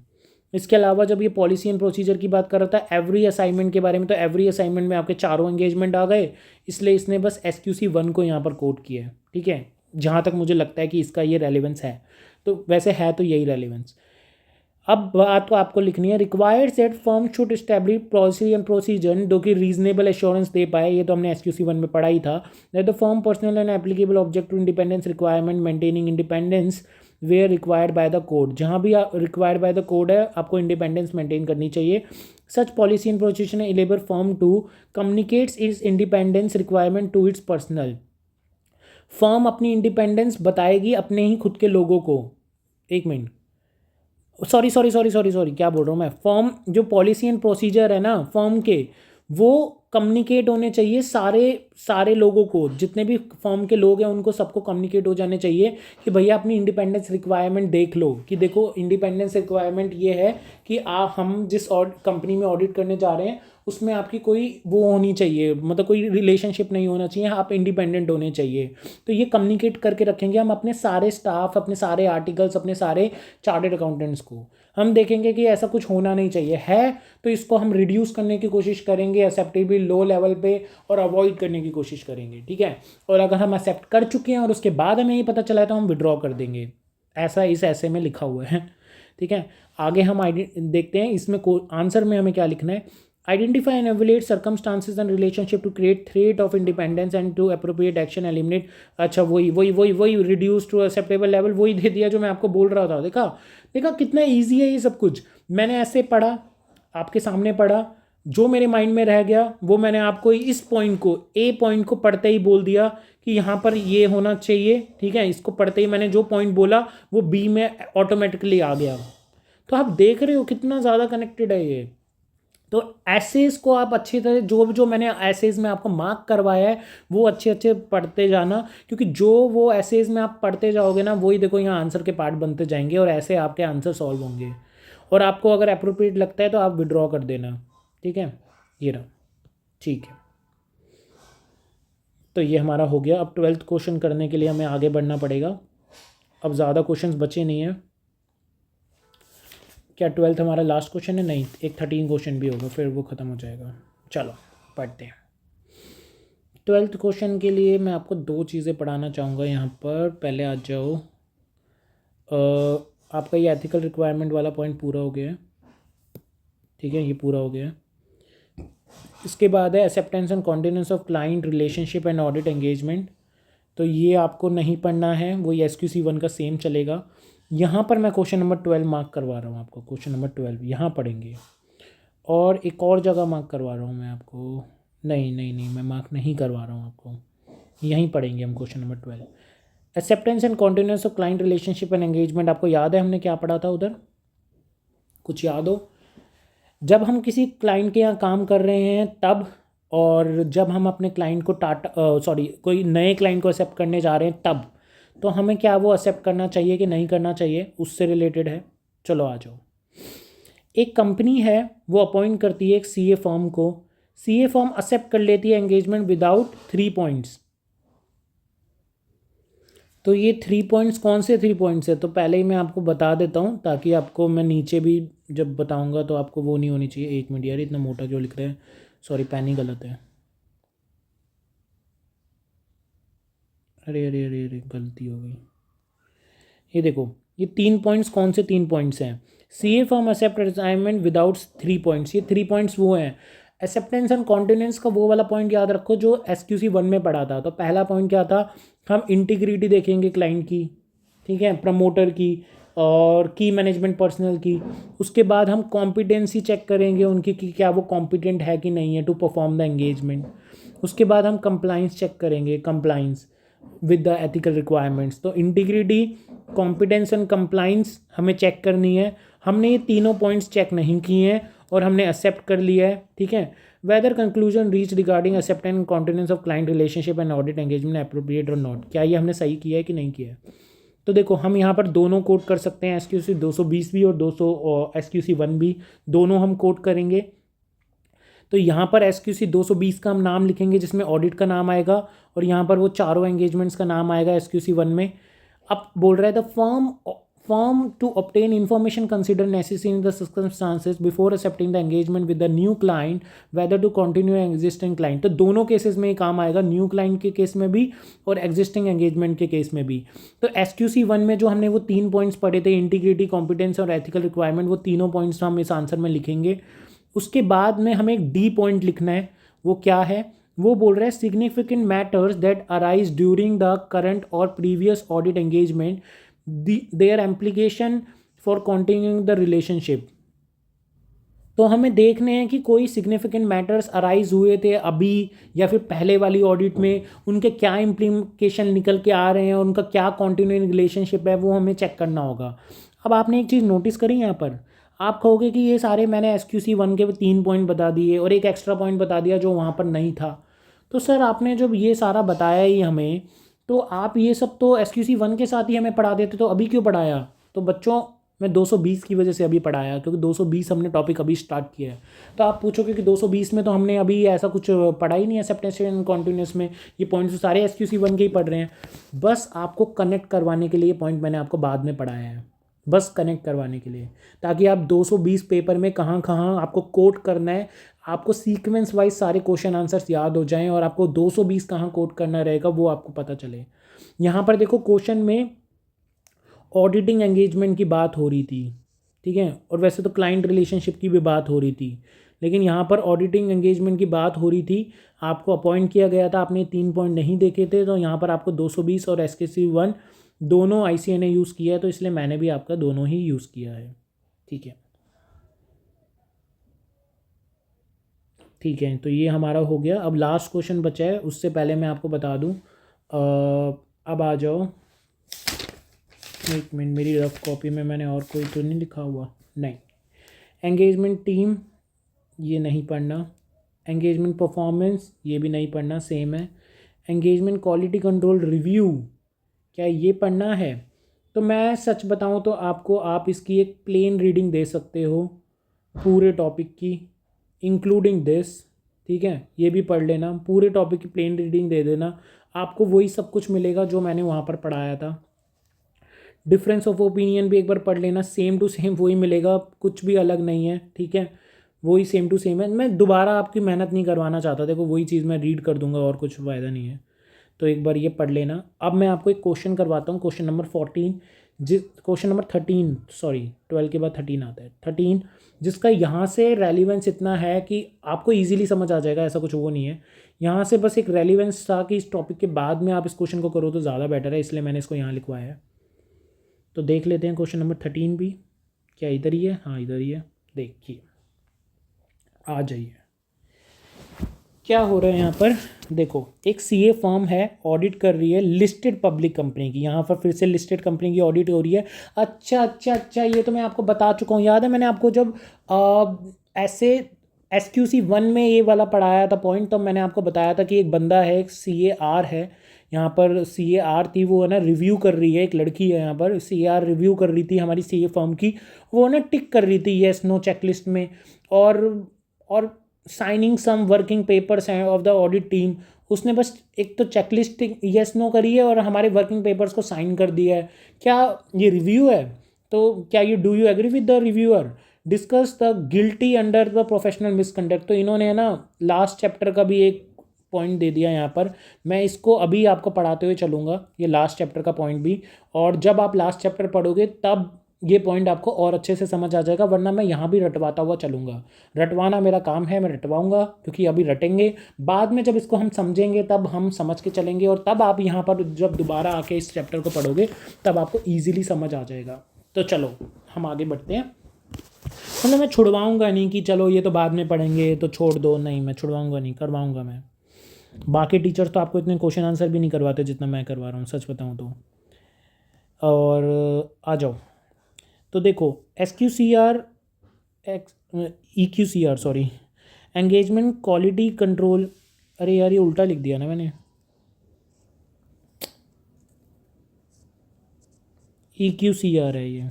इसके अलावा जब ये पॉलिसी एंड प्रोसीजर की बात कर रहा था एवरी असाइनमेंट के बारे में, तो एवरी असाइनमेंट में आपके चारों एंगेजमेंट आ गए, इसलिए इसने बस SQC 1 को यहाँ पर कोट किया है। ठीक है, जहाँ तक मुझे लगता है कि इसका ये रेलिवेंस है, तो वैसे है तो यही रेलिवेंस। अब बात तो आपको लिखनी है, required set firm should establish policy and procedure जो कि रीजनेबल एश्योरेंस दे पाए, ये तो हमने SQC 1 में पढ़ा ही था। That the firm personnel and applicable object to independence requirement maintaining independence where required by the code, जहाँ भी रिक्वायर्ड बाय द कोड है आपको इंडिपेंडेंस मेंटेन करनी चाहिए। Such policy and procedure enable firm to communicates its independence requirement to its personal, firm अपनी independence बताएगी अपने ही खुद के लोगों को। एक मिनट, sorry sorry sorry sorry sorry, क्या बोल रहा हूँ मैं, फर्म जो पॉलिसी एंड प्रोसीजर है ना फर्म के, वो कम्युनिकेट होने चाहिए सारे सारे लोगों को, जितने भी फर्म के लोग हैं उनको सबको कम्युनिकेट हो जाने चाहिए कि भैया अपनी इंडिपेंडेंस रिक्वायरमेंट देख लो, कि देखो इंडिपेंडेंस रिक्वायरमेंट ये है कि हम जिस कंपनी में ऑडिट करने जा रहे हैं उसमें आपकी कोई वो होनी चाहिए, मतलब कोई रिलेशनशिप नहीं होना चाहिए, आप इंडिपेंडेंट होने चाहिए। तो ये कम्युनिकेट करके रखेंगे हम अपने सारे स्टाफ, अपने सारे आर्टिकल्स, अपने सारे चार्टेड अकाउंटेंट्स को। हम देखेंगे कि ऐसा कुछ होना नहीं चाहिए, है तो इसको हम रिड्यूस करने की कोशिश करेंगे एक्सेप्टेबल लो लेवल पे, और अवॉइड करने की कोशिश करेंगे। ठीक है, और अगर हम एक्सेप्ट कर चुके हैं और उसके बाद हमें ये पता चला है तो हम विड्रॉ कर देंगे, ऐसा इस ऐसे में लिखा हुआ है। ठीक है, आगे हम देखते हैं इसमें आंसर में हमें क्या लिखना है। Identify and evaluate circumstances and relationship to create threat of independence and to appropriate action eliminate. अच्छा, वही वही वही वही रिड्यूस टू एक्सेप्टेबल लेवल, वही दे दिया जो मैं आपको बोल रहा था। देखा देखा कितना ईजी है ये सब कुछ, मैंने ऐसे पढ़ा, आपके सामने पढ़ा, जो मेरे माइंड में रह गया वो मैंने आपको इस पॉइंट को, ए पॉइंट को पढ़ते ही बोल दिया कि यहाँ पर ये होना चाहिए। ठीक है, इसको पढ़ते ही मैंने जो पॉइंट बोला वो बी में ऑटोमेटिकली आ गया। तो आप देख रहे हो कितना ज़्यादा कनेक्टेड है ये। तो एसेज को आप अच्छी तरह, जो जो मैंने एसेज में आपको मार्क करवाया है वो अच्छे अच्छे पढ़ते जाना, क्योंकि जो वो एसेज में आप पढ़ते जाओगे ना, वही देखो यहाँ आंसर के पार्ट बनते जाएंगे और ऐसे आपके आंसर सॉल्व होंगे। और आपको अगर अप्रोप्रिएट लगता है तो आप विड्रॉ कर देना। ठीक है, ये रहा। ठीक है, तो ये हमारा हो गया। अब 12th क्वेश्चन करने के लिए हमें आगे बढ़ना पड़ेगा, अब ज़्यादा क्वेश्चंस बचे नहीं हैं। क्या 12th हमारा लास्ट क्वेश्चन है? नहीं, एक 13 क्वेश्चन भी होगा फिर वो ख़त्म हो जाएगा। चलो पढ़ते हैं। 12th क्वेश्चन के लिए मैं आपको दो चीज़ें पढ़ाना चाहूँगा यहाँ पर। पहले आ जाओ, आपका ये एथिकल रिक्वायरमेंट वाला पॉइंट पूरा हो गया है। ठीक है, ये पूरा हो गया है। इसके बाद है acceptance and continuous of client relationship and audit engagement. तो ये आपको नहीं पढ़ना है, वही SQC 1 का सेम चलेगा। यहाँ पर मैं क्वेश्चन नंबर 12 मार्क करवा रहा हूँ आपको, क्वेश्चन नंबर 12 यहाँ पढ़ेंगे। और एक और जगह मार्क करवा रहा हूँ मैं आपको, नहीं नहीं नहीं, मैं मार्क नहीं करवा रहा हूँ आपको, यहीं पढ़ेंगे हम question number 12। Acceptance and continuous of client relationship and engagement, आपको याद है हमने क्या पढ़ा था उधर? कुछ याद हो? जब हम किसी क्लाइंट के यहाँ काम कर रहे हैं तब, और जब हम अपने क्लाइंट को कोई नए क्लाइंट को एक्सेप्ट करने जा रहे हैं तब, तो हमें क्या वो एक्सेप्ट करना चाहिए कि नहीं करना चाहिए, उससे रिलेटेड है। चलो आ जाओ। एक कंपनी है, वो अपॉइंट करती है एक CA फर्म को, CA फर्म एक्सेप्ट कर लेती है एंगेजमेंट विदाउट 3 पॉइंट्स। तो ये 3 पॉइंट्स कौन से 3 पॉइंट्स है? तो पहले ही मैं आपको बता देता हूँ ताकि आपको मैं नीचे भी जब बताऊँगा तो आपको वो नहीं होनी चाहिए। 1 मिनट यार, इतना मोटा क्यों लिख रहे हैं? सॉरी, पेन ही गलत है। अरे अरे अरे अरे, गलती हो गई। ये देखो, ये 3 पॉइंट्स कौन से 3 पॉइंट्स हैं? CA firm accept assignment without 3 points, ये 3 पॉइंट्स वो हैं। एक्सेप्टेंस एंड कॉन्टिनेंस का वो वाला पॉइंट याद रखो जो SQC 1 में पढ़ा था। तो पहला पॉइंट क्या था? हम इंटीग्रिटी देखेंगे क्लाइंट की, ठीक है, प्रमोटर की और की मैनेजमेंट पर्सनल की। उसके बाद हम कॉम्पिटेंसी चेक करेंगे उनकी कि क्या वो कॉम्पिटेंट है कि नहीं है टू परफॉर्म द एंगेजमेंट। उसके बाद हम कंप्लाइंस चेक करेंगे, compliance with the ethical requirements. तो इंटीग्रिटी, कॉम्पिटेंस एंड कंप्लाइंस हमें चेक करनी है। हमने ये तीनों पॉइंट्स चेक नहीं किए हैं और हमने एक्सेप्ट कर लिया है, ठीक है। Whether conclusion reach regarding acceptance and continuance of client relationship and audit engagement appropriate और नॉट, क्या ये हमने सही किया है कि नहीं किया है? तो देखो हम यहाँ पर दोनों कोट कर सकते हैं, SQC 220 भी और 200 SQC 1 भी, दोनों हम कोट करेंगे। तो यहाँ पर SQC 220 का हम नाम लिखेंगे जिसमें ऑडिट का नाम आएगा और यहाँ पर वो चारों एंगेजमेंट्स का नाम आएगा SQC 1 में। अब बोल रहा है the firm to obtain information consider necessary in the circumstances before accepting the engagement with the new client whether to continue existing client. तो दोनों केसेस में ये काम आएगा, न्यू क्लाइंट के केस में भी और एग्जिस्टिंग एंगेजमेंट के केस में भी। तो SQC 1 में जो हमने वो 3 पॉइंट्स पढ़े थे, इंटीग्रिटी, कॉम्पिटेंस और एथिकल रिक्वायरमेंट, वो तीनों पॉइंट्स हम इस आंसर में लिखेंगे। उसके बाद में हमें एक डी पॉइंट लिखना है, वो क्या है? वो बोल रहा है significant matters that arise during the current और previous audit engagement their implication for continuing the relationship. तो हमें देखने हैं कि कोई सिग्निफिकेंट मैटर्स अराइज हुए थे अभी या फिर पहले वाली ऑडिट में, उनके क्या इम्प्लीकेशन निकल के आ रहे हैं, उनका क्या कंटिन्यूइंग रिलेशनशिप है, वो हमें चेक करना होगा। अब आपने एक चीज़ नोटिस करी यहाँ पर, आप कहोगे कि ये सारे मैंने SQC 1 के 3 पॉइंट बता दिए और एक एक्स्ट्रा पॉइंट बता दिया जो वहाँ पर नहीं था। तो सर आपने जब ये सारा बताया ही हमें, तो आप ये सब तो SQC 1 के साथ ही हमें पढ़ा देते, तो अभी क्यों पढ़ाया? तो बच्चों मैं 220 की वजह से अभी पढ़ाया, क्योंकि 220 हमने टॉपिक अभी स्टार्ट किया है। तो आप पूछोगे कि 220 में तो हमने अभी ऐसा कुछ पढ़ा ही नहीं है एक्सेप्टेंस एंड कॉन्टिन्यूस में, ये पॉइंट्स तो सारे SQC 1 के ही पढ़ रहे हैं। बस आपको कनेक्ट करवाने के लिए पॉइंट मैंने आपको बाद में पढ़ाया है, बस कनेक्ट करवाने के लिए, ताकि आप 220 पेपर में कहाँ कहाँ आपको कोट करना है, आपको सीक्वेंस वाइज सारे क्वेश्चन आंसर्स याद हो जाएं और आपको 220 कहाँ कोट करना रहेगा वो आपको पता चले। यहाँ पर देखो क्वेश्चन में ऑडिटिंग एंगेजमेंट की बात हो रही थी, ठीक है, और वैसे तो क्लाइंट रिलेशनशिप की भी बात हो रही थी, लेकिन यहाँ पर ऑडिटिंग एंगेजमेंट की बात हो रही थी। आपको अपॉइंट किया गया था, आपने 3 पॉइंट नहीं देखे थे, तो यहाँ पर आपको 220 और SQC 1 दोनों ICA ने यूज़ किया है, तो इसलिए मैंने भी आपका दोनों ही यूज़ किया है, ठीक है। ठीक है, तो ये हमारा हो गया। अब लास्ट क्वेश्चन बचा है, उससे पहले मैं आपको बता दूं, अब आ जाओ, एक मिनट, मेरी रफ कॉपी में मैंने और कोई तो नहीं लिखा हुआ, नहीं। एंगेजमेंट टीम ये नहीं पढ़ना, एंगेजमेंट परफॉर्मेंस ये भी नहीं पढ़ना, सेम है। एंगेजमेंट क्वालिटी कंट्रोल रिव्यू, क्या ये पढ़ना है? तो मैं सच बताऊं तो आपको, आप इसकी एक प्लेन रीडिंग दे सकते हो पूरे टॉपिक की, इंक्लूडिंग दिस, ठीक है, ये भी पढ़ लेना, पूरे टॉपिक की प्लेन रीडिंग दे देना, आपको वही सब कुछ मिलेगा जो मैंने वहाँ पर पढ़ाया था। डिफरेंस ऑफ ओपिनियन भी एक बार पढ़ लेना, सेम टू सेम वही मिलेगा, कुछ भी अलग नहीं है, ठीक है, वही सेम टू सेम है। मैं दोबारा आपकी मेहनत नहीं करवाना चाहता, देखो वही चीज़ मैं रीड कर दूंगा और कुछ फ़ायदा नहीं है, तो एक बार ये पढ़ लेना। अब मैं आपको एक क्वेश्चन करवाता हूँ, question number 14, question number 13, sorry 12 के बाद 13 आता है, 13, जिसका यहाँ से रेलिवेंस इतना है कि आपको इजीली समझ आ जाएगा, ऐसा कुछ वो नहीं है। यहाँ से बस एक रेलिवेंस था कि इस टॉपिक के बाद में आप इस क्वेश्चन को करो तो ज़्यादा बेटर है, इसलिए मैंने इसको यहाँ लिखवाया है। तो देख लेते हैं क्वेश्चन नंबर 13 भी, क्या इधर ही है? हाँ इधर ही है, देखिए, आ जाइए। क्या हो रहा है यहाँ पर, देखो एक CA फर्म है, ऑडिट कर रही है लिस्टेड पब्लिक कंपनी की, यहाँ पर फिर से लिस्टेड कंपनी की ऑडिट हो रही है। अच्छा अच्छा अच्छा, ये तो मैं आपको बता चुका हूँ, याद है मैंने आपको जब ऐसे SQC 1 में ये वाला पढ़ाया था पॉइंट, तो मैंने आपको बताया था कि एक बंदा है, एक CAR है, यहाँ पर CAR थी, वो है ना रिव्यू कर रही है, एक लड़की है यहाँ पर CAR रिव्यू कर रही थी हमारी CA फर्म की, वो ना टिक कर रही थी येस नो चेकलिस्ट में, और साइनिंग सम वर्किंग पेपर्स हैं ऑफ द ऑडिट टीम। उसने बस एक तो चेकलिस्ट येस नो करी है और हमारे वर्किंग पेपर्स को साइन कर दिया है। क्या ये रिव्यू है? तो क्या ये do you agree with the reviewer? Discuss the guilty under the professional misconduct. तो इन्होंने ना लास्ट चैप्टर का भी एक पॉइंट दे दिया यहाँ पर। मैं इसको अभी आपको पढ़ाते हुए चलूँगा, ये लास्ट चैप्टर का पॉइंट भी, और जब आप लास्ट चैप्टर पढ़ोगे तब ये पॉइंट आपको और अच्छे से समझ आ जाएगा, वरना मैं यहाँ भी रटवाता हुआ चलूँगा। रटवाना मेरा काम है, मैं रटवाऊँगा, क्योंकि अभी रटेंगे, बाद में जब इसको हम समझेंगे तब हम समझ के चलेंगे, और तब आप यहाँ पर जब दोबारा आके इस चैप्टर को पढ़ोगे तब आपको ईजिली समझ आ जाएगा। तो चलो हम आगे बढ़ते हैं। मतलब मैं छुड़वाऊँगा नहीं कि चलो ये तो बाद में पढ़ेंगे तो छोड़ दो, नहीं, मैं छुड़वाऊँगा नहीं, करवाऊँगा मैं। बाकी टीचर्स तो आपको इतने क्वेश्चन आंसर भी नहीं करवाते जितना मैं करवा रहा हूँ, सच बताऊँ तो। और आ जाओ, तो देखो SQCR EQCR sorry, engagement quality control, अरे यार ये उल्टा लिख दिया ना मैंने, EQCR है ये,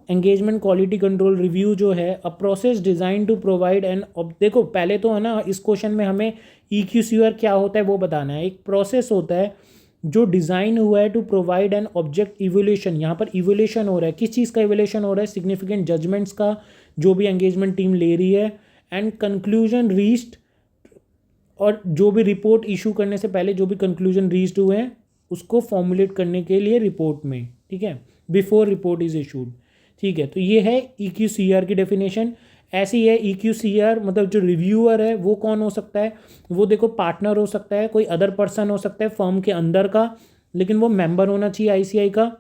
एंगेजमेंट क्वालिटी कंट्रोल रिव्यू जो है, a process design to provide an, देखो पहले तो है ना इस क्वेश्चन में हमें EQCR क्या होता है वो बताना है। एक प्रोसेस होता है जो डिज़ाइन हुआ है to provide an object evolution, यहाँ पर इवोल्यूशन हो रहा है, किस चीज़ का इवोल्यूशन हो रहा है, सिग्निफिकेंट जजमेंट्स का जो भी एंगेजमेंट टीम ले रही है, एंड कंक्लूजन रीच्ड, और जो भी रिपोर्ट इशू करने से पहले जो भी कंक्लूजन रीच्ड हुए हैं उसको फॉर्मुलेट करने के लिए रिपोर्ट में, ठीक है, बिफोर रिपोर्ट इज़ इशूड, ठीक है। तो ये है EQCR की डेफिनेशन। ऐसी है EQCR मतलब जो रिव्यूअर है वो कौन हो सकता है, वो देखो पार्टनर हो सकता है, कोई अदर पर्सन हो सकता है फर्म के अंदर का, लेकिन वो मेंबर होना चाहिए ICI का,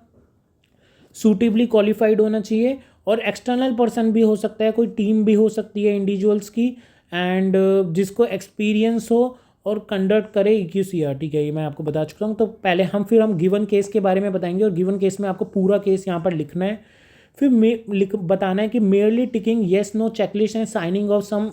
सूटेबली क्वालिफाइड होना चाहिए, और एक्सटर्नल पर्सन भी हो सकता है, कोई टीम भी हो सकती है इंडिविजुअल्स की, एंड जिसको एक्सपीरियंस हो और कंडक्ट करे EQCR, ठीक है, ये मैं आपको बता चुका हूँ। तो पहले फिर हम गिवन केस के बारे में बताएंगे, और गिवन केस में आपको पूरा केस यहाँ पर लिखना है, फिर बताना है कि merely ticking yes no checklist and signing off some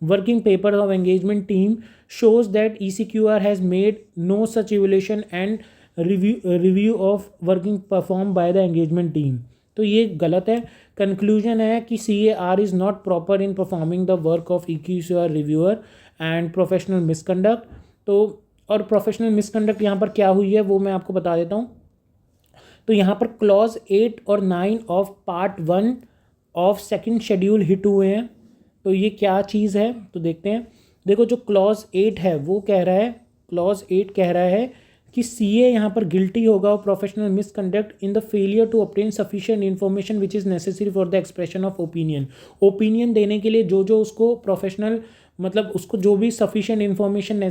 working paper of engagement team shows that ECQR has made no such evolution and review of working perform by the engagement team. तो ये गलत है। Conclusion है कि CAR is not proper in performing the work of EQCR reviewer and professional misconduct. तो और professional misconduct यहाँ पर क्या हुई है वो मैं आपको बता देता हूँ। तो यहाँ पर क्लॉज 8 और 9 of part 1 of second schedule hit हुए हैं। तो ये क्या चीज़ है तो देखते हैं। देखो जो क्लॉज 8 है वो कह रहा है, क्लॉज 8 कह रहा है कि CA यहाँ पर गिल्टी होगा of professional misconduct in the failure to obtain sufficient information which is necessary for the expression of opinion. Opinion देने के लिए जो उसको प्रोफेशनल मतलब उसको जो भी सफिशिएंट इन्फॉर्मेशन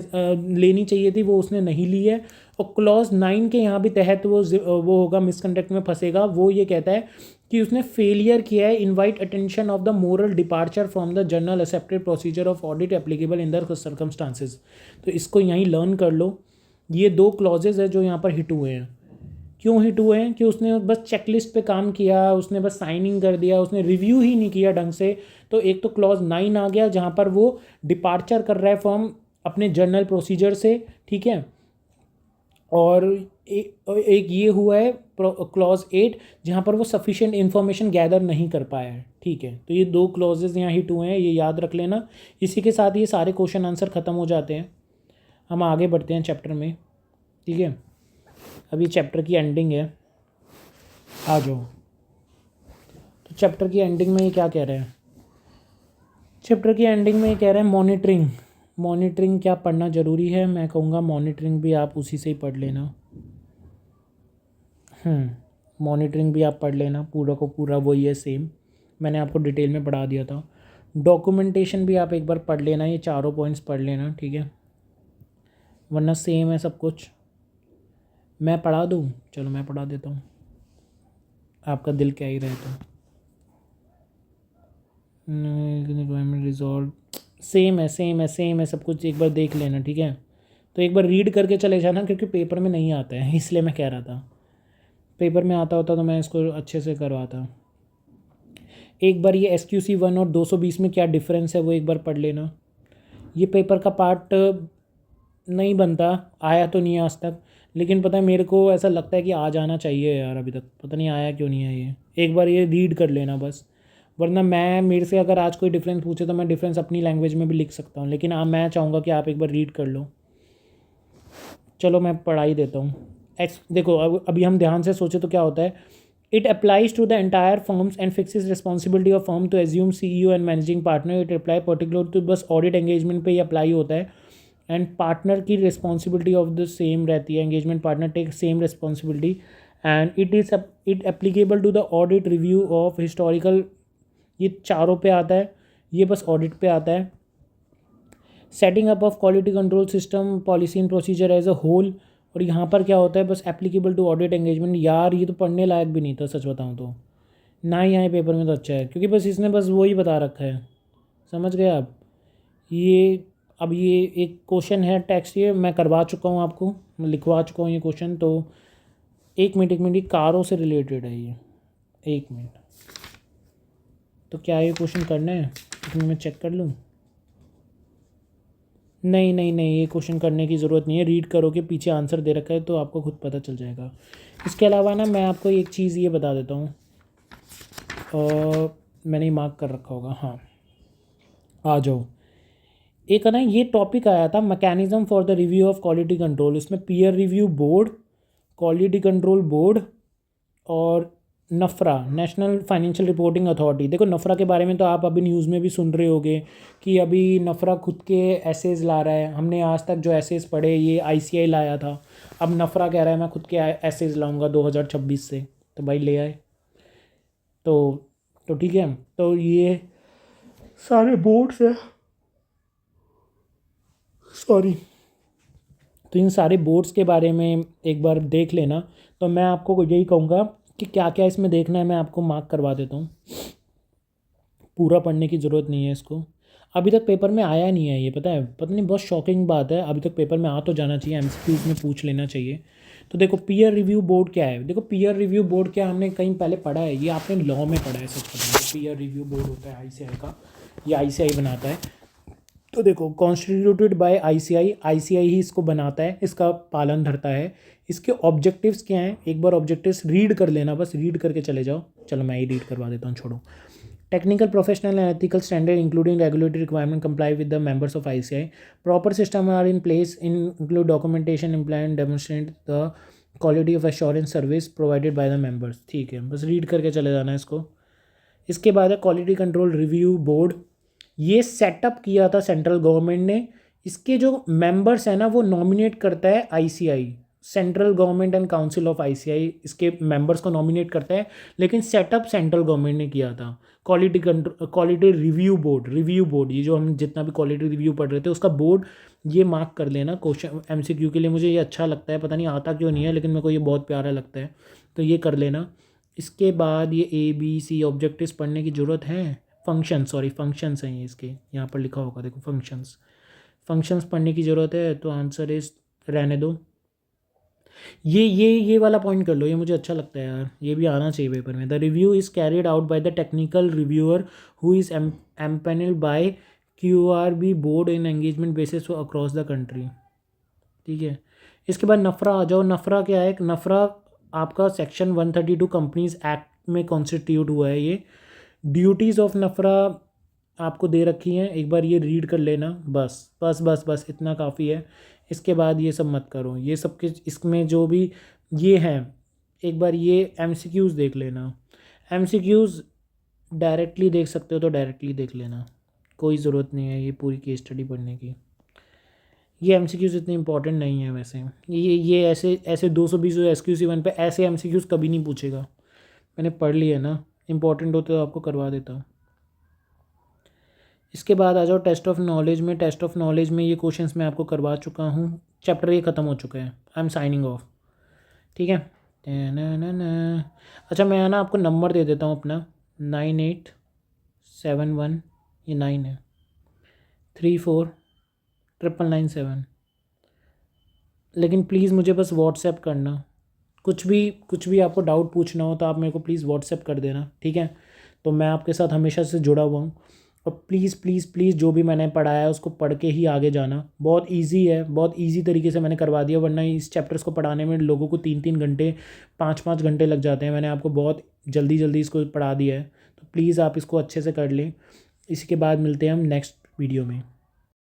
लेनी चाहिए थी वो उसने नहीं ली है। और क्लॉज 9 के यहाँ भी तहत वो होगा मिसकंडक्ट में फंसेगा। वो ये कहता है कि उसने फेलियर किया है invite attention of the moral departure from the general accepted procedure of audit applicable in the circumstances. तो इसको यहीं लर्न कर लो। ये 2 क्लॉजेज है जो यहाँ पर हिट हुए हैं। क्यों हिट हुए हैं कि उसने बस चेकलिस्ट पे काम किया, उसने बस साइनिंग कर दिया, उसने रिव्यू ही नहीं किया ढंग से। तो एक तो क्लॉज 9 आ गया जहाँ पर वो डिपार्चर कर रहा है फॉर्म अपने जर्नल प्रोसीजर से, ठीक है। और एक ये हुआ है क्लॉज 8 जहाँ पर वो सफिशिएंट इन्फॉर्मेशन गैदर नहीं कर पाया है, ठीक है। तो ये 2 क्लॉजेज यहाँ हिट हुए हैं, ये याद रख लेना। इसी के साथ ये सारे क्वेश्चन आंसर ख़त्म हो जाते हैं। हम आगे बढ़ते हैं चैप्टर में, ठीक है। अभी चैप्टर की एंडिंग है, आ जाओ। तो चैप्टर की एंडिंग में ये क्या कह रहे हैं, चैप्टर की एंडिंग में ये कह रहे हैं मॉनिटरिंग क्या पढ़ना ज़रूरी है। मैं कहूँगा मॉनिटरिंग भी आप उसी से ही पढ़ लेना। मॉनिटरिंग भी आप पढ़ लेना, पूरा को पूरा वही है सेम, मैंने आपको डिटेल में पढ़ा दिया था। डॉक्यूमेंटेशन भी आप एक बार पढ़ लेना, ये चारों पॉइंट्स पढ़ लेना, ठीक है, वरना सेम है सब कुछ। मैं पढ़ा दूँ, चलो मैं पढ़ा देता हूँ, आपका दिल क्या ही रहे तो। रिजॉल्व सेम है सब कुछ, एक बार देख लेना, ठीक है। तो एक बार रीड करके चले जाना, क्योंकि पेपर में नहीं आता है, इसलिए मैं कह रहा था। पेपर में आता होता तो मैं इसको अच्छे से करवाता। एक बार ये SQC 1 और 220 में क्या डिफरेंस है वो एक बार पढ़ लेना। ये पेपर का पार्ट नहीं बनता, आया तो नहीं आज तक, लेकिन पता है मेरे को ऐसा लगता है कि आ जाना चाहिए यार, अभी तक पता नहीं आया क्यों नहीं है ये। एक बार ये रीड कर लेना बस, वरना मेरे से अगर आज कोई डिफरेंस पूछे तो मैं डिफरेंस अपनी लैंग्वेज में भी लिख सकता हूँ, लेकिन मैं चाहूँगा कि आप एक बार रीड कर लो। चलो मैं पढ़ा ही देता हूँ। देखो अभी हम ध्यान से सोचे तो क्या होता है It applies to the entire firms and fixes responsibility of firm to assume CEO and managing partner. It apply particular to बस audit engagement पे ही apply होता है एंड पार्टनर की रिस्पॉन्सिबिलिटी ऑफ द सेम रहती है. Engagement partner take same responsibility and it applicable to the audit review of historical. ये चारों पे आता है, ये बस ऑडिट पे आता है. Setting up of quality control system policy and procedure as a whole. और यहाँ पर क्या होता है, बस एप्लीकेबल टू ऑडिट एंगेजमेंट. यार ये तो पढ़ने लायक भी नहीं था सच बताऊँ तो, ना ही यहाँ पेपर में तो अच्छा है क्योंकि बस इसने बस वही बता रखा है. समझ गए आप. ये अब ये एक क्वेश्चन है टेक्स्ट, ये मैं करवा चुका हूँ आपको, मैं लिखवा चुका हूँ ये क्वेश्चन. तो एक मिनट ये कारों से रिलेटेड है ये. एक मिनट, तो क्या ये क्वेश्चन करना है इसमें मैं चेक कर लूँ. नहीं ये क्वेश्चन करने की ज़रूरत नहीं है. रीड करो कि पीछे आंसर दे रखा है तो आपको खुद पता चल जाएगा. इसके अलावा ना मैं आपको एक चीज़ ये बता देता हूँ, मैंने मार्क कर रखा होगा. हाँ आ जाओ. एक है ना ये टॉपिक आया था mechanism for the review of quality control. इसमें peer review board, quality control board और NFRA national financial reporting authority. देखो नफरा के बारे में तो आप अभी न्यूज़ में भी सुन रहे होगे कि अभी नफरा खुद के एसेज ला रहा है. हमने आज तक जो एसेज पढ़े ये आईसीआई लाया था, अब नफरा कह रहा है मैं खुद के एसेज लाऊंगा 2026 से. तो भाई ले आए तो ठीक है. तो ये सारे बोर्ड्स है, सॉरी, तो इन सारे बोर्ड्स के बारे में एक बार देख लेना. तो मैं आपको यही कहूँगा कि क्या क्या इसमें देखना है मैं आपको मार्क करवा देता हूँ. पूरा पढ़ने की ज़रूरत नहीं है इसको. अभी तक पेपर में आया नहीं है ये, पता नहीं बहुत शॉकिंग बात है. अभी तक पेपर में आ तो जाना चाहिए, एमसीक्यूज में पूछ लेना चाहिए. तो देखो पीयर रिव्यू बोर्ड क्या है. देखो पीयर रिव्यू बोर्ड क्या हमने कहीं पहले पढ़ा है, ये आपने लॉ में पढ़ा है सच पढ़ा. पीयर रिव्यू बोर्ड होता है आईसीआई का, ये आईसीआई बनाता है. तो देखो कॉन्स्टिट्यूटेड बाय आईसीआई ही इसको बनाता है, इसका पालन धरता है. इसके ऑब्जेक्टिव्स क्या हैं, एक बार ऑब्जेक्टिव्स रीड कर लेना, बस रीड करके चले जाओ. चलो मैं ही रीड करवा देता हूँ, छोड़ो. Technical professional and ethical standard including regulatory requirement comply with the members of ICI. Proper system are in place in include documentation implement demonstrate the quality of assurance service provided by the members. ठीक है, बस read करके चले जाना है इसको. इसके बाद है क्वालिटी कंट्रोल रिव्यू बोर्ड. ये सेटअप किया था सेंट्रल गवर्नमेंट ने. इसके जो मेंबर्स हैं ना वो नॉमिनेट करता है ICI. Central government and council of ICI इसके मेंबर्स को नॉमिनेट करता है, लेकिन सेटअप सेंट्रल गवर्नमेंट ने किया था. क्वालिटी रिव्यू बोर्ड ये जो हम जितना भी क्वालिटी रिव्यू पढ़ रहे थे उसका बोर्ड, ये मार्क कर लेना. क्वेश्चन एमसीक्यू के लिए मुझे ये अच्छा लगता है, पता नहीं आता क्यों नहीं है, लेकिन मेरे को ये बहुत प्यारा लगता है, तो ये कर लेना. इसके बाद ये ABC ऑब्जेक्टिव्स पढ़ने की ज़रूरत है. फंक्शंस हैं ये इसके, यहाँ पर लिखा होगा देखो फंक्शंस पढ़ने की ज़रूरत है. तो आंसर इस रहने दो. ये वाला पॉइंट कर लो, ये मुझे अच्छा लगता है यार, ये भी आना चाहिए पेपर में. The review is carried out by the technical reviewer who is empanelled by QRB board in engagement basis across the country. ठीक है. इसके बाद नफरा आ जाओ. नफरा क्या है, नफरा आपका सेक्शन 132 कंपनीज एक्ट में कॉन्स्टिट्यूट हुआ है. ये ड्यूटीज़ ऑफ नफरा आपको दे रखी हैं, एक बार ये रीड कर लेना. बस इतना काफ़ी है. इसके बाद ये सब मत करो, ये सब के इसमें जो भी ये हैं एक बार ये एमसीक्यूज़ देख लेना. एमसीक्यूज़ डायरेक्टली देख सकते हो तो डायरेक्टली देख लेना, कोई ज़रूरत नहीं है ये पूरी केस स्टडी पढ़ने की. ये एमसीक्यूज़ इतने इंपॉर्टेंट नहीं है वैसे. ये ऐसे 220 SQC1 पे ऐसे एमसीक्यूज़ कभी नहीं पूछेगा. मैंने पढ़ लिया ना, इंपॉर्टेंट होते तो आपको करवा देता हूँ. इसके बाद आ जाओ टेस्ट ऑफ नॉलेज में. टेस्ट ऑफ नॉलेज में ये क्वेश्चंस मैं आपको करवा चुका हूँ. चैप्टर ये ख़त्म हो चुका है. I am signing off. ठीक है. अच्छा मैं ना आपको नंबर दे देता हूँ अपना 9871, ये 9 है, 349997. लेकिन प्लीज़ मुझे बस व्हाट्सएप करना. कुछ भी आपको डाउट पूछना हो तो आप मेरे को प्लीज़ व्हाट्सएप कर देना. ठीक है. तो मैं आपके साथ हमेशा से जुड़ा हुआ हूँ. और प्लीज़ जो भी मैंने पढ़ाया है उसको पढ़ के ही आगे जाना. बहुत इजी है, बहुत इजी तरीके से मैंने करवा दिया, वरना इस चैप्टर्स को पढ़ाने में लोगों को 3 घंटे 5 घंटे लग जाते हैं. मैंने आपको बहुत जल्दी इसको पढ़ा दिया है, तो प्लीज़ आप इसको अच्छे से कर लें. इसके बाद मिलते हैं हम नेक्स्ट वीडियो में.